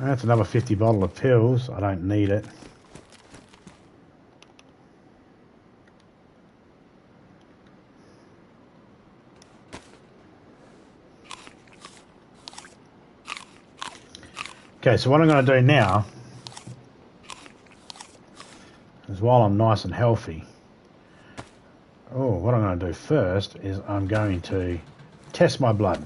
[SPEAKER 1] That's another 50 bottle of pills. I don't need it. Okay, so what I'm going to do now is while I'm nice and healthy, what I'm going to do first is I'm going to test my blood.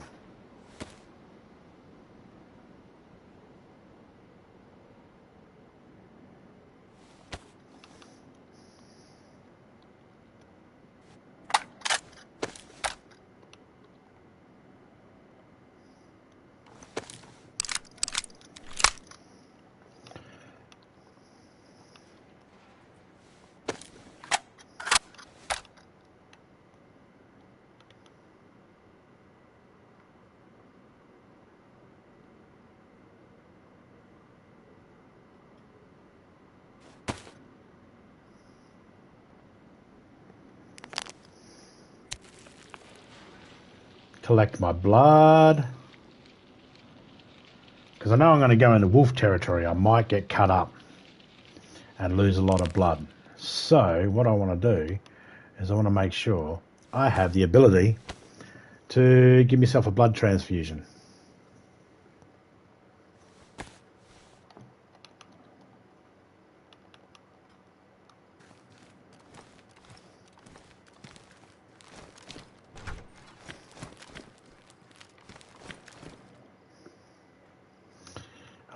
[SPEAKER 1] Collect my blood. Because I know I'm going to go into wolf territory. I might get cut up and lose a lot of blood. So what I want to do is I want to make sure I have the ability to give myself a blood transfusion.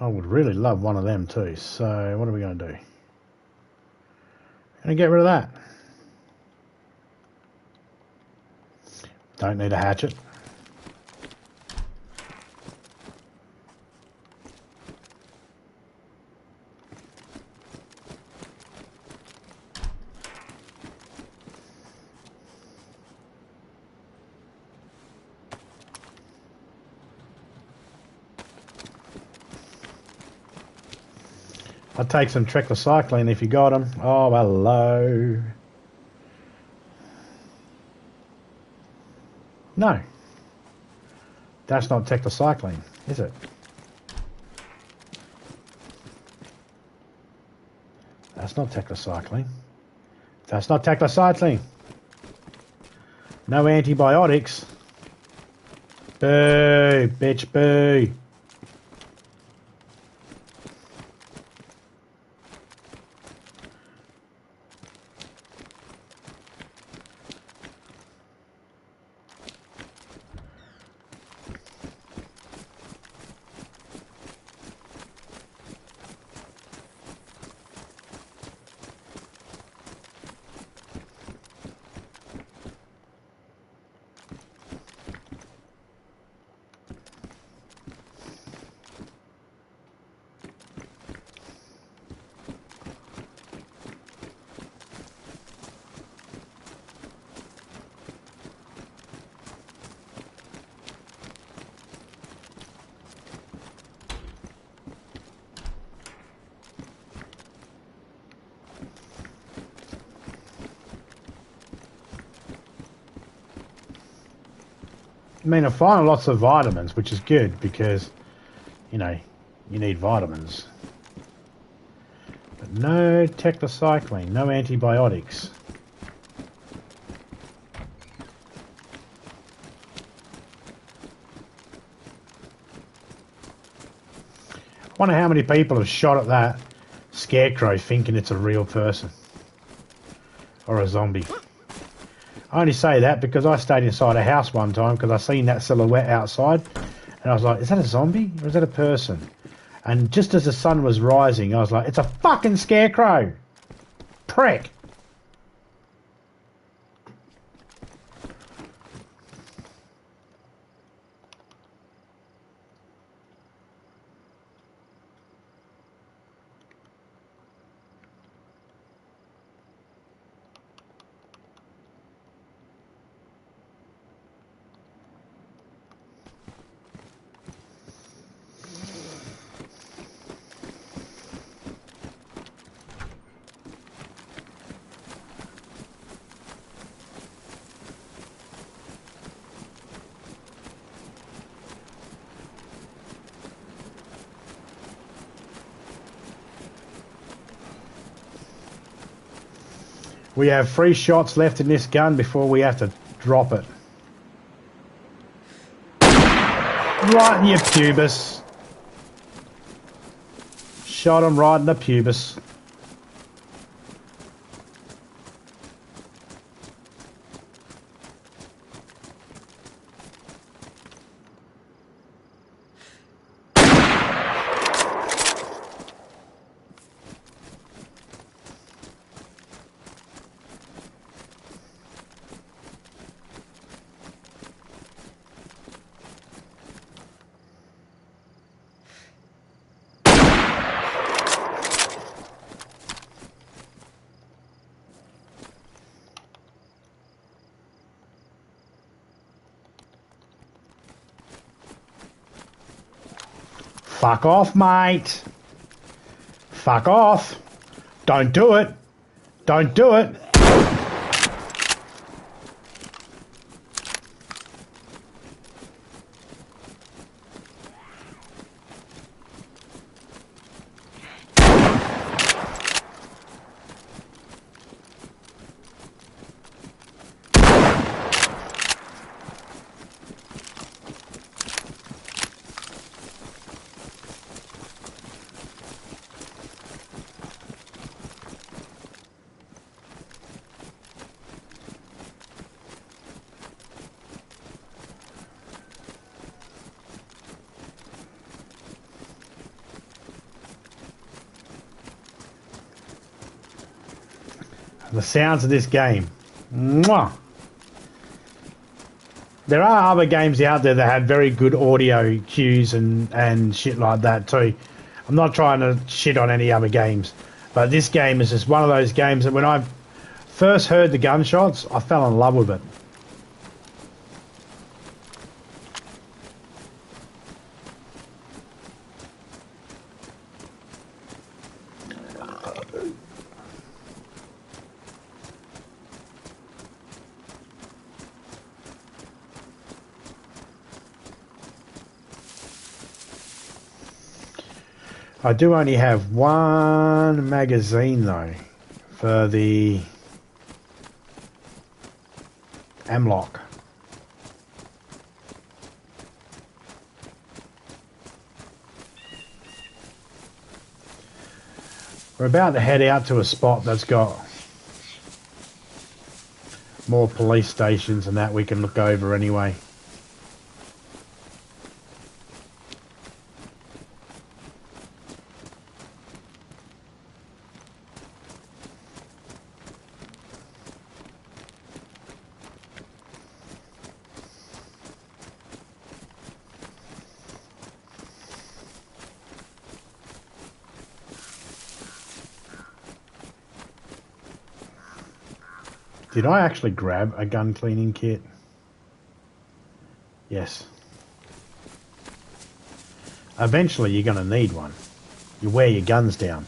[SPEAKER 1] I would really love one of them too. So what are we going to do? Going to get rid of that. Don't need a hatchet. I'd take some tetracycline if you got them. Oh, hello. No. That's not tetracycline, is it? That's not tetracycline. That's not tetracycline. No antibiotics. Boo, bitch, boo. I mean, I find lots of vitamins, which is good because, you know, you need vitamins. But no tetracycline, no antibiotics. I wonder how many people have shot at that scarecrow thinking it's a real person. Or a zombie. I only say that because I stayed inside a house one time because I seen that silhouette outside and I was like, is that a zombie or is that a person? And just as the sun was rising, I was like, it's a fucking scarecrow! Prick! We have 3 shots left in this gun before we have to drop it. Right in your pubis. Shot him right in the pubis. Fuck off, mate. Fuck off. Don't do it. Don't do it. The sounds of this game. Mwah. There are other games out there that have very good audio cues and shit like that too. I'm not trying to shit on any other games, but this game is just one of those games that when I first heard the gunshots, I fell in love with it. I do only have one magazine though for the amlock. We're about to head out to a spot that's got more police stations and that we can look over anyway. Did I actually grab a gun cleaning kit? Yes. Eventually you're going to need one. You wear your guns down.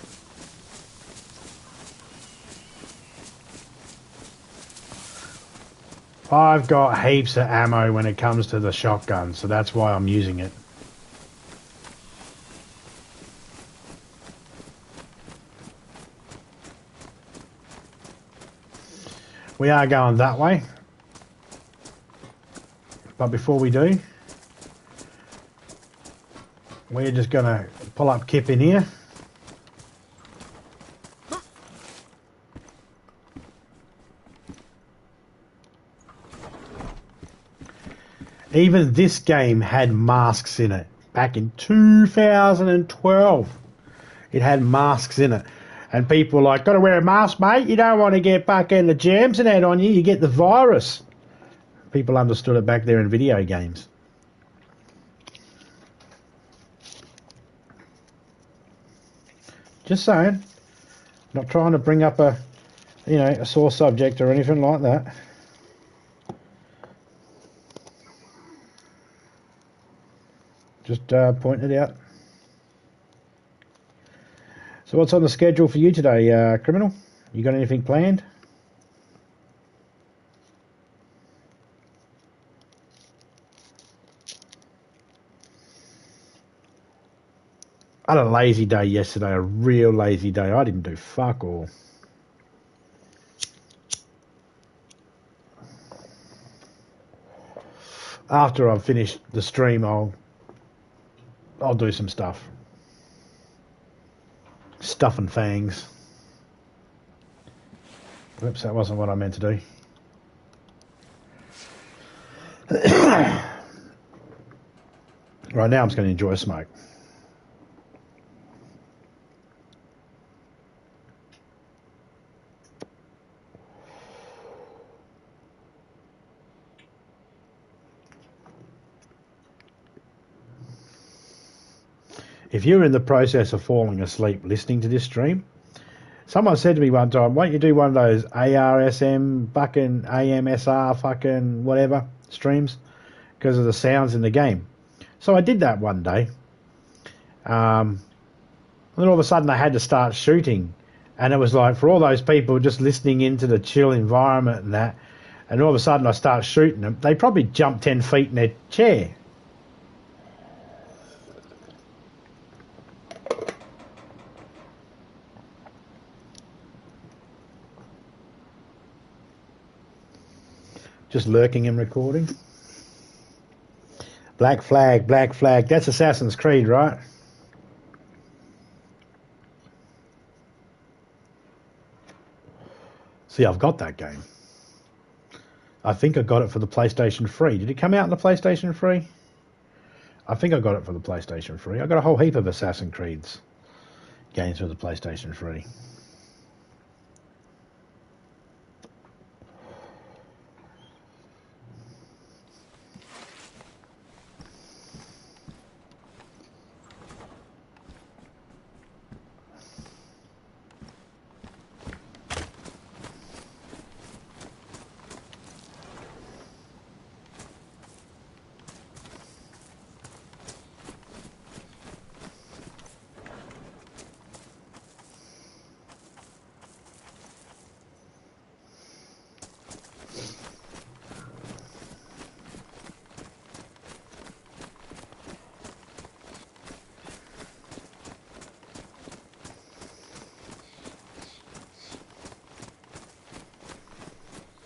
[SPEAKER 1] I've got heaps of ammo when it comes to the shotgun, so that's why I'm using it. We are going that way. But before we do, we're just going to pull up Kip in here. Even this game had masks in it. Back in 2012, it had masks in it. And people were like, got to wear a mask, mate. You don't want to get back in the germs and that on you. You get the virus. People understood it back there in video games. Just saying. Not trying to bring up a sore subject or anything like that. Just pointing it out. So what's on the schedule for you today, Criminal? You got anything planned? I had a lazy day yesterday, a real lazy day. I didn't do fuck all. after I've finished the stream, I'll do some stuff. Stuff and fangs. Oops, that wasn't what I meant to do. Right now I'm just going to enjoy a smoke. If you're in the process of falling asleep listening to this stream, someone said to me one time, why don't you do one of those ARSM fucking AMSR fucking whatever streams because of the sounds in the game. So I did that one day. And then all of a sudden I had to start shooting. And it was like for all those people just listening into the chill environment and that, and all of a sudden I start shooting them, they probably jump 10 feet in their chair. Just lurking and recording. Black Flag, Black Flag. That's Assassin's Creed, right? See, I've got that game. I think I got it for the PlayStation 3. Did it come out on the PlayStation 3? I think I got it for the PlayStation 3. I got a whole heap of Assassin's Creeds games for the PlayStation 3.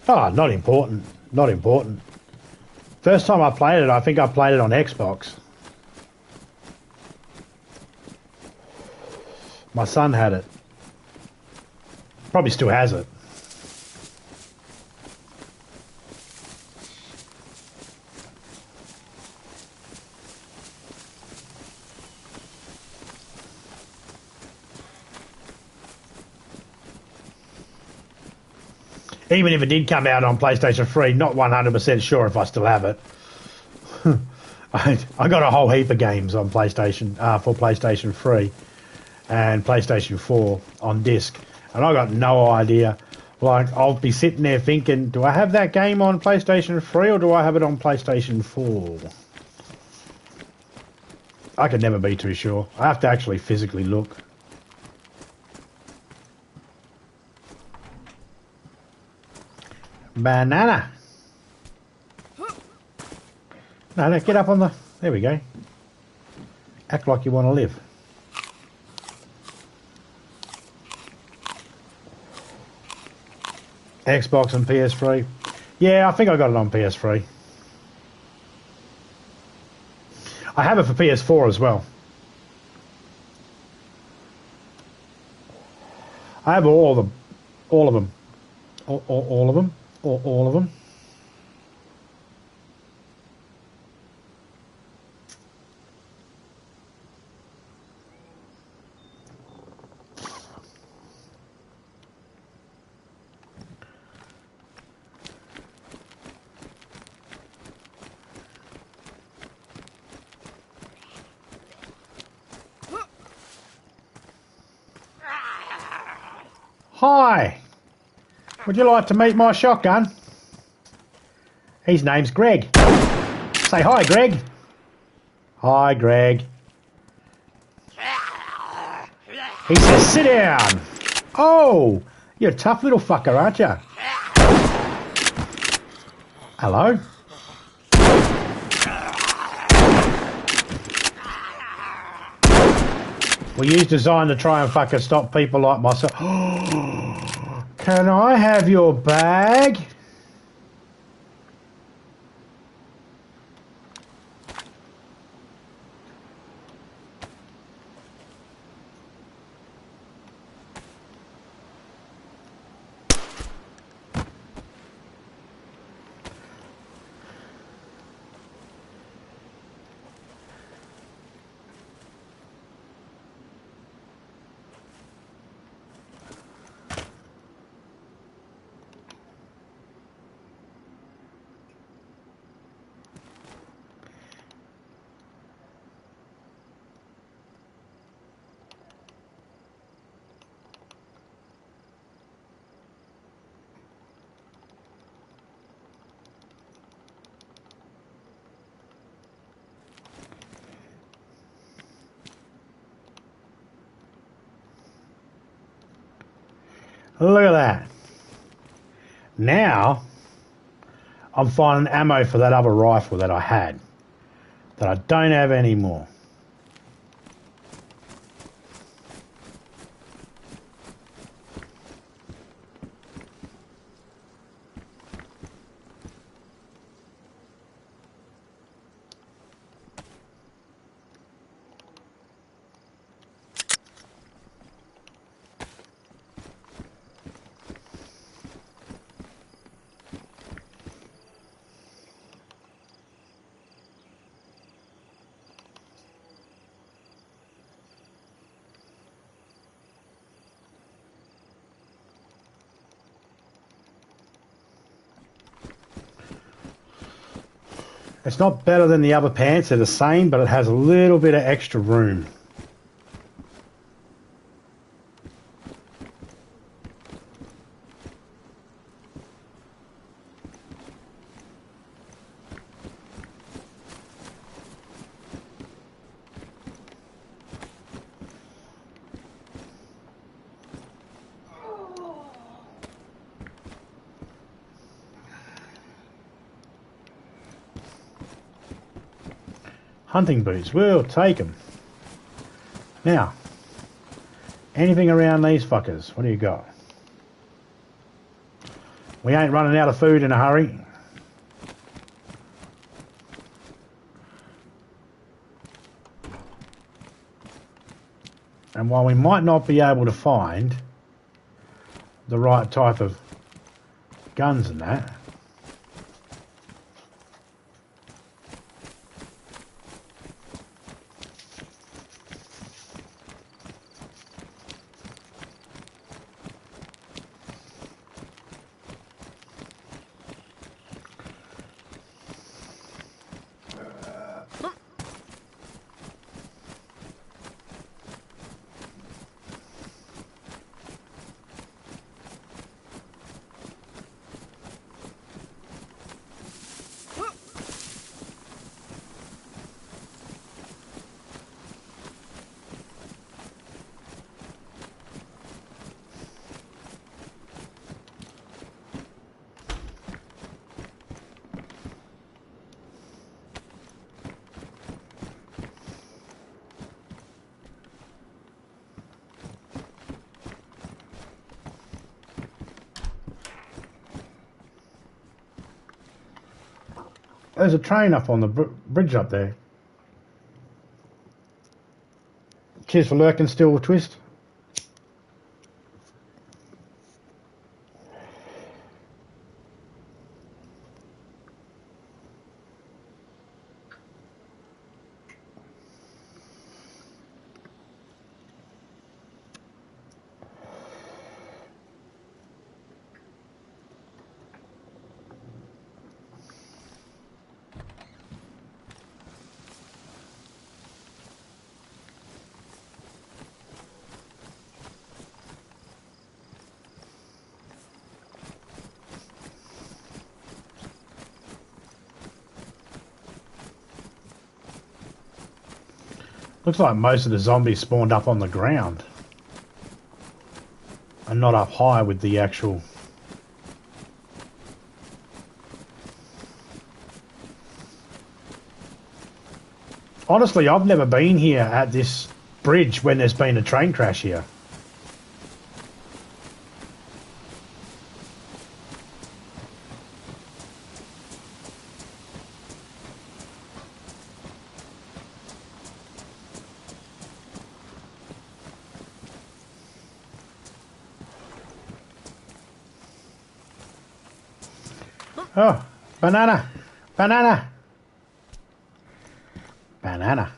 [SPEAKER 1] Oh, not important. Not important. First time I played it, I think I played it on Xbox. My son had it. Probably still has it. Even if it did come out on PlayStation 3, not 100% sure if I still have it. I got a whole heap of games on PlayStation for PlayStation 3 and PlayStation 4 on disc, and I got no idea. Like, I'll be sitting there thinking, do I have that game on PlayStation 3 or do I have it on PlayStation 4? I could never be too sure. I have to actually physically look. Banana. No, get up on the... There we go. Act like you want to live. Xbox and PS3. Yeah, I think I got it on PS3. I have it for PS4 as well. I have all of them. All of them. All of them. All of them. Hi. Would you like to meet my shotgun? His name's Greg. Say hi, Greg. Hi, Greg. He says, sit down. Oh, you're a tough little fucker, aren't you? Hello? We use design to try and fucking stop people like myself. Can I have your bag? Look at that. Now, I'm finding ammo for that other rifle that I had, that I don't have anymore. It's not better than the other pants, they're the same, but it has a little bit of extra room. Hunting boots, we'll take them. Now, anything around these fuckers? What do you got? We ain't running out of food in a hurry. And while we might not be able to find the right type of guns and that, there's a train up on the bridge up there. Cheers for lurking, still twist. Looks like most of the zombies spawned up on the ground and not up high with the actual... Honestly, I've never been here at this bridge when there's been a train crash here. Oh, banana, banana, banana.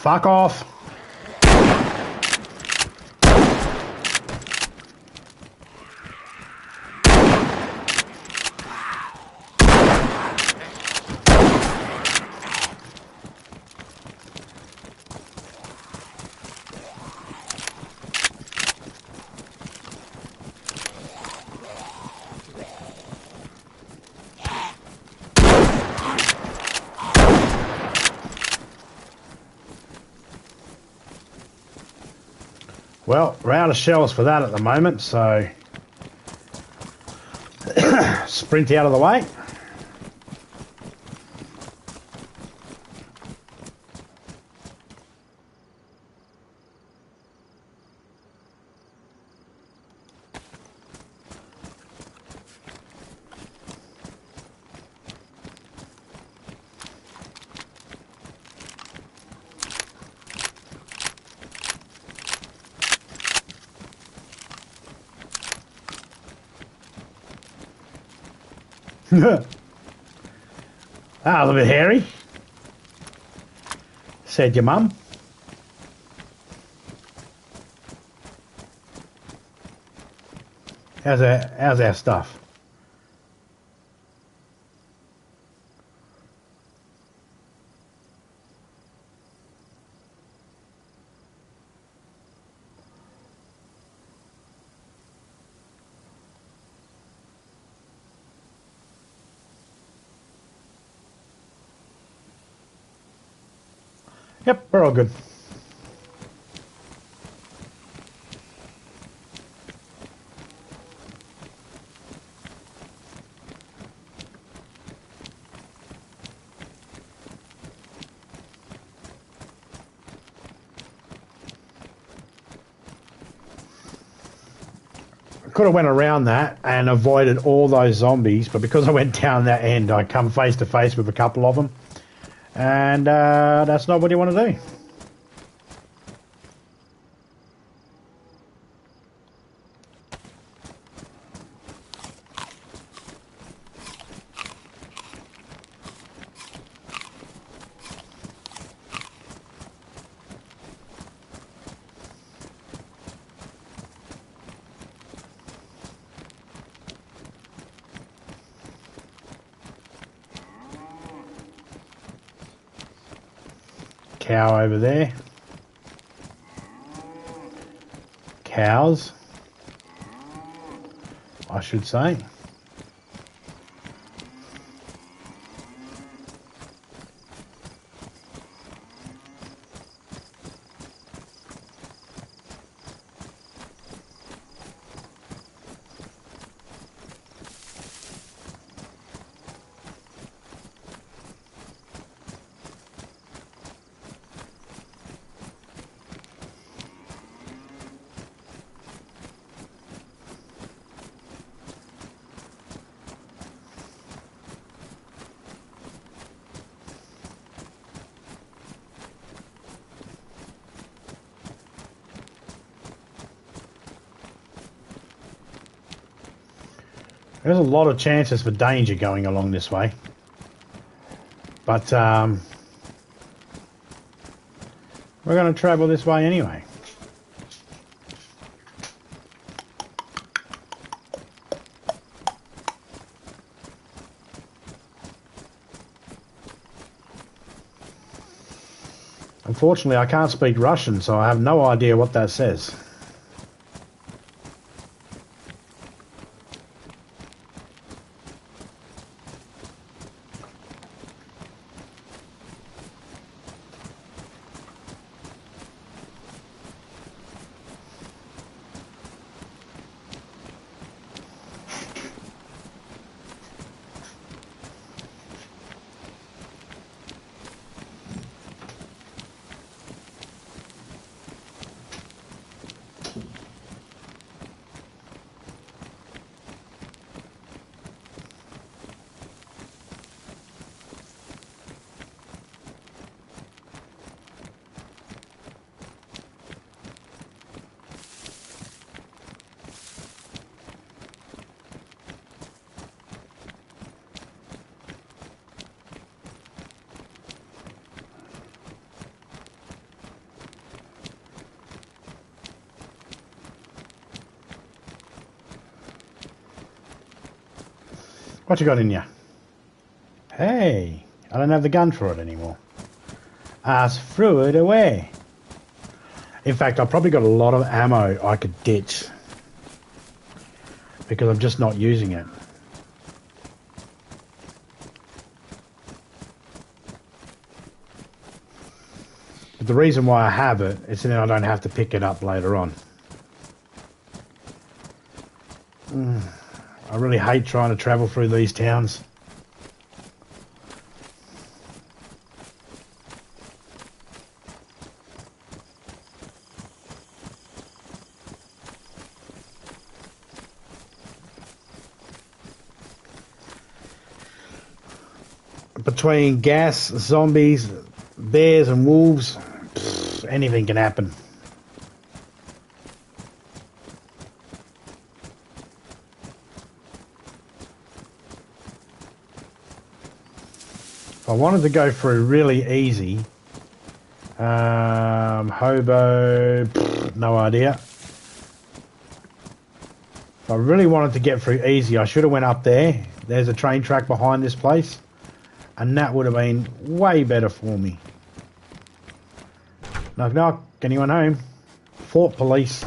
[SPEAKER 1] Fuck off. Well, we're out of shells for that at the moment, so sprint out of the way. That was a bit hairy, said your mum. How's our stuff? Yep, we're all good. Could have went around that and avoided all those zombies, but because I went down that end, I come face to face with a couple of them, and that's not what you want to do. Cow over there. Cows, I should say. There's a lot of chances for danger going along this way. But we're going to travel this way anyway. Unfortunately, I can't speak Russian, so I have no idea what that says. What you got in you? Hey, I don't have the gun for it anymore. I threw it away. In fact, I've probably got a lot of ammo I could ditch because I'm just not using it. But the reason why I have it is so then I don't have to pick it up later on. I really hate trying to travel through these towns. Between gas, zombies, bears and wolves, anything can happen. If I wanted to go through really easy, hobo, no idea. If I really wanted to get through easy, I should have went up there. There's a train track behind this place. And that would have been way better for me. Knock knock, anyone home? Fort police.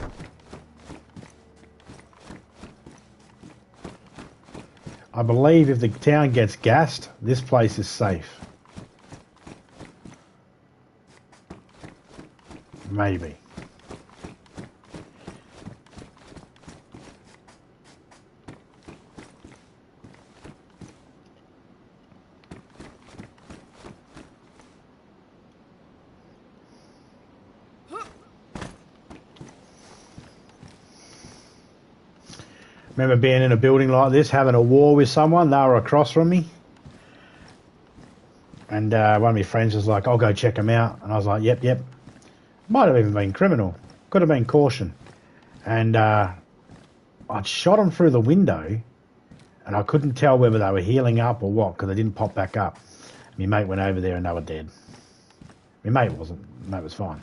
[SPEAKER 1] I believe if the town gets gassed, this place is safe. Maybe. Remember being in a building like this, having a war with someone, they were across from me. And one of my friends was like, I'll go check them out. And I was like, yep. Might have even been criminal. Could have been caution. And I'd shot them through the window and I couldn't tell whether they were healing up or what because they didn't pop back up. My mate went over there and they were dead. My mate wasn't. My mate was fine.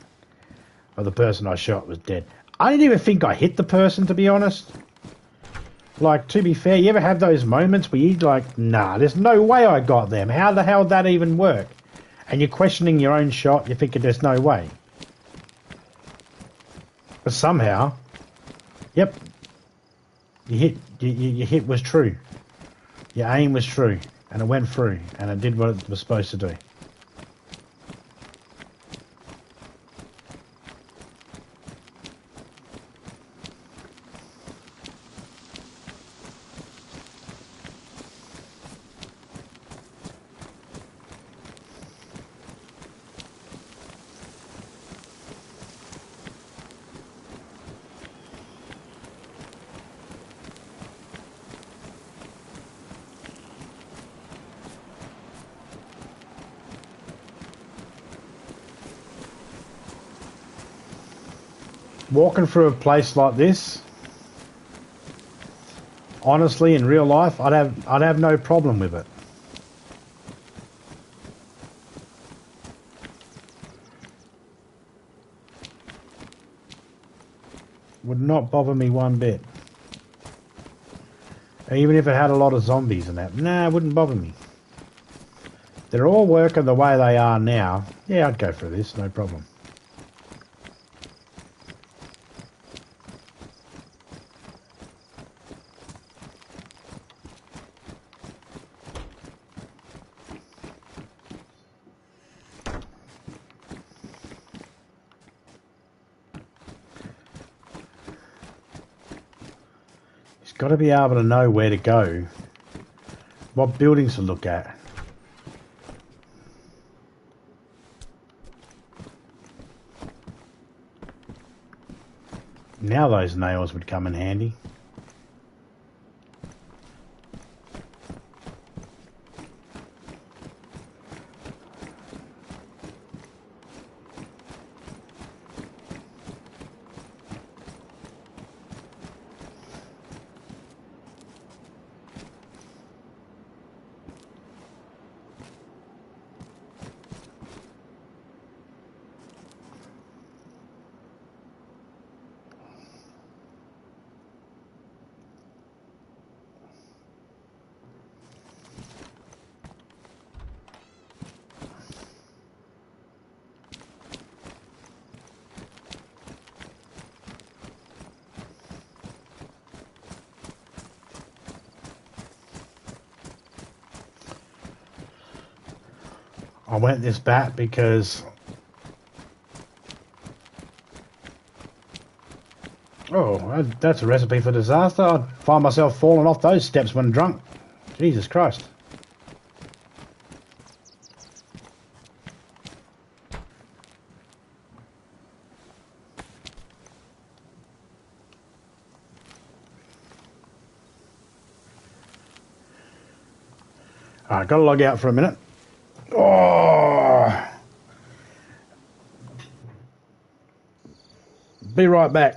[SPEAKER 1] But the person I shot was dead. I didn't even think I hit the person, to be honest. Like, to be fair, you ever have those moments where you're like, nah, there's no way I got them. How the hell did that even work? And you're questioning your own shot. You're thinking there's no way. But somehow, yep, your hit was true. Your aim was true. And it went through. And it did what it was supposed to do. Walking through a place like this, honestly, in real life, I'd have no problem with it. Would not bother me one bit. Even if it had a lot of zombies and that, nah, it wouldn't bother me. They're all working the way they are now. Yeah, I'd go for this, no problem. Got to be able to know where to go, what buildings to look at. Now those nails would come in handy. I went this bat because... Oh, that's a recipe for disaster. I'd find myself falling off those steps when drunk. Jesus Christ. Alright, gotta log out for a minute. Oh! Be right back.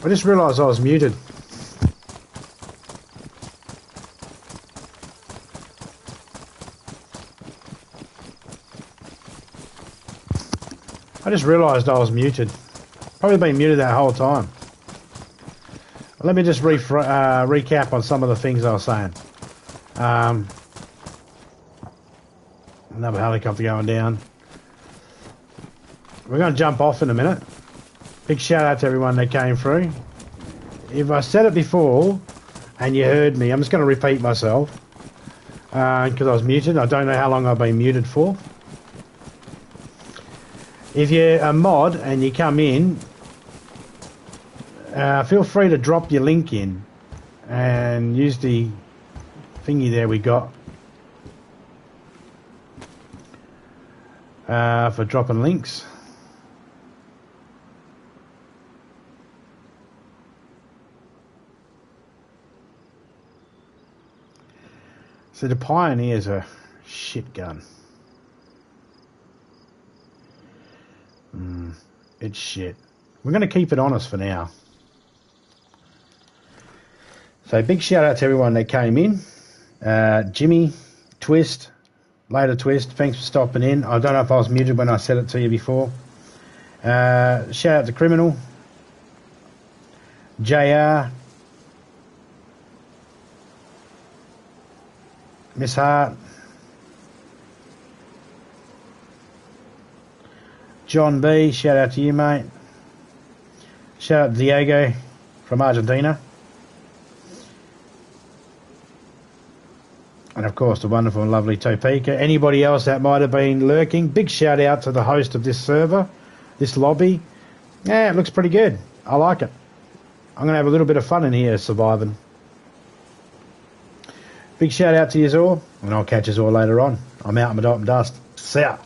[SPEAKER 1] I just realised I was muted. I just realised I was muted. Probably been muted that whole time. Let me just recap on some of the things I was saying. Another helicopter going down. We're going to jump off in a minute. Big shout out to everyone that came through. If I said it before and you heard me, I'm just going to repeat myself because I was muted. I don't know how long I've been muted for. If you're a mod and you come in, feel free to drop your link in and use the thingy there we got for dropping links. So the Pioneer's a shit gun. It's shit. We're going to keep it honest for now. So big shout out to everyone that came in. Jimmy, Twist, later Twist, thanks for stopping in. I don't know if I was muted when I said it to you before. Shout out to Criminal, JR, Miss Hart, John B, shout out to you, mate. Shout out to Diego from Argentina. And of course the wonderful and lovely Topeka. Anybody else that might have been lurking, big shout out to the host of this server, this lobby. Yeah, it looks pretty good. I like it. I'm going to have a little bit of fun in here surviving. Big shout out to you all, and I'll catch you all later on. I'm out in my dot and dust. See ya.